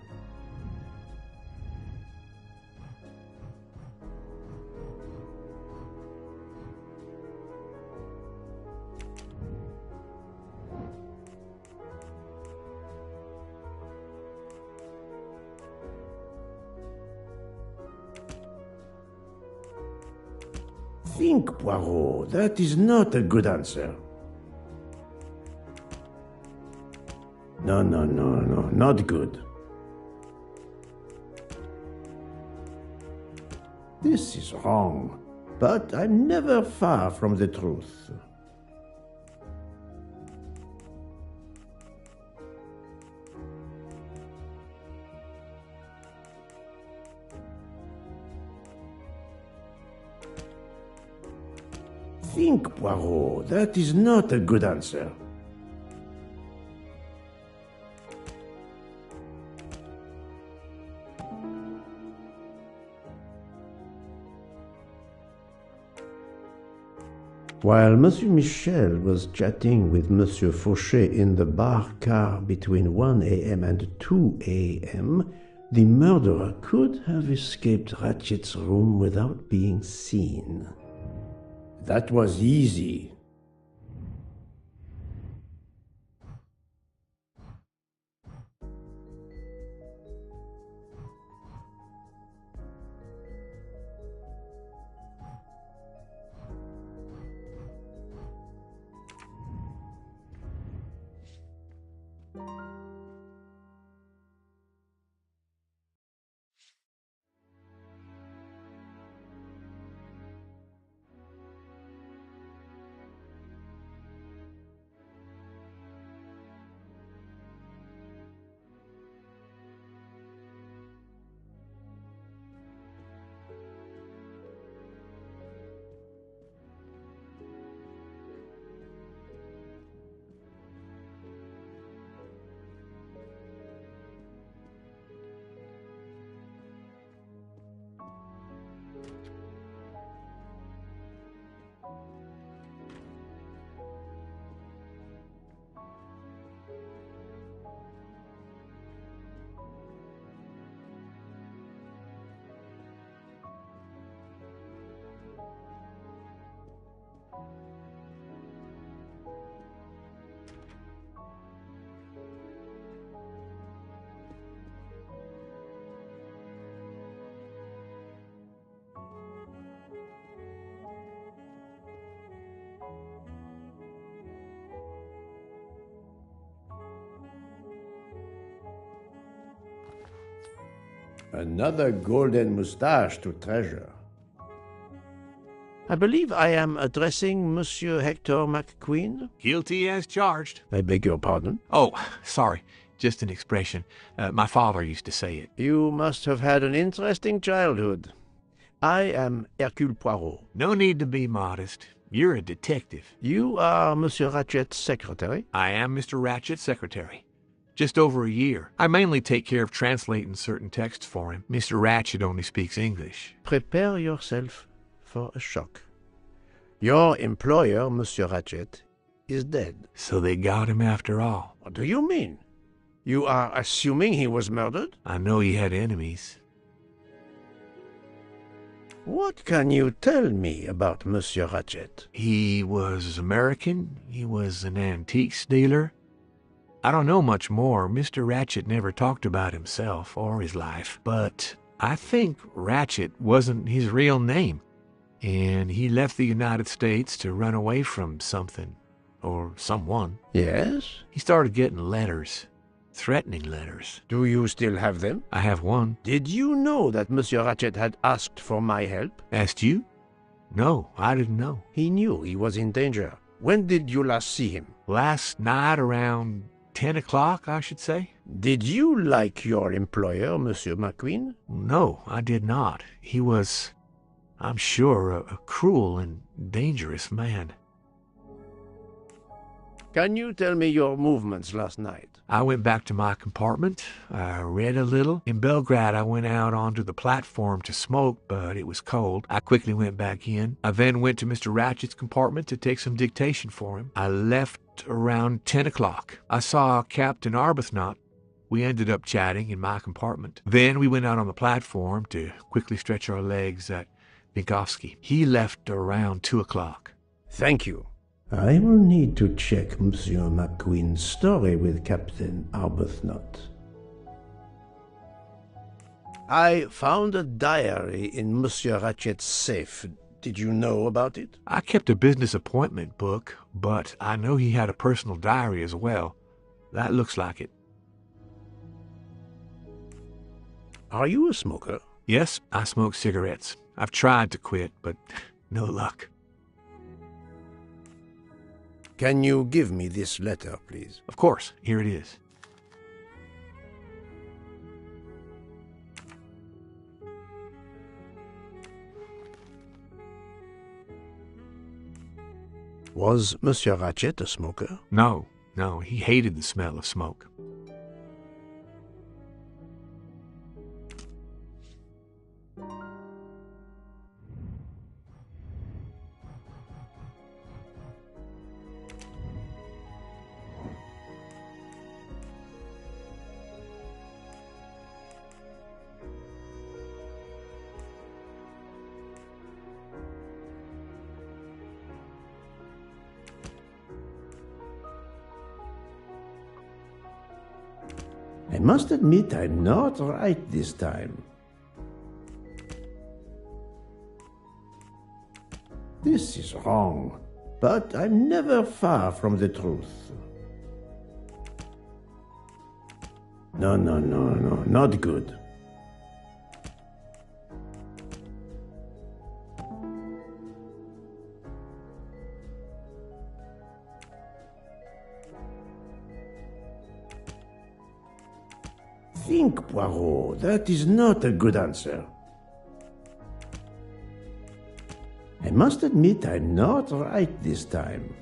Think, Poirot. That is not a good answer. No, not good. This is wrong, but I'm never far from the truth. Think, Poirot. That is not a good answer. While Monsieur Michel was chatting with Monsieur Fauchet in the bar car between 1 a.m. and 2 a.m., the murderer could have escaped Ratchet's room without being seen. That was easy. Another golden moustache to treasure. I believe I am addressing Monsieur Hector McQueen. Guilty as charged. I beg your pardon? Oh, sorry. Just an expression. My father used to say it. You must have had an interesting childhood. I am Hercule Poirot. No need to be modest. You're a detective. You are Monsieur Ratchet's secretary? I am Mr. Ratchet's secretary. Just over a year. I mainly take care of translating certain texts for him. Mr. Ratchet only speaks English. Prepare yourself for a shock. Your employer, Monsieur Ratchet, is dead. So they got him after all. What do you mean? You are assuming he was murdered? I know he had enemies. What can you tell me about Monsieur Ratchet? He was American. He was an antiques dealer. I don't know much more. Mr. Ratchet never talked about himself or his life, but I think Ratchet wasn't his real name, and he left the United States to run away from something or someone. Yes? He started getting letters, threatening letters. Do you still have them? I have one. Did you know that Monsieur Ratchet had asked for my help? Asked you? No, I didn't know. He knew he was in danger. When did you last see him? Last night around 10 o'clock, I should say. Did you like your employer, Monsieur McQueen? No, I did not. He was, I'm sure, a cruel and dangerous man. Can you tell me your movements last night? I went back to my compartment. I read a little. In Belgrade, I went out onto the platform to smoke, but it was cold. I quickly went back in. I then went to Mr. Ratchet's compartment to take some dictation for him. I left around 10 o'clock. I saw Captain Arbuthnot. We ended up chatting in my compartment. Then we went out on the platform to quickly stretch our legs at Vinkovsky. He left around 2 o'clock. Thank you. I will need to check Monsieur McQueen's story with Captain Arbuthnot. I found a diary in Monsieur Ratchet's safe. Did you know about it? I kept a business appointment book, but I know he had a personal diary as well. That looks like it. Are you a smoker? Yes, I smoke cigarettes. I've tried to quit, but no luck. Can you give me this letter, please? Of course. Here it is. Was Monsieur Ratchet a smoker? No, he hated the smell of smoke. I must admit I'm not right this time. This is wrong, but I'm never far from the truth. No, not good. Think, Poirot, that is not a good answer. I must admit I'm not right this time.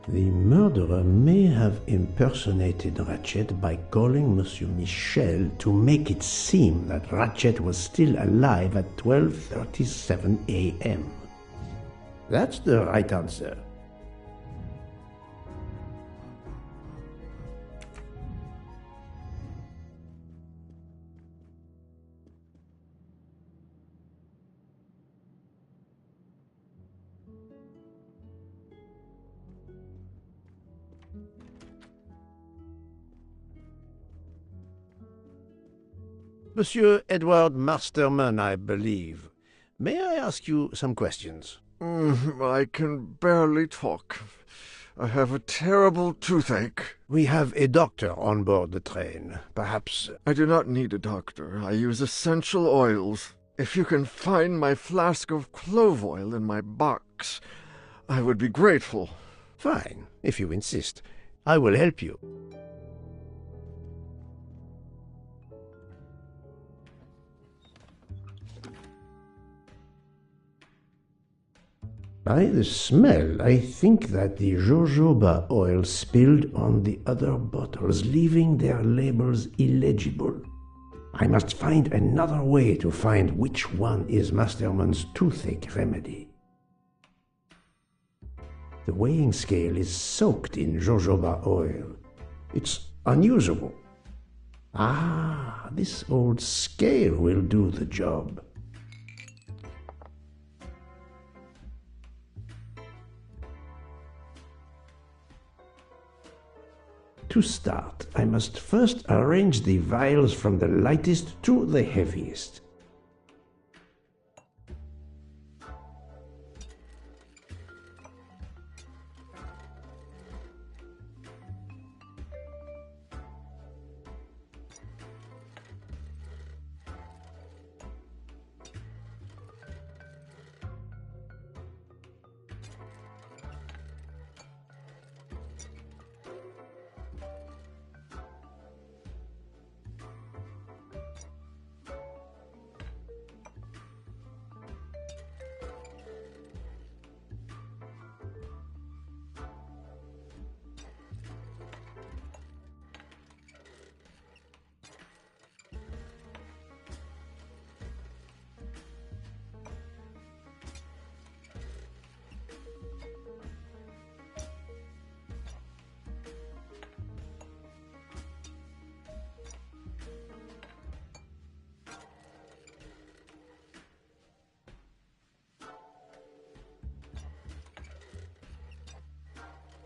The murderer may have impersonated Ratchet by calling Monsieur Michel to make it seem that Ratchet was still alive at 12:37 a.m. That's the right answer. Monsieur Edward Masterman, I believe. May I ask you some questions? I can barely talk. I have a terrible toothache. We have a doctor on board the train. Perhaps... I do not need a doctor. I use essential oils. If you can find my flask of clove oil in my box, I would be grateful. Fine, if you insist. I will help you. By the smell, I think that the jojoba oil spilled on the other bottles, leaving their labels illegible. I must find another way to find which one is Masterman's toothache remedy. The weighing scale is soaked in jojoba oil. It's unusable. Ah, this old scale will do the job. To start, I must first arrange the vials from the lightest to the heaviest.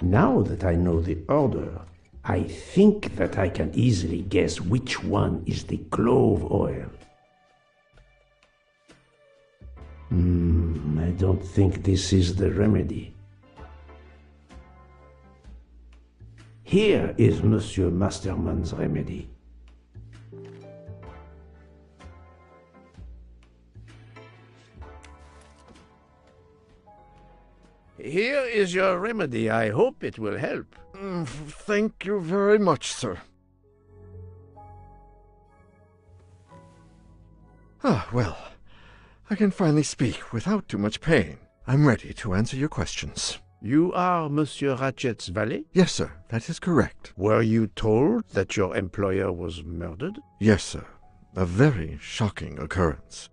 Now that I know the order, I think that I can easily guess which one is the clove oil. I don't think this is the remedy. Here is Monsieur Masterman's remedy. Here is your remedy. I hope it will help. Thank you very much, sir. Well, I can finally speak without too much pain. I'm ready to answer your questions. You are Monsieur Ratchet's valet? Yes, sir, that is correct. Were you told that your employer was murdered? Yes, sir. A very shocking occurrence.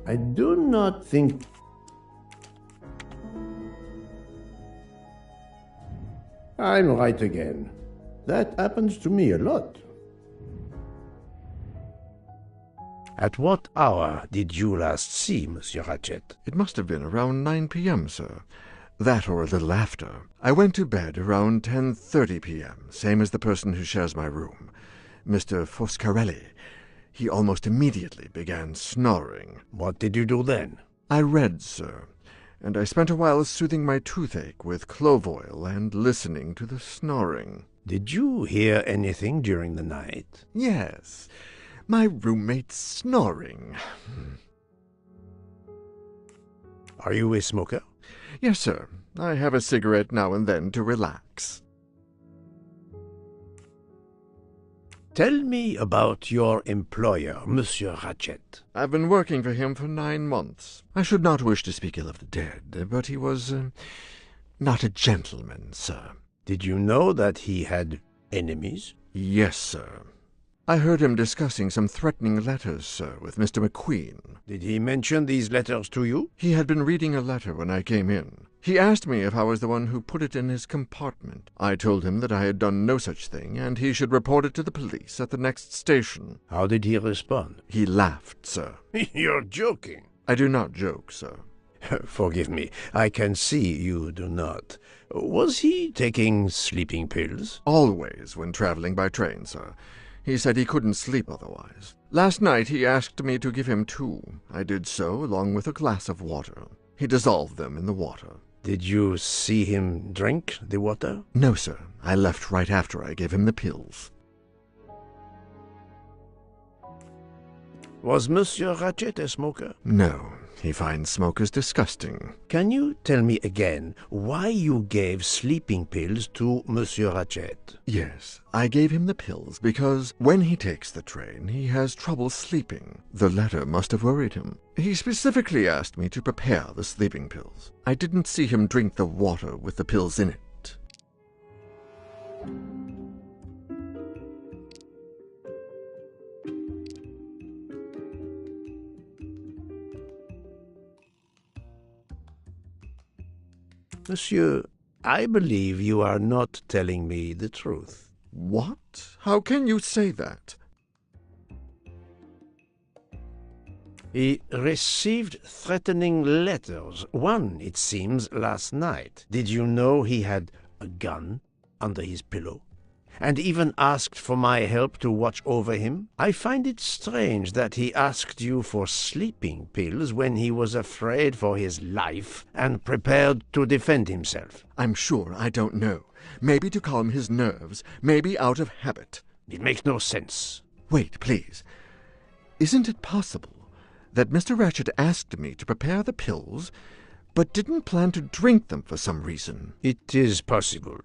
I do not think... I'm right again. That happens to me a lot. At what hour did you last see Monsieur Ratchet? It must have been around 9 p.m., sir. That or a little after. I went to bed around 10:30 p.m., same as the person who shares my room, Mr. Foscarelli. He almost immediately began snoring. What did you do then? I read, sir, and I spent a while soothing my toothache with clove oil and listening to the snoring. Did you hear anything during the night? Yes, my roommate snoring. Are you a smoker? Yes, sir. I have a cigarette now and then to relax. Tell me about your employer, Monsieur Ratchet. I've been working for him for 9 months. I should not wish to speak ill of the dead, but he was not a gentleman, sir. Did you know that he had enemies? Yes, sir. I heard him discussing some threatening letters, sir, with Mr. McQueen. Did he mention these letters to you? He had been reading a letter when I came in. He asked me if I was the one who put it in his compartment. I told him that I had done no such thing, and he should report it to the police at the next station. How did he respond? He laughed, sir. You're joking. I do not joke, sir. Forgive me, I can see you do not. Was he taking sleeping pills? Always when traveling by train, sir. He said he couldn't sleep otherwise. Last night he asked me to give him 2. I did so, along with a glass of water. He dissolved them in the water. Did you see him drink the water? No, sir. I left right after I gave him the pills. Was Monsieur Ratchet a smoker? No. He finds smokers disgusting. Can you tell me again why you gave sleeping pills to Monsieur Ratchet? Yes, I gave him the pills because when he takes the train, he has trouble sleeping. The letter must have worried him. He specifically asked me to prepare the sleeping pills. I didn't see him drink the water with the pills in it. Monsieur, I believe you are not telling me the truth. What? How can you say that? He received threatening letters, one, it seems, last night. Did you know he had a gun under his pillow? And even asked for my help to watch over him? I find it strange that he asked you for sleeping pills when he was afraid for his life and prepared to defend himself. I'm sure I don't know. Maybe to calm his nerves, maybe out of habit. It makes no sense. Wait, please. Isn't it possible that Mr. Ratchet asked me to prepare the pills, but didn't plan to drink them for some reason? It is possible.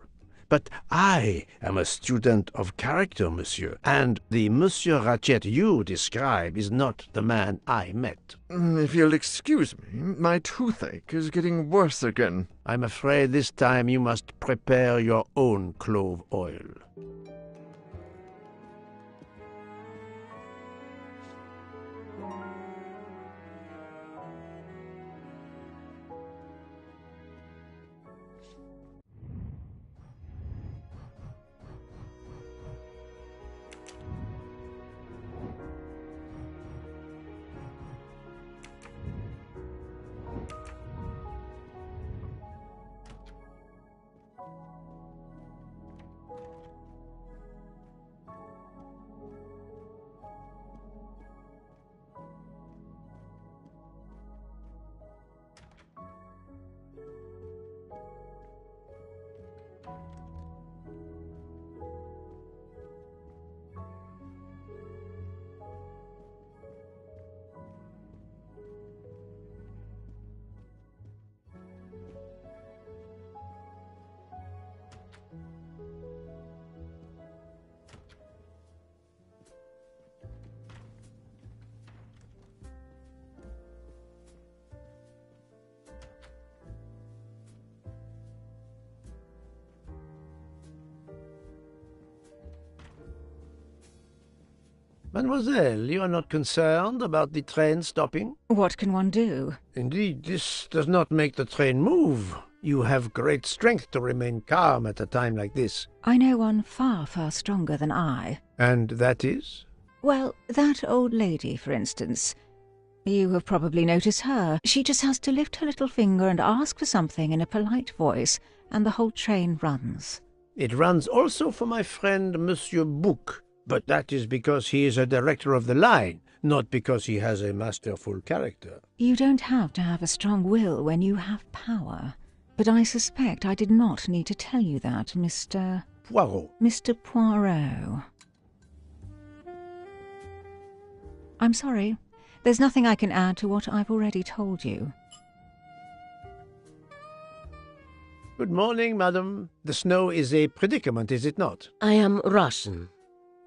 But I am a student of character, monsieur, and the Monsieur Ratchet you describe is not the man I met. If you'll excuse me, my toothache is getting worse again. I'm afraid this time you must prepare your own clove oil. Mademoiselle, you are not concerned about the train stopping? What can one do? Indeed, this does not make the train move. You have great strength to remain calm at a time like this. I know one far, far stronger than I. And that is? Well, that old lady, for instance. You have probably noticed her. She just has to lift her little finger and ask for something in a polite voice, and the whole train runs. It runs also for my friend Monsieur Bouc, but that is because he is a director of the line, not because he has a masterful character. You don't have to have a strong will when you have power. But I suspect I did not need to tell you that, Mr. Poirot. Mr. Poirot. I'm sorry. There's nothing I can add to what I've already told you. Good morning, madam. The snow is a predicament, is it not? I am Russian.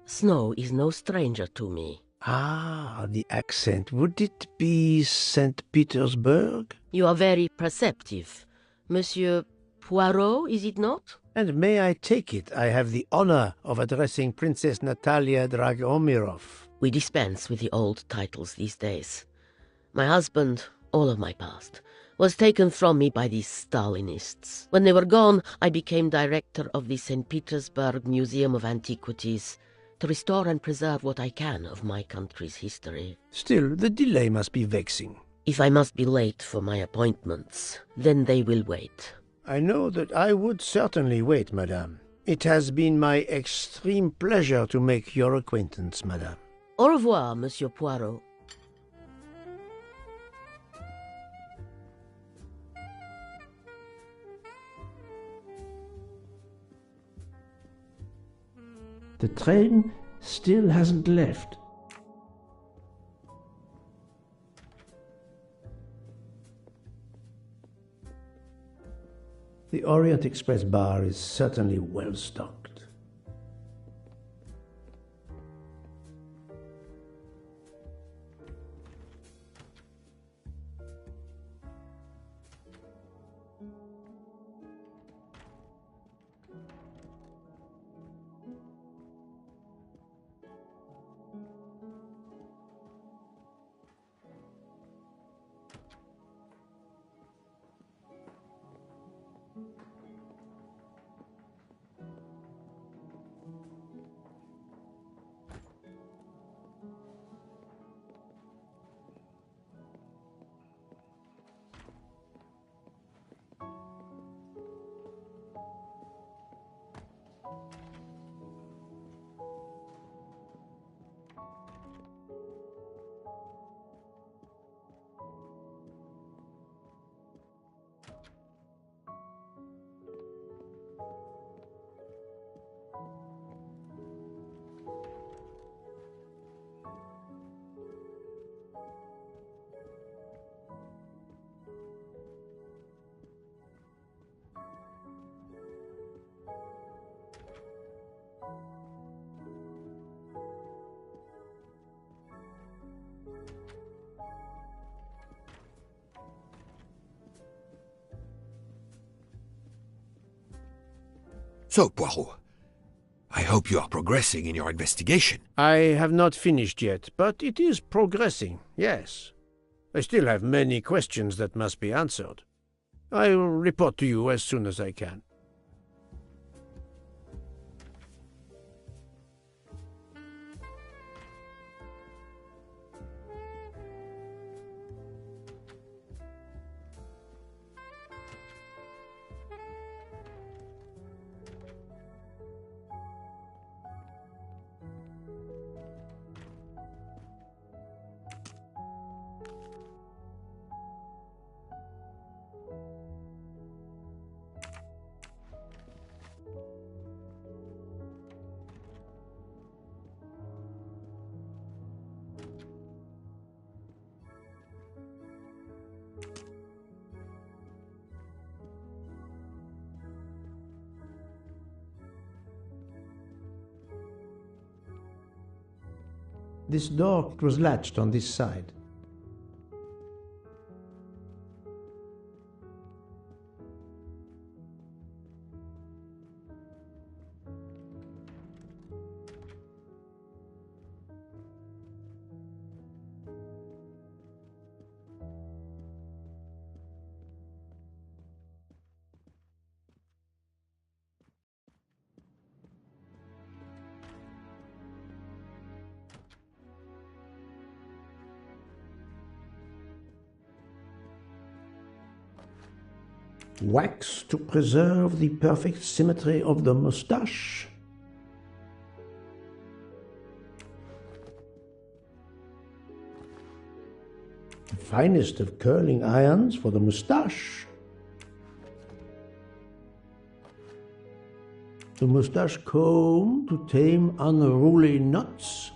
Snow is no stranger to me. Ah, the accent. Would it be St. Petersburg? You are very perceptive. Monsieur Poirot, is it not? And may I take it I have the honor of addressing Princess Natalia Dragomirov? We dispense with the old titles these days. My husband, all of my past, was taken from me by these Stalinists. When they were gone, I became director of the St. Petersburg Museum of Antiquities to restore and preserve what I can of my country's history. Still, the delay must be vexing. If I must be late for my appointments, then they will wait. I know that I would certainly wait, madame. It has been my extreme pleasure to make your acquaintance, madame. Au revoir, Monsieur Poirot. The train still hasn't left. The Orient Express bar is certainly well stocked. So, Poirot, I hope you are progressing in your investigation. I have not finished yet, but it is progressing, yes. I still have many questions that must be answered. I will report to you as soon as I can. This door was latched on this side. wax to preserve the perfect symmetry of the moustache. The finest of curling irons for the moustache. The moustache comb to tame unruly knots.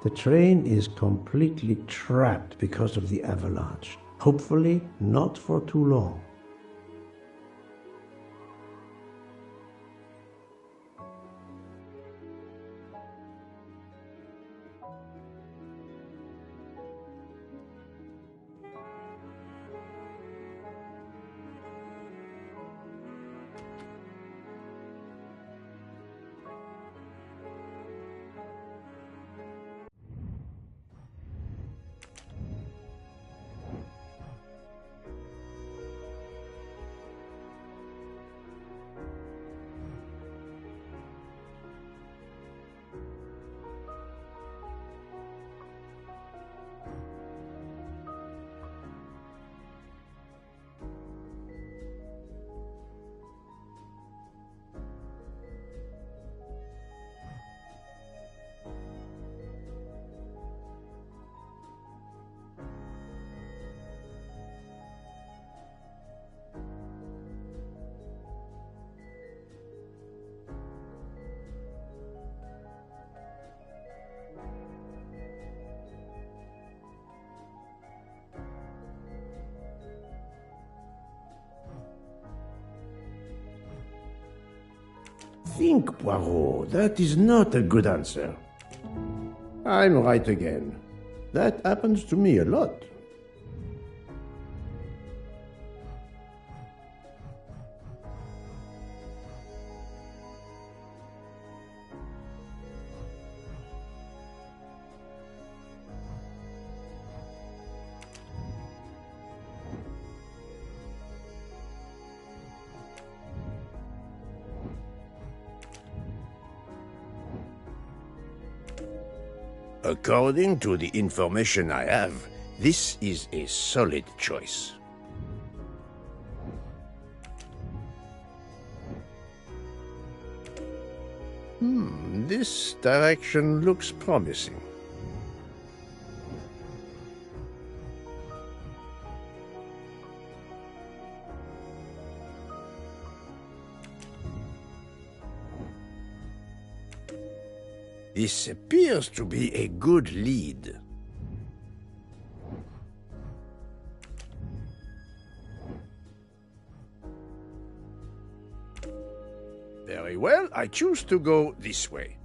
The train is completely trapped because of the avalanche. Hopefully not for too long. Think, Poirot, that is not a good answer. I'm right again. That happens to me a lot. According to the information I have, this is a solid choice. This direction looks promising. This appears to be a good lead. Very well, I choose to go this way.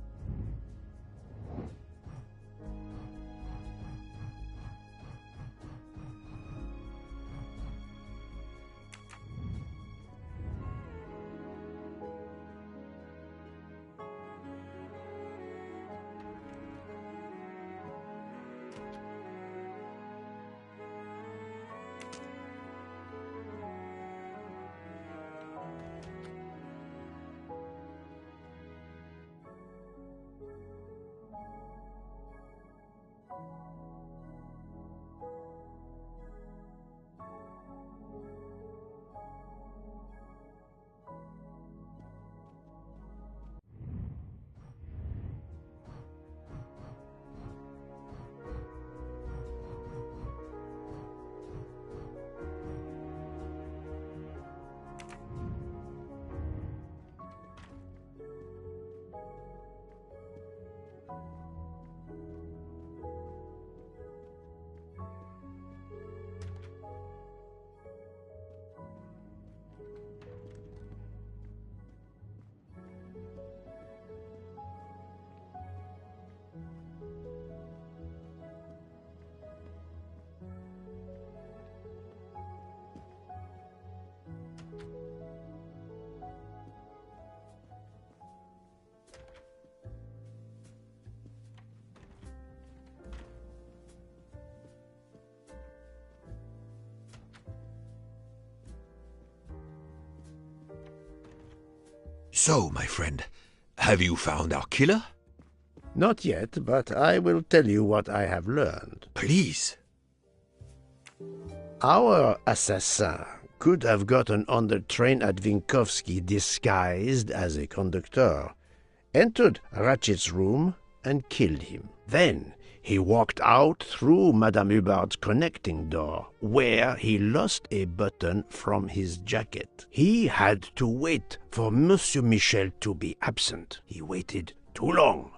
So, my friend, have you found our killer? Not yet, but I will tell you what I have learned. Please. Our assassin could have gotten on the train at Vinkovsky disguised as a conductor, entered Ratchet's room, and killed him. Then he walked out through Madame Hubbard's connecting door, where he lost a button from his jacket. He had to wait for Monsieur Michel to be absent. He waited too long.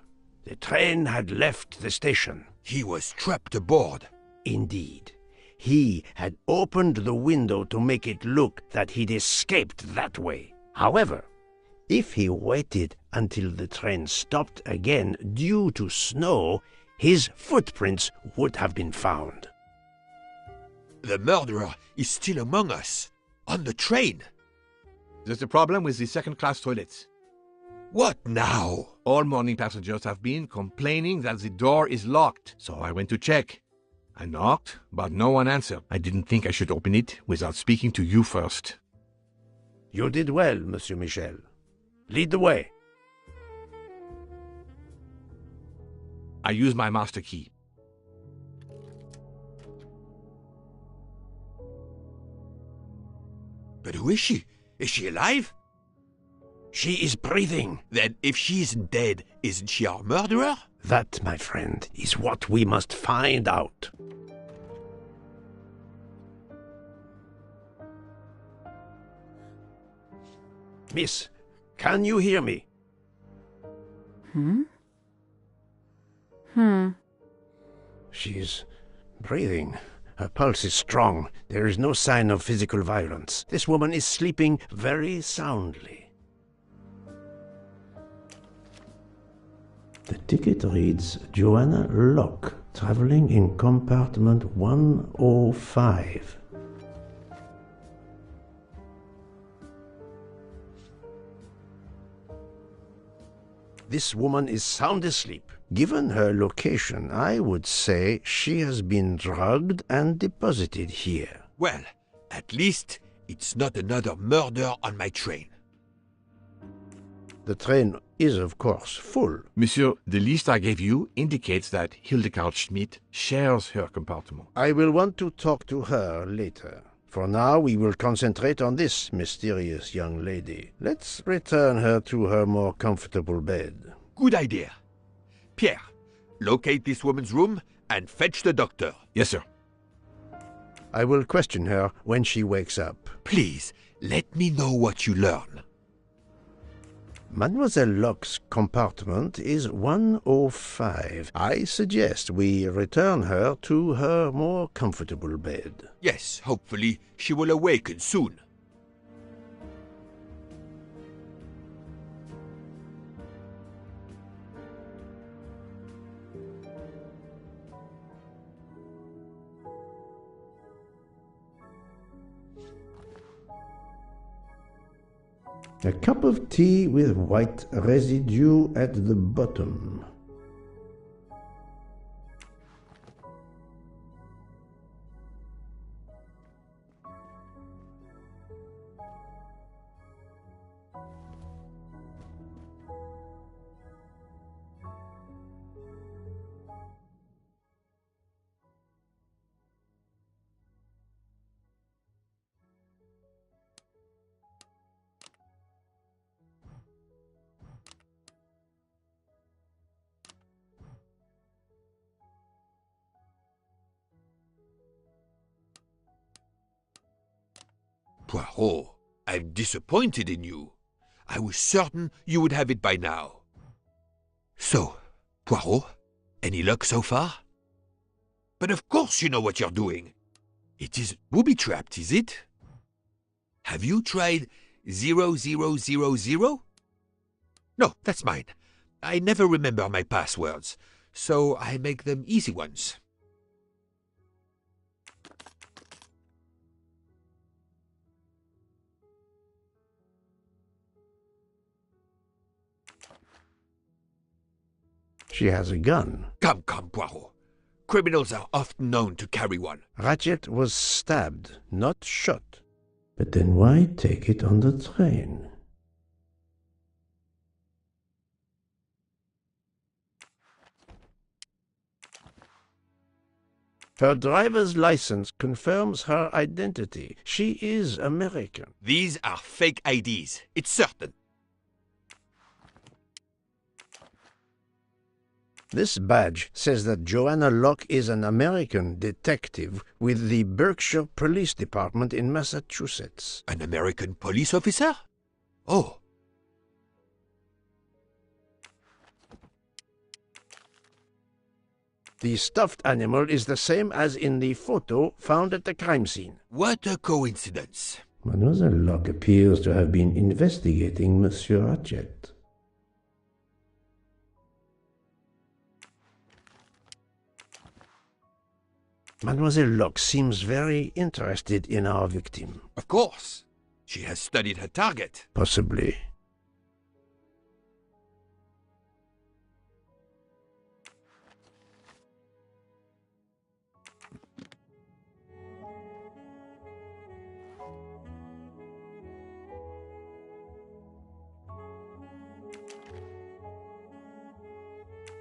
The train had left the station. He was trapped aboard. Indeed. He had opened the window to make it look that he'd escaped that way. However, if he waited until the train stopped again due to snow, his footprints would have been found. The murderer is still among us, on the train. There's a problem with the second-class toilets. What now? All morning passengers have been complaining that the door is locked, so I went to check. I knocked, but no one answered. I didn't think I should open it without speaking to you first. You did well, Monsieur Michel. Lead the way. I use my master key. But who is she? Is she alive? She is breathing. Then if she isn't dead, isn't she our murderer? That, my friend, is what we must find out. Miss, can you hear me? She's breathing. Her pulse is strong. There is no sign of physical violence. This woman is sleeping very soundly. The ticket reads Joanna Locke, traveling in compartment 105. This woman is sound asleep. Given her location, I would say she has been drugged and deposited here. Well, at least it's not another murder on my train. The train is, of course, full. Monsieur, the list I gave you indicates that Hildegard Schmidt shares her compartment. I will want to talk to her later. For now, we will concentrate on this mysterious young lady. Let's return her to her more comfortable bed. Good idea. Pierre, locate this woman's room and fetch the doctor. Yes, sir. I will question her when she wakes up. Please, let me know what you learn. Mademoiselle Locke's compartment is 105. I suggest we return her to her more comfortable bed. Yes, hopefully she will awaken soon. A cup of tea with white residue at the bottom. Poirot, I'm disappointed in you. I was certain you would have it by now. So, Poirot, any luck so far? But of course you know what you're doing. It is booby-trapped, is it? Have you tried 0000? No, that's mine. I never remember my passwords, so I make them easy ones. She has a gun. Come, Poirot. Criminals are often known to carry one. Ratchet was stabbed, not shot. But then why take it on the train? Her driver's license confirms her identity. She is American. These are fake IDs. It's certain. This badge says that Joanna Locke is an American detective with the Berkshire Police Department in Massachusetts. An American police officer? Oh. The stuffed animal is the same as in the photo found at the crime scene. What a coincidence. Mademoiselle Locke appears to have been investigating Monsieur Hatchet. Mademoiselle Locke seems very interested in our victim. Of course. She has studied her target. Possibly.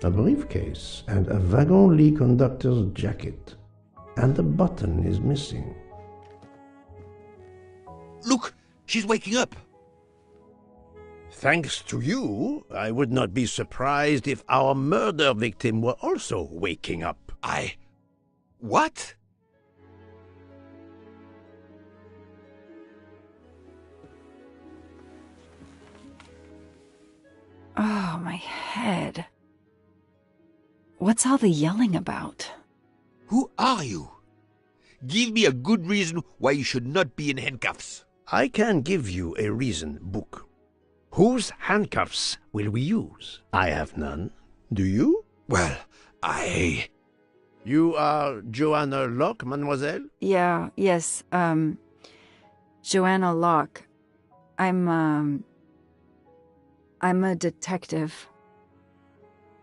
A briefcase and a wagon-lit conductor's jacket. And the button is missing. Look, she's waking up. Thanks to you, I would not be surprised if our murder victim were also waking up. What? Oh, my head. What's all the yelling about? Who are you? Give me a good reason why you should not be in handcuffs. I can give you a reason, Book. Whose handcuffs will we use? I have none. Do you? Well, You are Joanna Locke, mademoiselle? Yes, Joanna Locke. I'm a detective.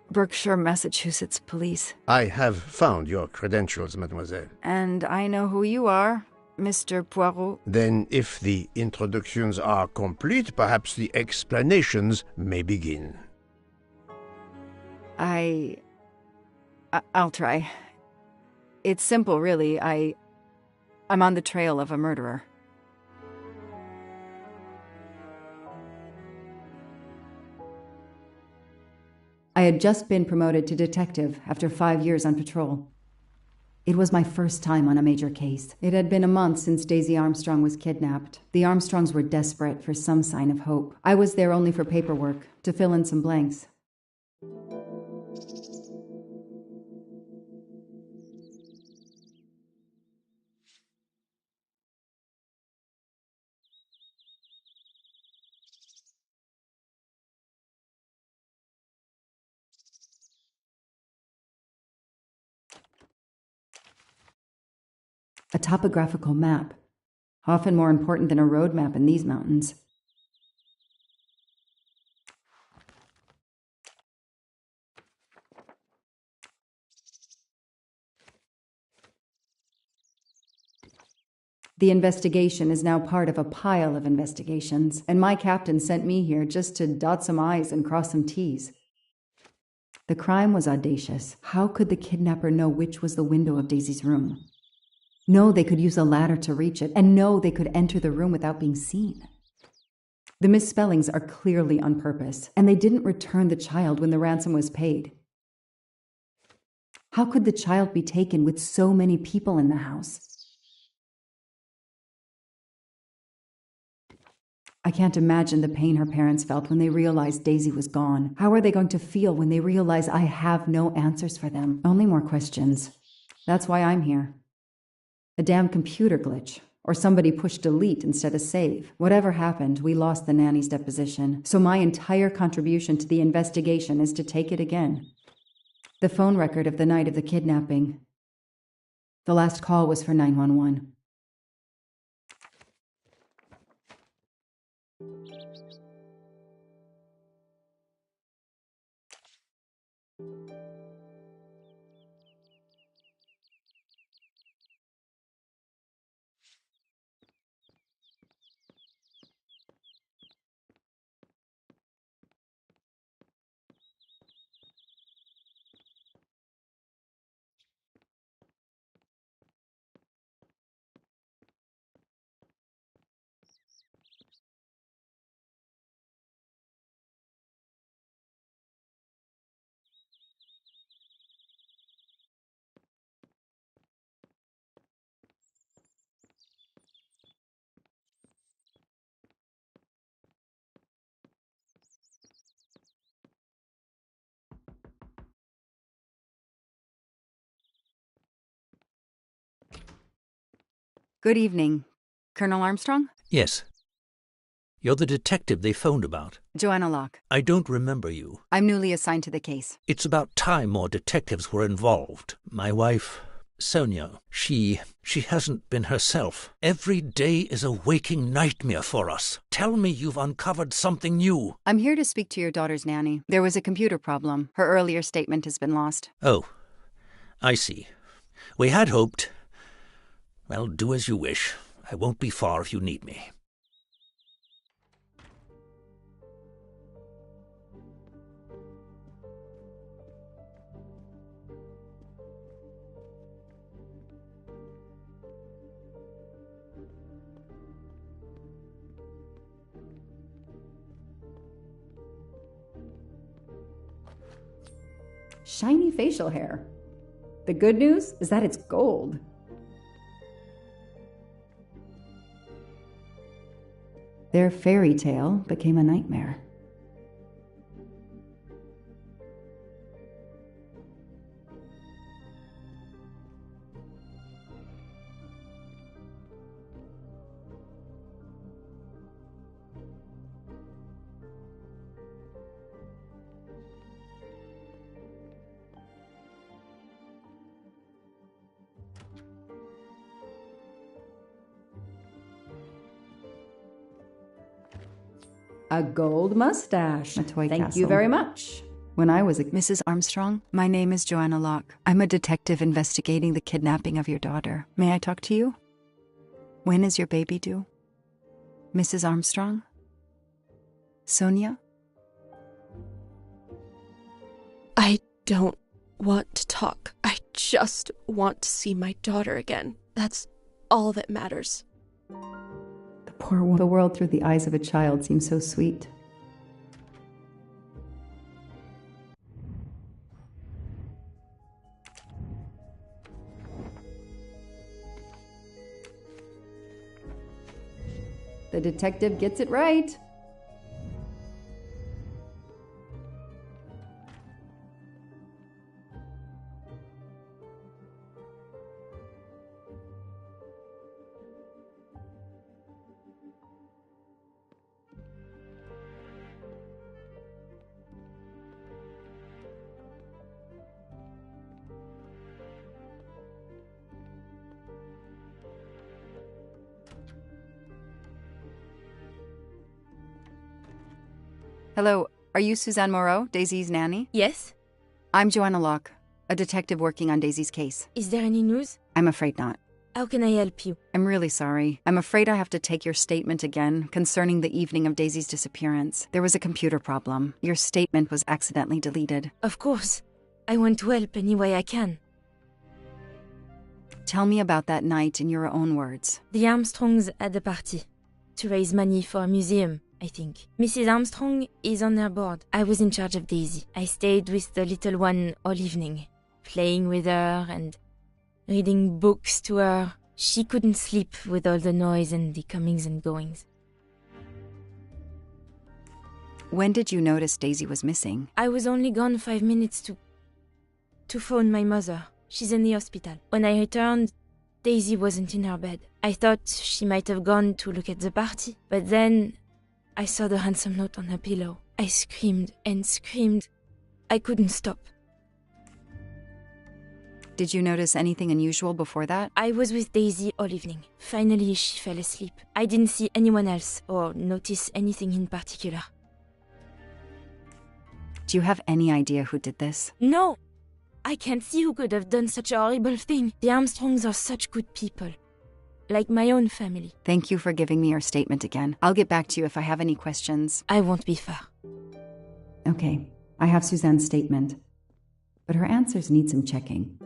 Berkshire, Massachusetts Police. I have found your credentials, mademoiselle. And I know who you are, Mr. Poirot. Then, if the introductions are complete, perhaps the explanations may begin. I'll try. It's simple, really. I'm on the trail of a murderer. I had just been promoted to detective after 5 years on patrol. It was my first time on a major case. It had been a month since Daisy Armstrong was kidnapped. The Armstrongs were desperate for some sign of hope. I was there only for paperwork, to fill in some blanks. A topographical map, often more important than a road map in these mountains. The investigation is now part of a pile of investigations, and my captain sent me here just to dot some I's and cross some T's. The crime was audacious. How could the kidnapper know which was the window of Daisy's room? No, they could use a ladder to reach it, and no, they could enter the room without being seen. The misspellings are clearly on purpose, and they didn't return the child when the ransom was paid. How could the child be taken with so many people in the house? I can't imagine the pain her parents felt when they realized Daisy was gone. How are they going to feel when they realize I have no answers for them? Only more questions. That's why I'm here. A damn computer glitch, or somebody pushed delete instead of save. Whatever happened, we lost the nanny's deposition, so my entire contribution to the investigation is to take it again. The phone record of the night of the kidnapping. The last call was for 911. Good evening. Colonel Armstrong? Yes. You're the detective they phoned about. Joanna Locke. I don't remember you. I'm newly assigned to the case. It's about time more detectives were involved. My wife, Sonia, she hasn't been herself. Every day is a waking nightmare for us. Tell me you've uncovered something new. I'm here to speak to your daughter's nanny. There was a computer problem. Her earlier statement has been lost. Oh, I see. We had hoped. Well, do as you wish. I won't be far if you need me. Shiny facial hair. The good news is that it's gold. Their fairy tale became a nightmare. A gold mustache. A toy Thank castle. You very much. When I was a... Mrs. Armstrong, my name is Joanna Locke. I'm a detective investigating the kidnapping of your daughter. May I talk to you? When is your baby due? Mrs. Armstrong? Sonia? I don't want to talk. I just want to see my daughter again. That's all that matters. Poor woman. The world through the eyes of a child seems so sweet. The detective gets it right. Hello, are you Suzanne Moreau, Daisy's nanny? Yes? I'm Joanna Locke, a detective working on Daisy's case. Is there any news? I'm afraid not. How can I help you? I'm really sorry. I'm afraid I have to take your statement again concerning the evening of Daisy's disappearance. There was a computer problem. Your statement was accidentally deleted. Of course. I want to help any way I can. Tell me about that night in your own words. The Armstrongs had a party to raise money for a museum, I think. Mrs. Armstrong is on their board. I was in charge of Daisy. I stayed with the little one all evening, playing with her and reading books to her. She couldn't sleep with all the noise and the comings and goings. When did you notice Daisy was missing? I was only gone 5 minutes to phone my mother. She's in the hospital. When I returned, Daisy wasn't in her bed. I thought she might have gone to look at the party, but then I saw the ransom note on her pillow. I screamed and screamed. I couldn't stop. Did you notice anything unusual before that? I was with Daisy all evening. Finally, she fell asleep. I didn't see anyone else or notice anything in particular. Do you have any idea who did this? No! I can't see who could have done such a horrible thing. The Armstrongs are such good people. Like my own family. Thank you for giving me your statement again. I'll get back to you if I have any questions. I won't be far. Okay, I have Suzanne's statement, but her answers need some checking.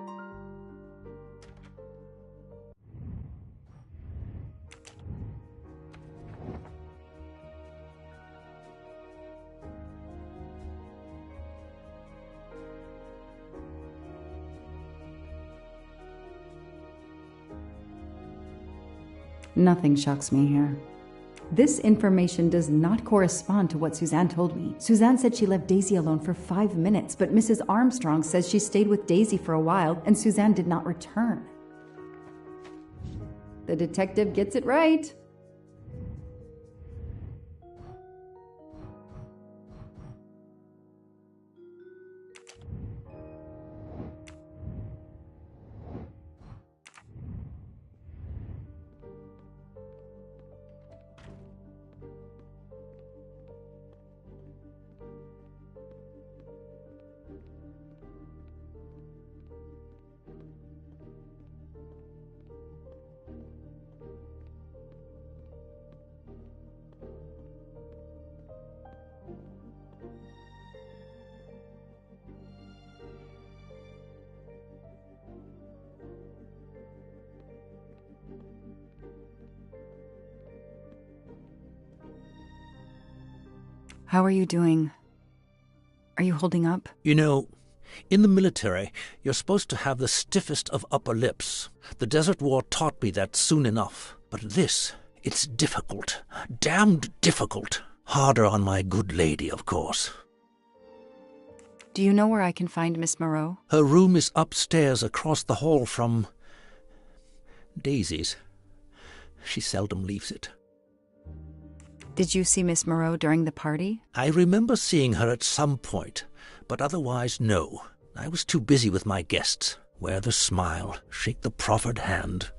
Nothing shocks me here. This information does not correspond to what Suzanne told me. Suzanne said she left Daisy alone for 5 minutes, but Mrs. Armstrong says she stayed with Daisy for a while and Suzanne did not return. The detective gets it right. How are you doing? Are you holding up? You know, in the military, you're supposed to have the stiffest of upper lips. The Desert War taught me that soon enough. But this, it's difficult. Damned difficult. Harder on my good lady, of course. Do you know where I can find Miss Moreau? Her room is upstairs across the hall from Daisy's. She seldom leaves it. Did you see Miss Moreau during the party? I remember seeing her at some point, but otherwise no. I was too busy with my guests. Wear the smile, shake the proffered hand.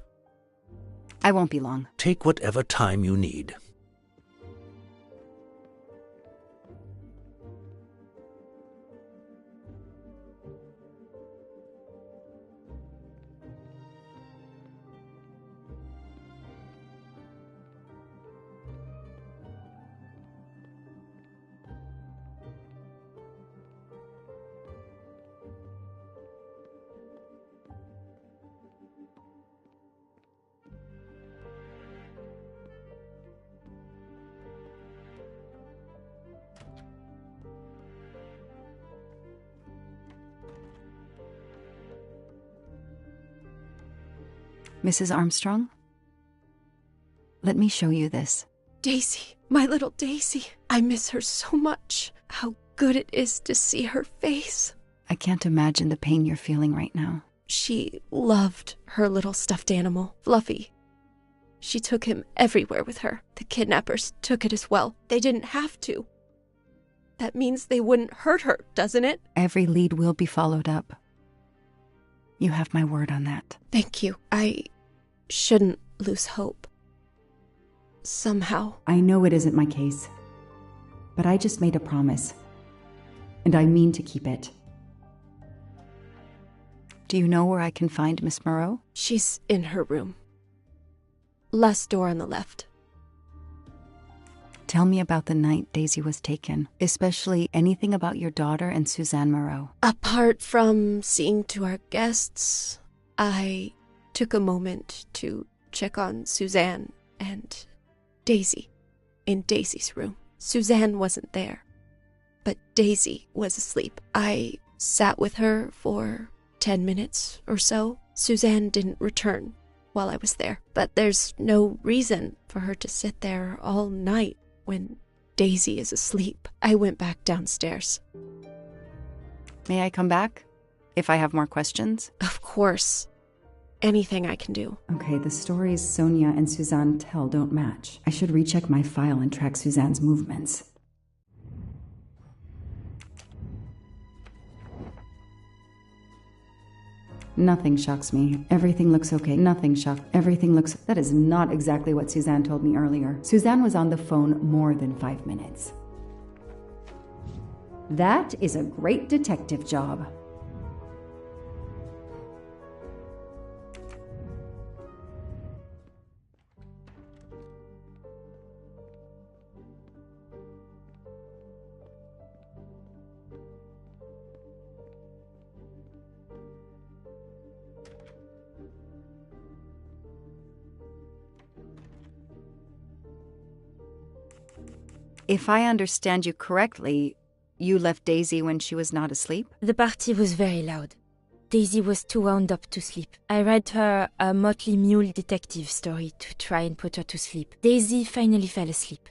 I won't be long. Take whatever time you need. Mrs. Armstrong? Let me show you this. Daisy, my little Daisy. I miss her so much. How good it is to see her face. I can't imagine the pain you're feeling right now. She loved her little stuffed animal, Fluffy. She took him everywhere with her. The kidnappers took it as well. They didn't have to. That means they wouldn't hurt her, doesn't it? Every lead will be followed up. You have my word on that. Thank you. I shouldn't lose hope. Somehow. I know it isn't my case, but I just made a promise, and I mean to keep it. Do you know where I can find Miss Moreau? She's in her room. Last door on the left. Tell me about the night Daisy was taken, especially anything about your daughter and Suzanne Moreau. Apart from seeing to our guests, I took a moment to check on Suzanne and Daisy in Daisy's room. Suzanne wasn't there, but Daisy was asleep. I sat with her for 10 minutes or so. Suzanne didn't return while I was there, but there's no reason for her to sit there all night when Daisy is asleep. I went back downstairs. May I come back if I have more questions? Of course. Anything I can do. Okay, the stories Sonia and Suzanne tell don't match. I should recheck my file and track Suzanne's movements. Nothing shocks me. Everything looks okay. Nothing shocked. Everything looks... That is not exactly what Suzanne told me earlier. Suzanne was on the phone more than 5 minutes. That is a great detective job. If I understand you correctly, you left Daisy when she was not asleep? The party was very loud. Daisy was too wound up to sleep. I read her a Motley Mule detective story to try and put her to sleep. Daisy finally fell asleep,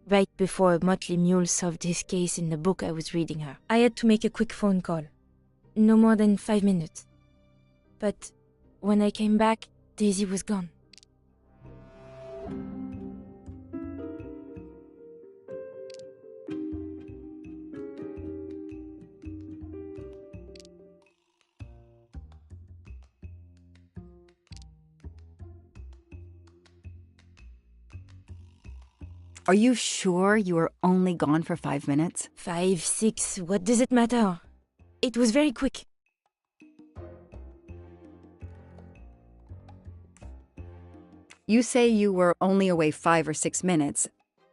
right before Motley Mule solved his case in the book I was reading her. I had to make a quick phone call. No more than 5 minutes. But when I came back, Daisy was gone. Are you sure you were only gone for 5 minutes? 5, 6, what does it matter? It was very quick. You say you were only away 5 or 6 minutes,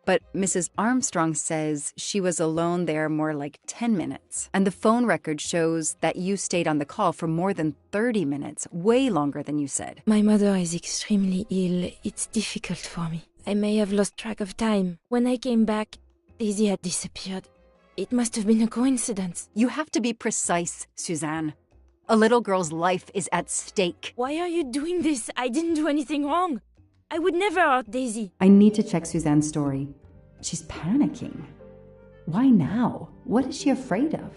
but Mrs. Armstrong says she was alone there more like 10 minutes. And the phone record shows that you stayed on the call for more than 30 minutes, way longer than you said. My mother is extremely ill. It's difficult for me. I may have lost track of time. When I came back, Daisy had disappeared. It must have been a coincidence. You have to be precise, Suzanne. A little girl's life is at stake. Why are you doing this? I didn't do anything wrong. I would never hurt Daisy. I need to check Suzanne's story. She's panicking. Why now? What is she afraid of?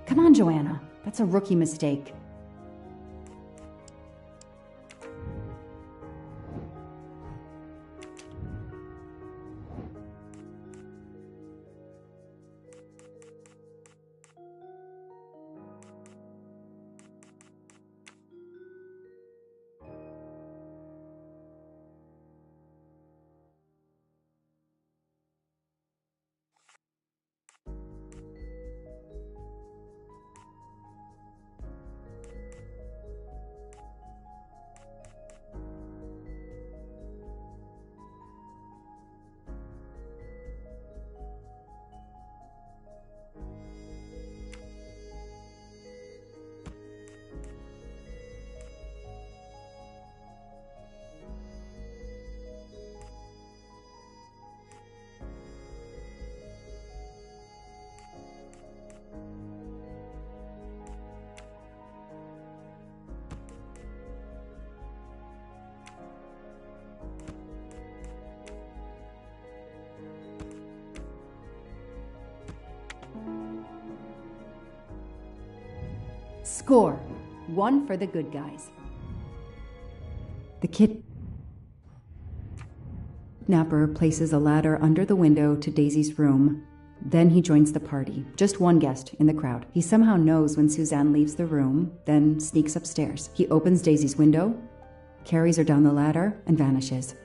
Come on, Joanna. That's a rookie mistake. Score. 1 for the good guys. The kidnapper places a ladder under the window to Daisy's room. Then he joins the party. Just one guest in the crowd. He somehow knows when Suzanne leaves the room, then sneaks upstairs. He opens Daisy's window, carries her down the ladder, and vanishes.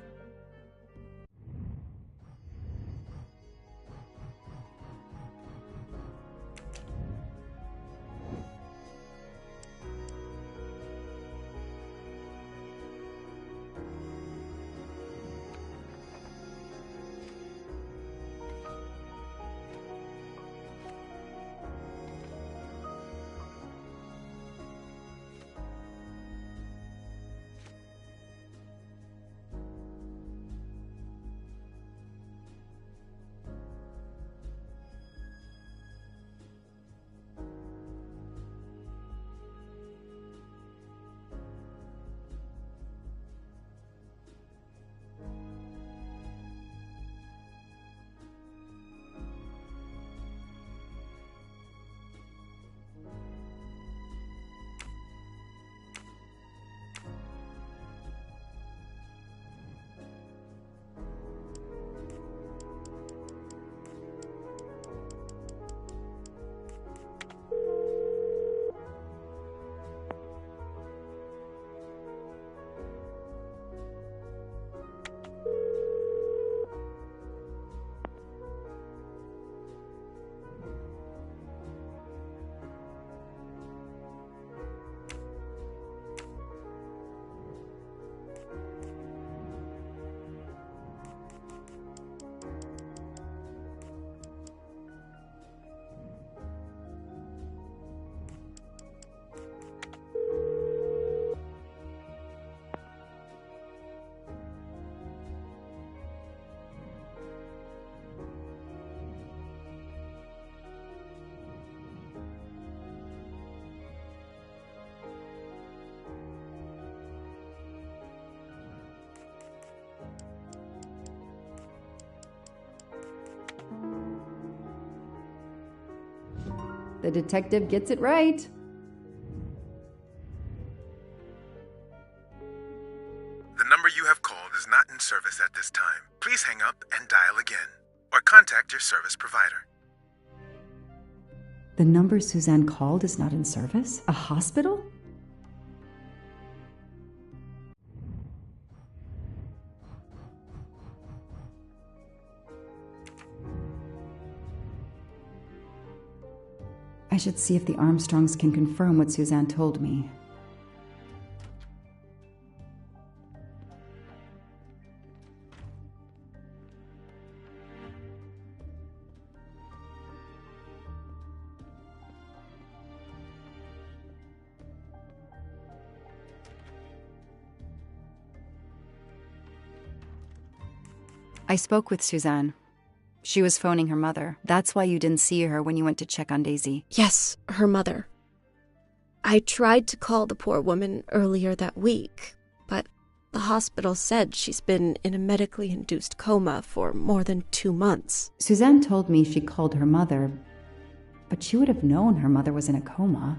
The detective gets it right. The number you have called is not in service at this time. Please hang up and dial again, or contact your service provider. The number Suzanne called is not in service? A hospital? I should see if the Armstrongs can confirm what Suzanne told me. I spoke with Suzanne. She was phoning her mother. That's why you didn't see her when you went to check on Daisy. Yes, her mother. I tried to call the poor woman earlier that week, but the hospital said she's been in a medically induced coma for more than 2 months. Suzanne told me she called her mother, but she would have known her mother was in a coma.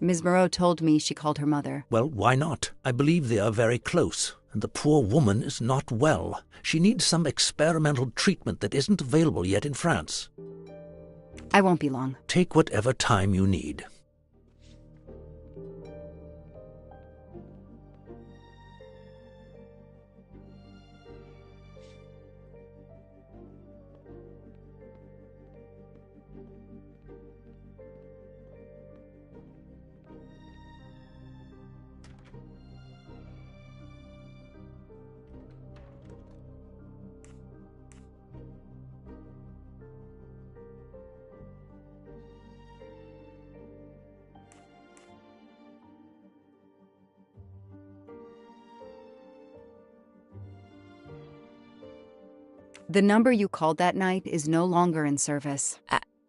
Ms. Moreau told me she called her mother. Well, why not? I believe they are very close, and the poor woman is not well. She needs some experimental treatment that isn't available yet in France. I won't be long. Take whatever time you need. The number you called that night is no longer in service.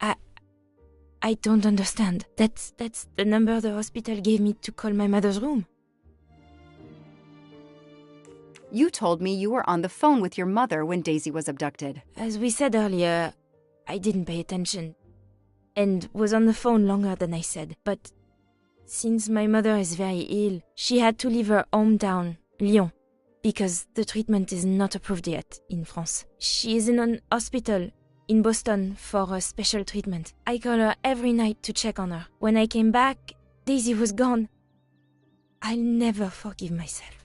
I don't understand. That's the number the hospital gave me to call my mother's room. You told me you were on the phone with your mother when Daisy was abducted. As we said earlier, I didn't pay attention and was on the phone longer than I said. But since my mother is very ill, she had to leave her hometown, Lyon, because the treatment is not approved yet in France. She is in an hospital in Boston for a special treatment. I call her every night to check on her. When I came back, Daisy was gone. I'll never forgive myself.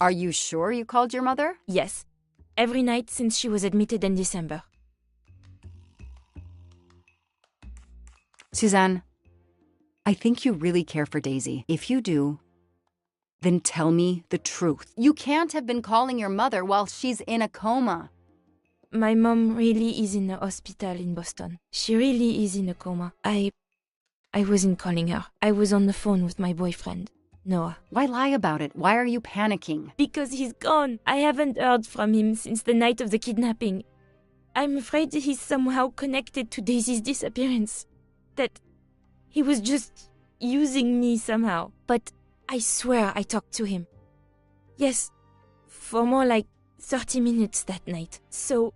Are you sure you called your mother? Yes. Every night since she was admitted in December. Suzanne, I think you really care for Daisy. If you do, then tell me the truth. You can't have been calling your mother while she's in a coma. My mom really is in a hospital in Boston. She really is in a coma. I wasn't calling her. I was on the phone with my boyfriend, Noah. Why lie about it? Why are you panicking? Because he's gone. I haven't heard from him since the night of the kidnapping. I'm afraid he's somehow connected to Daisy's disappearance. That he was just using me somehow. But I swear I talked to him. Yes, for more like 30 minutes that night. So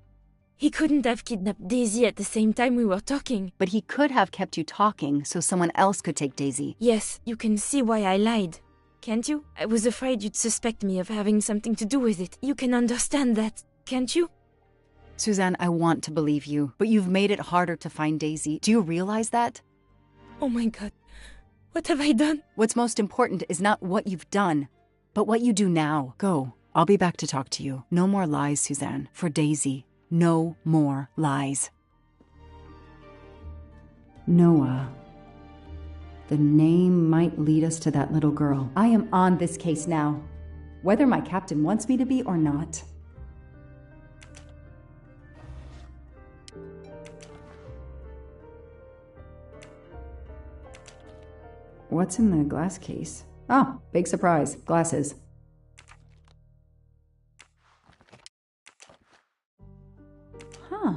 he couldn't have kidnapped Daisy at the same time we were talking. But he could have kept you talking so someone else could take Daisy. Yes, you can see why I lied. Can't you? I was afraid you'd suspect me of having something to do with it. You can understand that, can't you? Suzanne, I want to believe you, but you've made it harder to find Daisy. Do you realize that? Oh my God. What have I done? What's most important is not what you've done, but what you do now. Go. I'll be back to talk to you. No more lies, Suzanne. For Daisy, no more lies. Noah. The name might lead us to that little girl. I am on this case now. whether my captain wants me to be or not. What's in the glass case? Oh, big surprise. Glasses. Huh.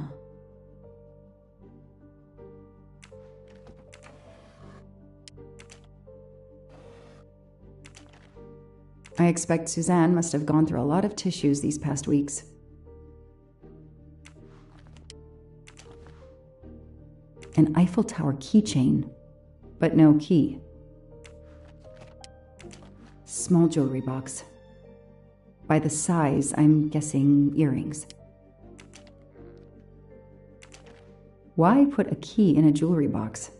I expect Suzanne must have gone through a lot of tissues these past weeks. An Eiffel Tower keychain, but no key. Small jewelry box. By the size, I'm guessing earrings. Why put a key in a jewelry box?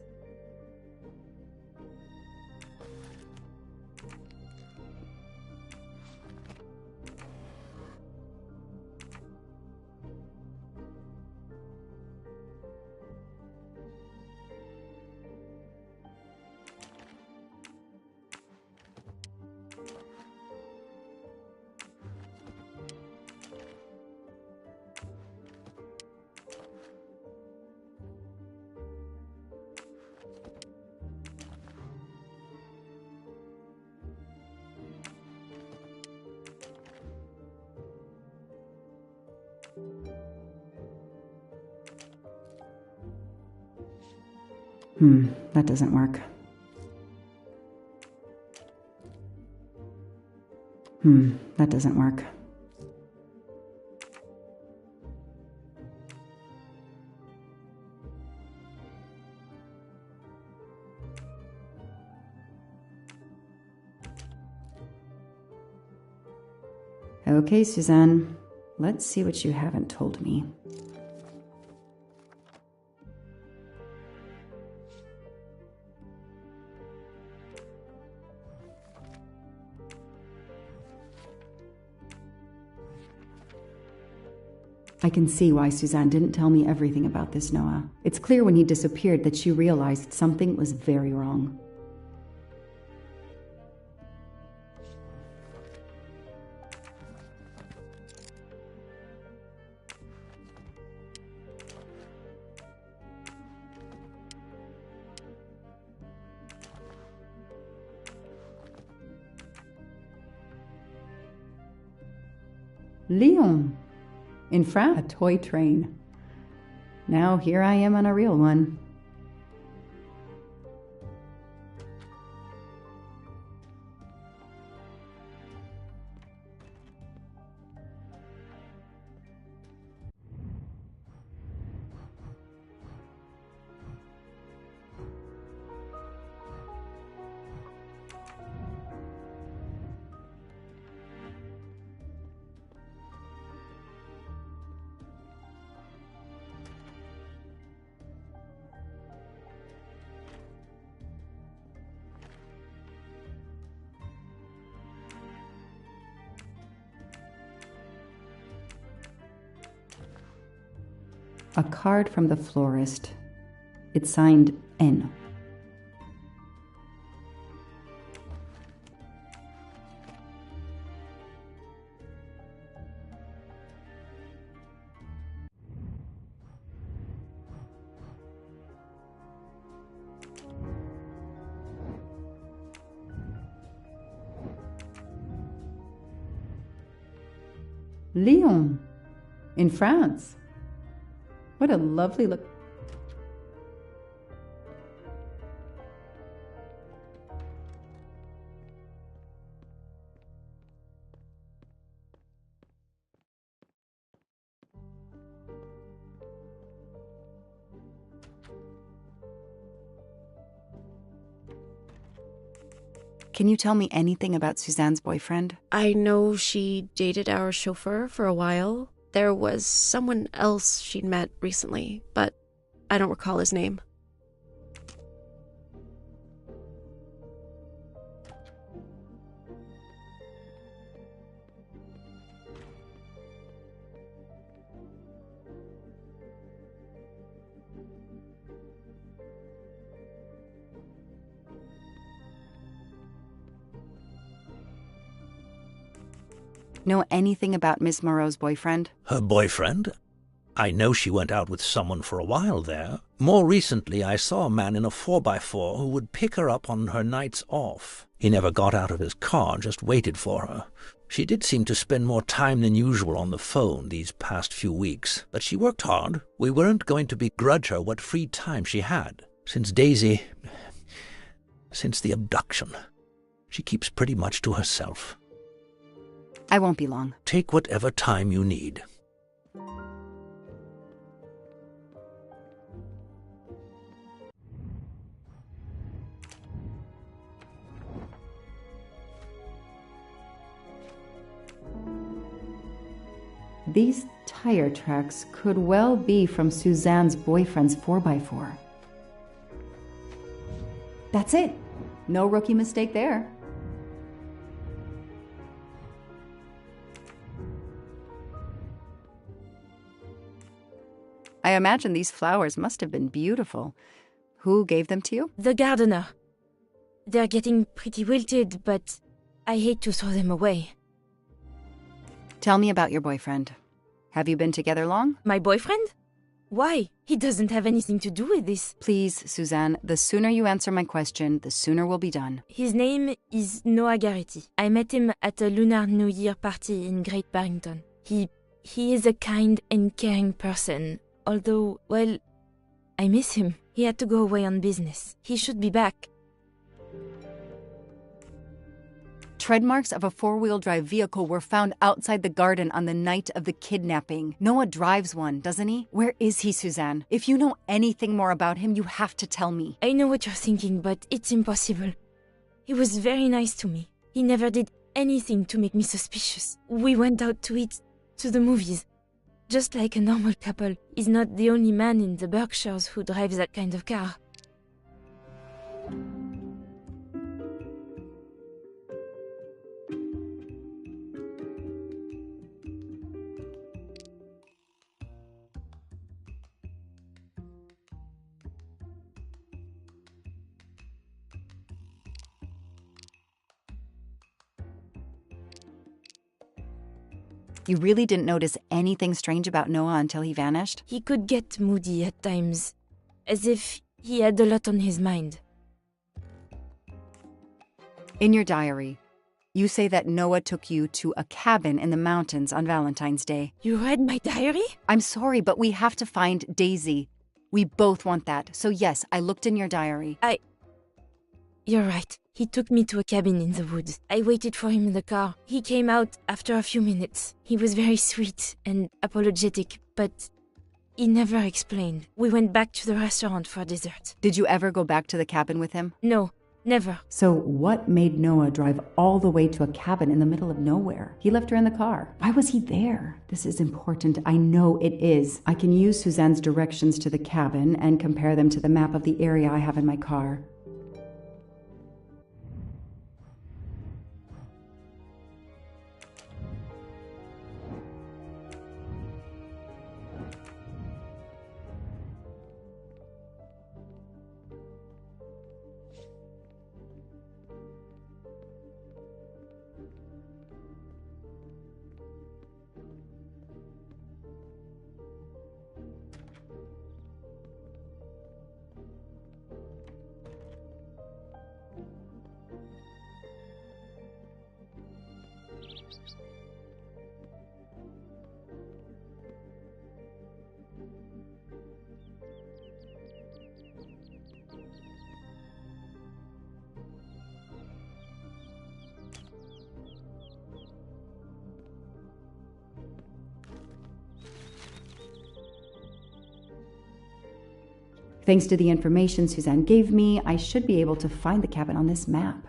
That doesn't work. That doesn't work. Okay, Suzanne. Let's see what you haven't told me. I can see why Suzanne didn't tell me everything about this, Noah. It's clear when he disappeared that she realized something was very wrong. Lyon. In France, a toy train. Now here I am on a real one. A card from the florist. It's signed N. Lyon, in France. What a lovely look. Can you tell me anything about Suzanne's boyfriend? I know she dated our chauffeur for a while. There was someone else she'd met recently, but I don't recall his name. Know anything about Miss Moreau's boyfriend? Her boyfriend? I know she went out with someone for a while there. More recently, I saw a man in a 4x4 who would pick her up on her nights off. He never got out of his car, just waited for her. She did seem to spend more time than usual on the phone these past few weeks, but she worked hard. We weren't going to begrudge her what free time she had. Since the abduction, she keeps pretty much to herself. I won't be long. Take whatever time you need. These tire tracks could well be from Suzanne's boyfriend's 4x4. That's it. No rookie mistake there. I imagine these flowers must have been beautiful. Who gave them to you? The gardener. They're getting pretty wilted, but I hate to throw them away. Tell me about your boyfriend. Have you been together long? My boyfriend? Why? He doesn't have anything to do with this. Please, Suzanne, the sooner you answer my question, the sooner we'll be done. His name is Noah Garrity. I met him at a Lunar New Year party in Great Barrington. He is a kind and caring person, although, well, I miss him. He had to go away on business. He should be back. Tread marks of a 4-wheel drive vehicle were found outside the garden on the night of the kidnapping. Noah drives one, doesn't he? Where is he, Suzanne? If you know anything more about him, you have to tell me. I know what you're thinking, but it's impossible. He was very nice to me. He never did anything to make me suspicious. We went out to eat, to the movies. Just like a normal couple. He's not the only man in the Berkshires who drives that kind of car. You really didn't notice anything strange about Noah until he vanished? He could get moody at times, as if he had a lot on his mind. In your diary, you say that Noah took you to a cabin in the mountains on Valentine's Day. You read my diary? I'm sorry, but we have to find Daisy. We both want that. So yes, I looked in your diary. You're right. He took me to a cabin in the woods. I waited for him in the car. He came out after a few minutes. He was very sweet and apologetic, but he never explained. We went back to the restaurant for dessert. Did you ever go back to the cabin with him? No, never. So what made Noah drive all the way to a cabin in the middle of nowhere? He left her in the car. Why was he there? This is important. I know it is. I can use Suzanne's directions to the cabin and compare them to the map of the area I have in my car. Thanks to the information Suzanne gave me, I should be able to find the cabin on this map.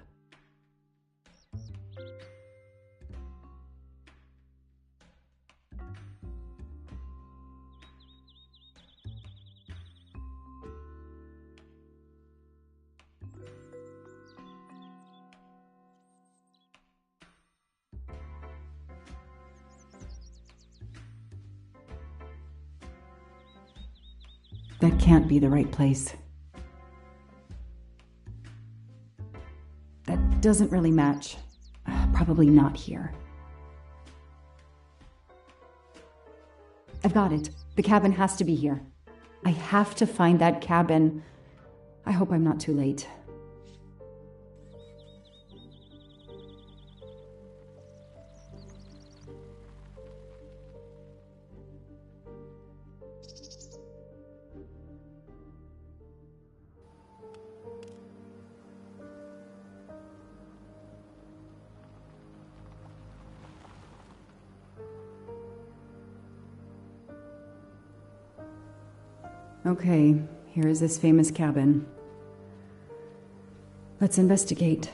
That can't be the right place. That doesn't really match. Probably not here. I've got it. The cabin has to be here. I have to find that cabin. I hope I'm not too late. Okay, here is this famous cabin. Let's investigate.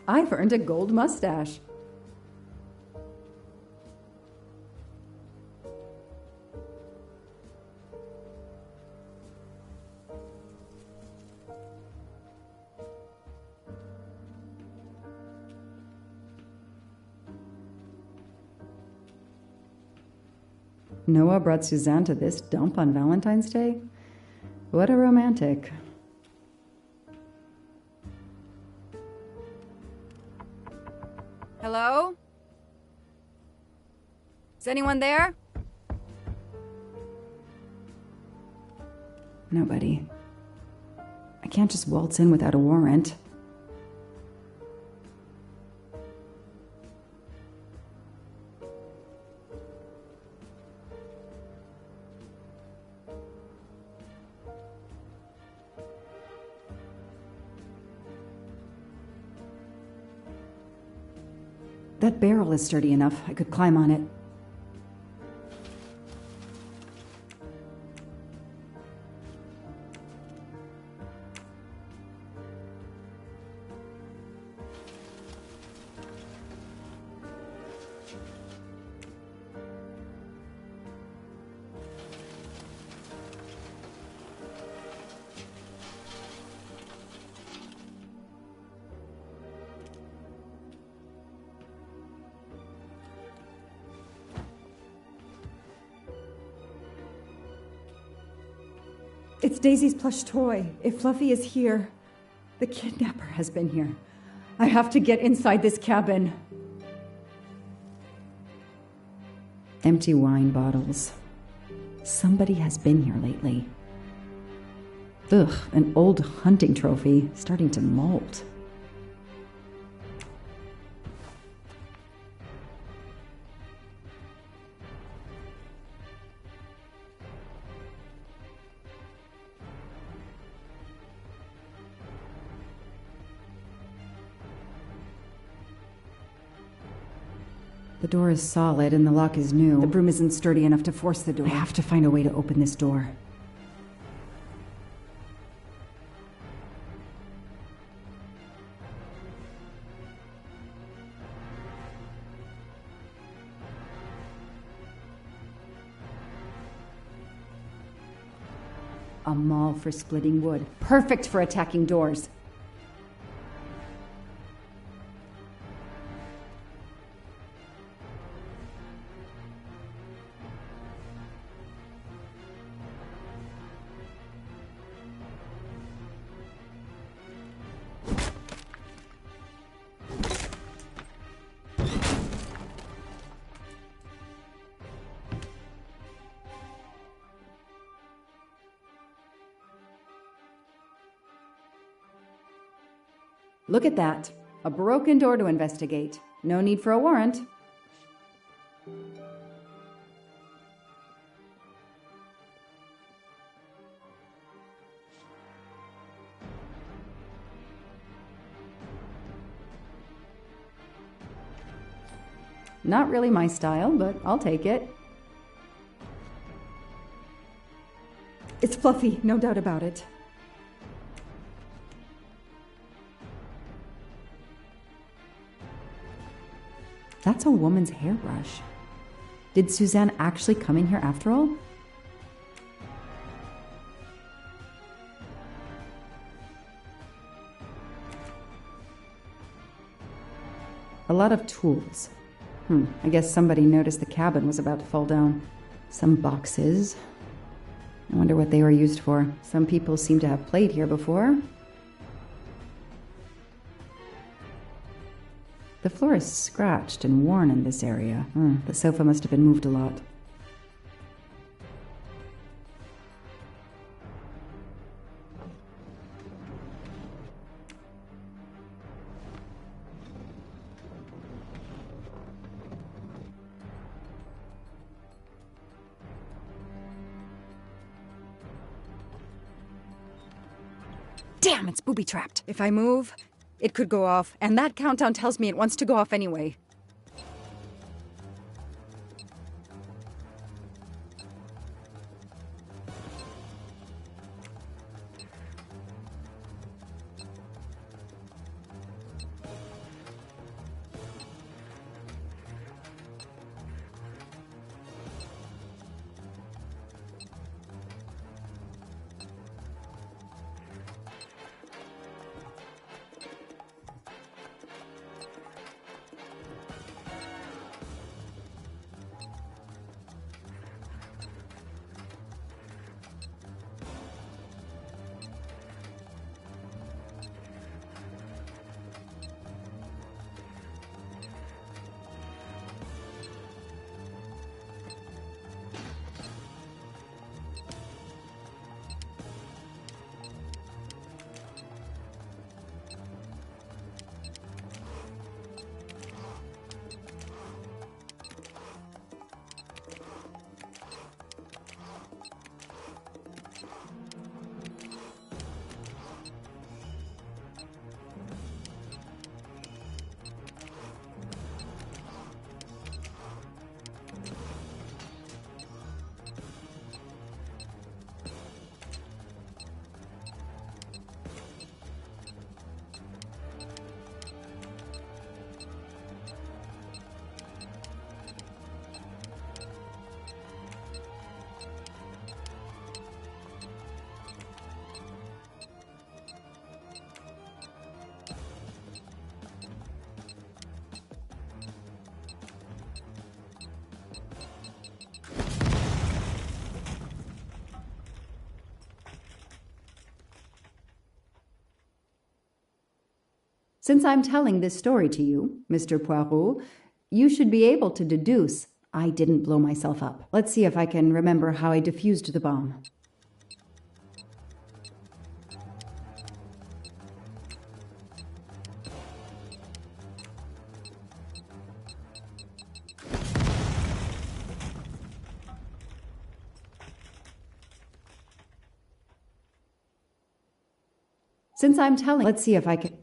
I've earned a gold mustache. Noah brought Suzanne to this dump on Valentine's Day? What a romantic. Hello? Is anyone there? Nobody. I can't just waltz in without a warrant. That barrel is sturdy enough. I could climb on it. It's Daisy's plush toy. If Fluffy is here, the kidnapper has been here. I have to get inside this cabin. Empty wine bottles. Somebody has been here lately. Ugh, an old hunting trophy starting to molt. The door is solid and the lock is new. The broom isn't sturdy enough to force the door. I have to find a way to open this door. A maul for splitting wood. Perfect for attacking doors. Look at that. A broken door to investigate. No need for a warrant. Not really my style, but I'll take it. It's Fluffy, no doubt about it. That's a woman's hairbrush. Did Suzanne actually come in here after all? A lot of tools. I guess somebody noticed the cabin was about to fall down. Some boxes. I wonder what they were used for. Some people seem to have played here before. The floor is scratched and worn in this area. The sofa must have been moved a lot. Damn, it's booby-trapped. If I move, it could go off, and that countdown tells me it wants to go off anyway. Since I'm telling this story to you, Mr. Poirot, you should be able to deduce I didn't blow myself up. Let's see if I can remember how I defused the bomb. Since I'm telling, let's see if I can...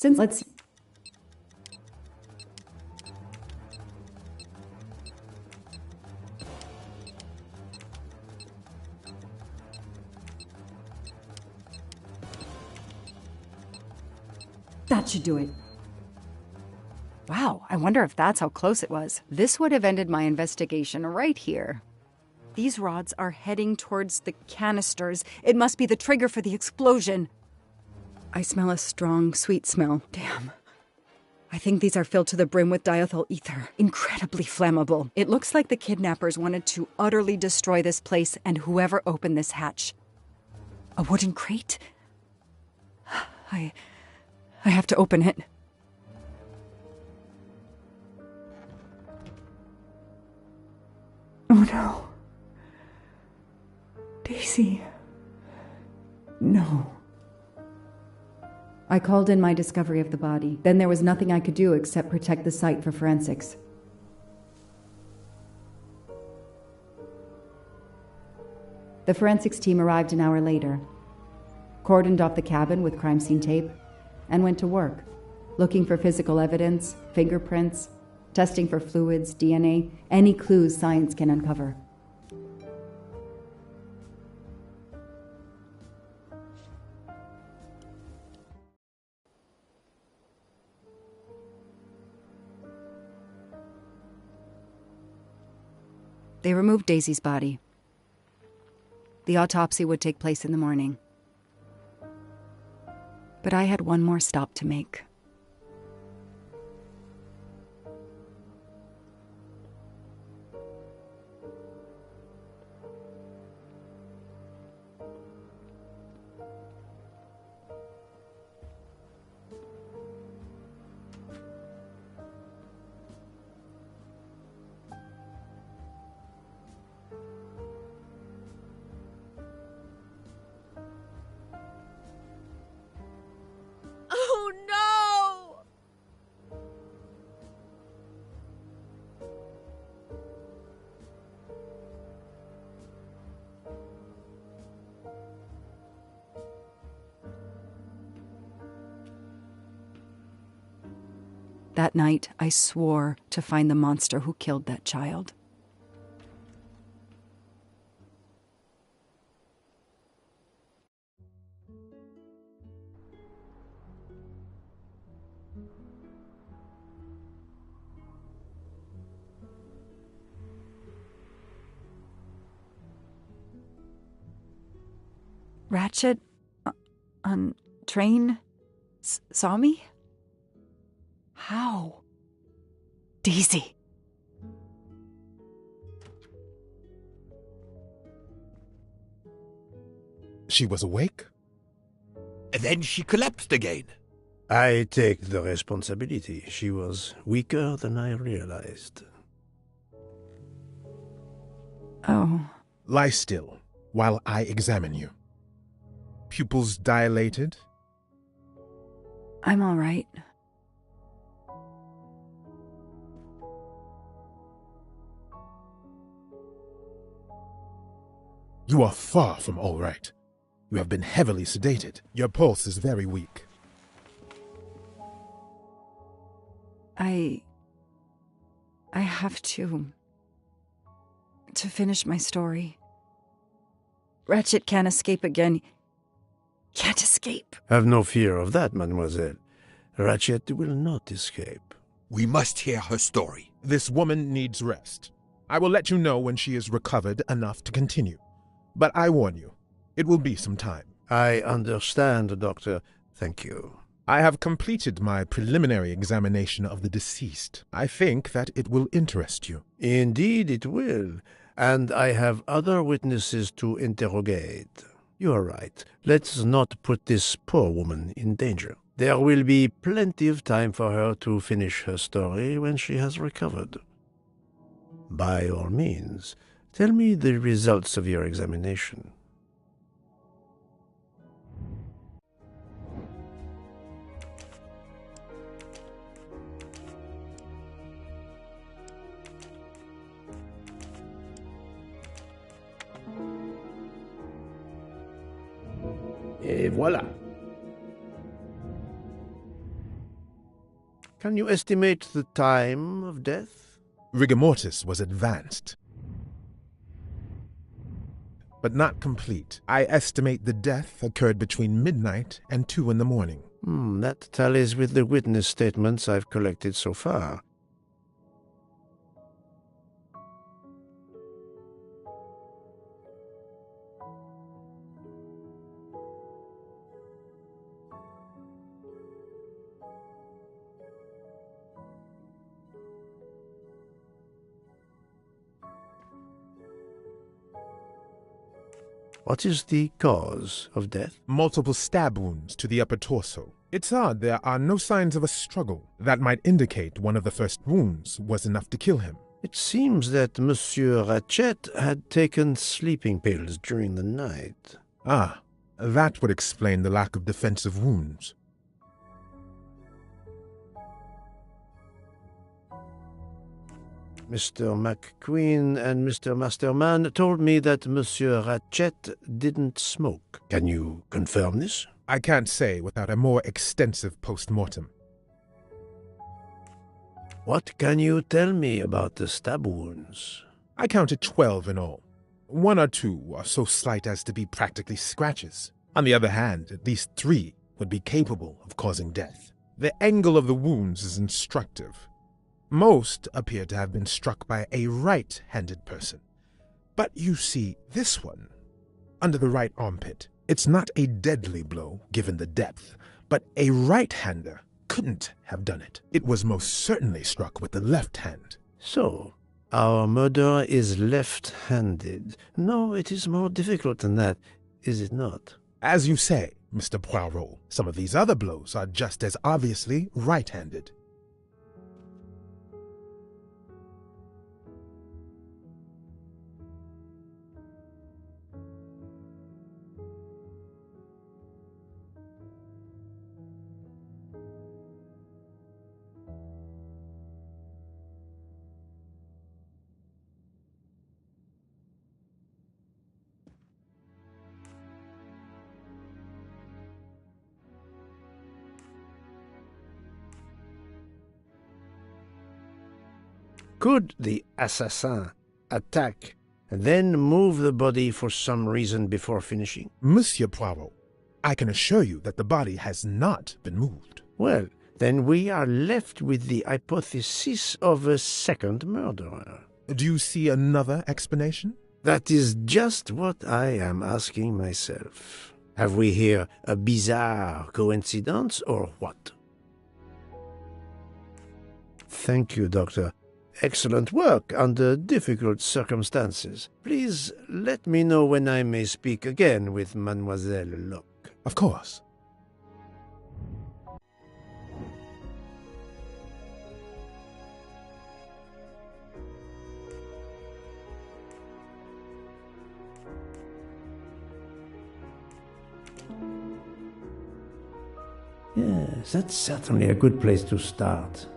Since let's... That should do it. Wow, I wonder if that's how close it was. This would have ended my investigation right here. These rods are heading towards the canisters. It must be the trigger for the explosion. I smell a strong, sweet smell. Damn. I think these are filled to the brim with diethyl ether. Incredibly flammable. It looks like the kidnappers wanted to utterly destroy this place and whoever opened this hatch. A wooden crate? I have to open it. Oh no. Daisy. No. I called in my discovery of the body. Then there was nothing I could do except protect the site for forensics. The forensics team arrived an hour later, cordoned off the cabin with crime scene tape, and went to work, looking for physical evidence, fingerprints, testing for fluids, DNA, any clues science can uncover. They removed Daisy's body. The autopsy would take place in the morning. But I had one more stop to make. Oh no! That night, I swore to find the monster who killed that child. Ratchet on train saw me? How? Daisy. She was awake? And then she collapsed again. I take the responsibility. She was weaker than I realized. Oh. Lie still while I examine you. Pupils dilated? I'm all right. You are far from all right. You have been heavily sedated. Your pulse is very weak. I have to finish my story. Ratchet can't escape again. Can't escape. Have no fear of that, mademoiselle. Ratchet will not escape. We must hear her story. This woman needs rest. I will let you know when she is recovered enough to continue. But I warn you, it will be some time. I understand, Doctor. Thank you. I have completed my preliminary examination of the deceased. I think that it will interest you. Indeed it will. And I have other witnesses to interrogate. You are right. Let's not put this poor woman in danger. There will be plenty of time for her to finish her story when she has recovered. By all means, tell me the results of your examination. Et voilà. Can you estimate the time of death? Rigor mortis was advanced, but not complete. I estimate the death occurred between midnight and 2 in the morning. That tallies with the witness statements I've collected so far. What is the cause of death? Multiple stab wounds to the upper torso. It's odd there are no signs of a struggle. That might indicate one of the first wounds was enough to kill him. It seems that Monsieur Ratchet had taken sleeping pills during the night. Ah, that would explain the lack of defensive wounds. Mr. McQueen and Mr. Masterman told me that Monsieur Ratchet didn't smoke. Can you confirm this? I can't say without a more extensive post-mortem. What can you tell me about the stab wounds? I counted 12 in all. 1 or 2 are so slight as to be practically scratches. On the other hand, at least 3 would be capable of causing death. The angle of the wounds is instructive. Most appear to have been struck by a right-handed person. But you see, this one, under the right armpit, it's not a deadly blow, given the depth, but a right-hander couldn't have done it. It was most certainly struck with the left hand. So, our murderer is left-handed. No, it is more difficult than that, is it not? As you say, Mr. Poirot, some of these other blows are just as obviously right-handed. Could the assassin attack and then move the body for some reason before finishing? Monsieur Poirot, I can assure you that the body has not been moved. Well, then we are left with the hypothesis of a second murderer. Do you see another explanation? That is just what I am asking myself. Have we here a bizarre coincidence or what? Thank you, Doctor. Excellent work under difficult circumstances. Please let me know when I may speak again with Mademoiselle Locke. Of course. Yes, that's certainly a good place to start.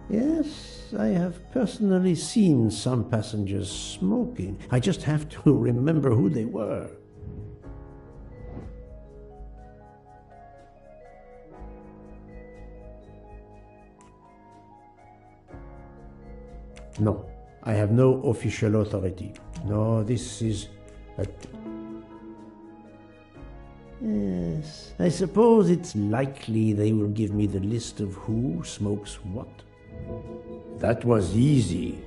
Yes, I have personally seen some passengers smoking. I just have to remember who they were. No, I have no official authority. No, this is a... Yes, I suppose it's likely they will give me the list of who smokes what. That was easy.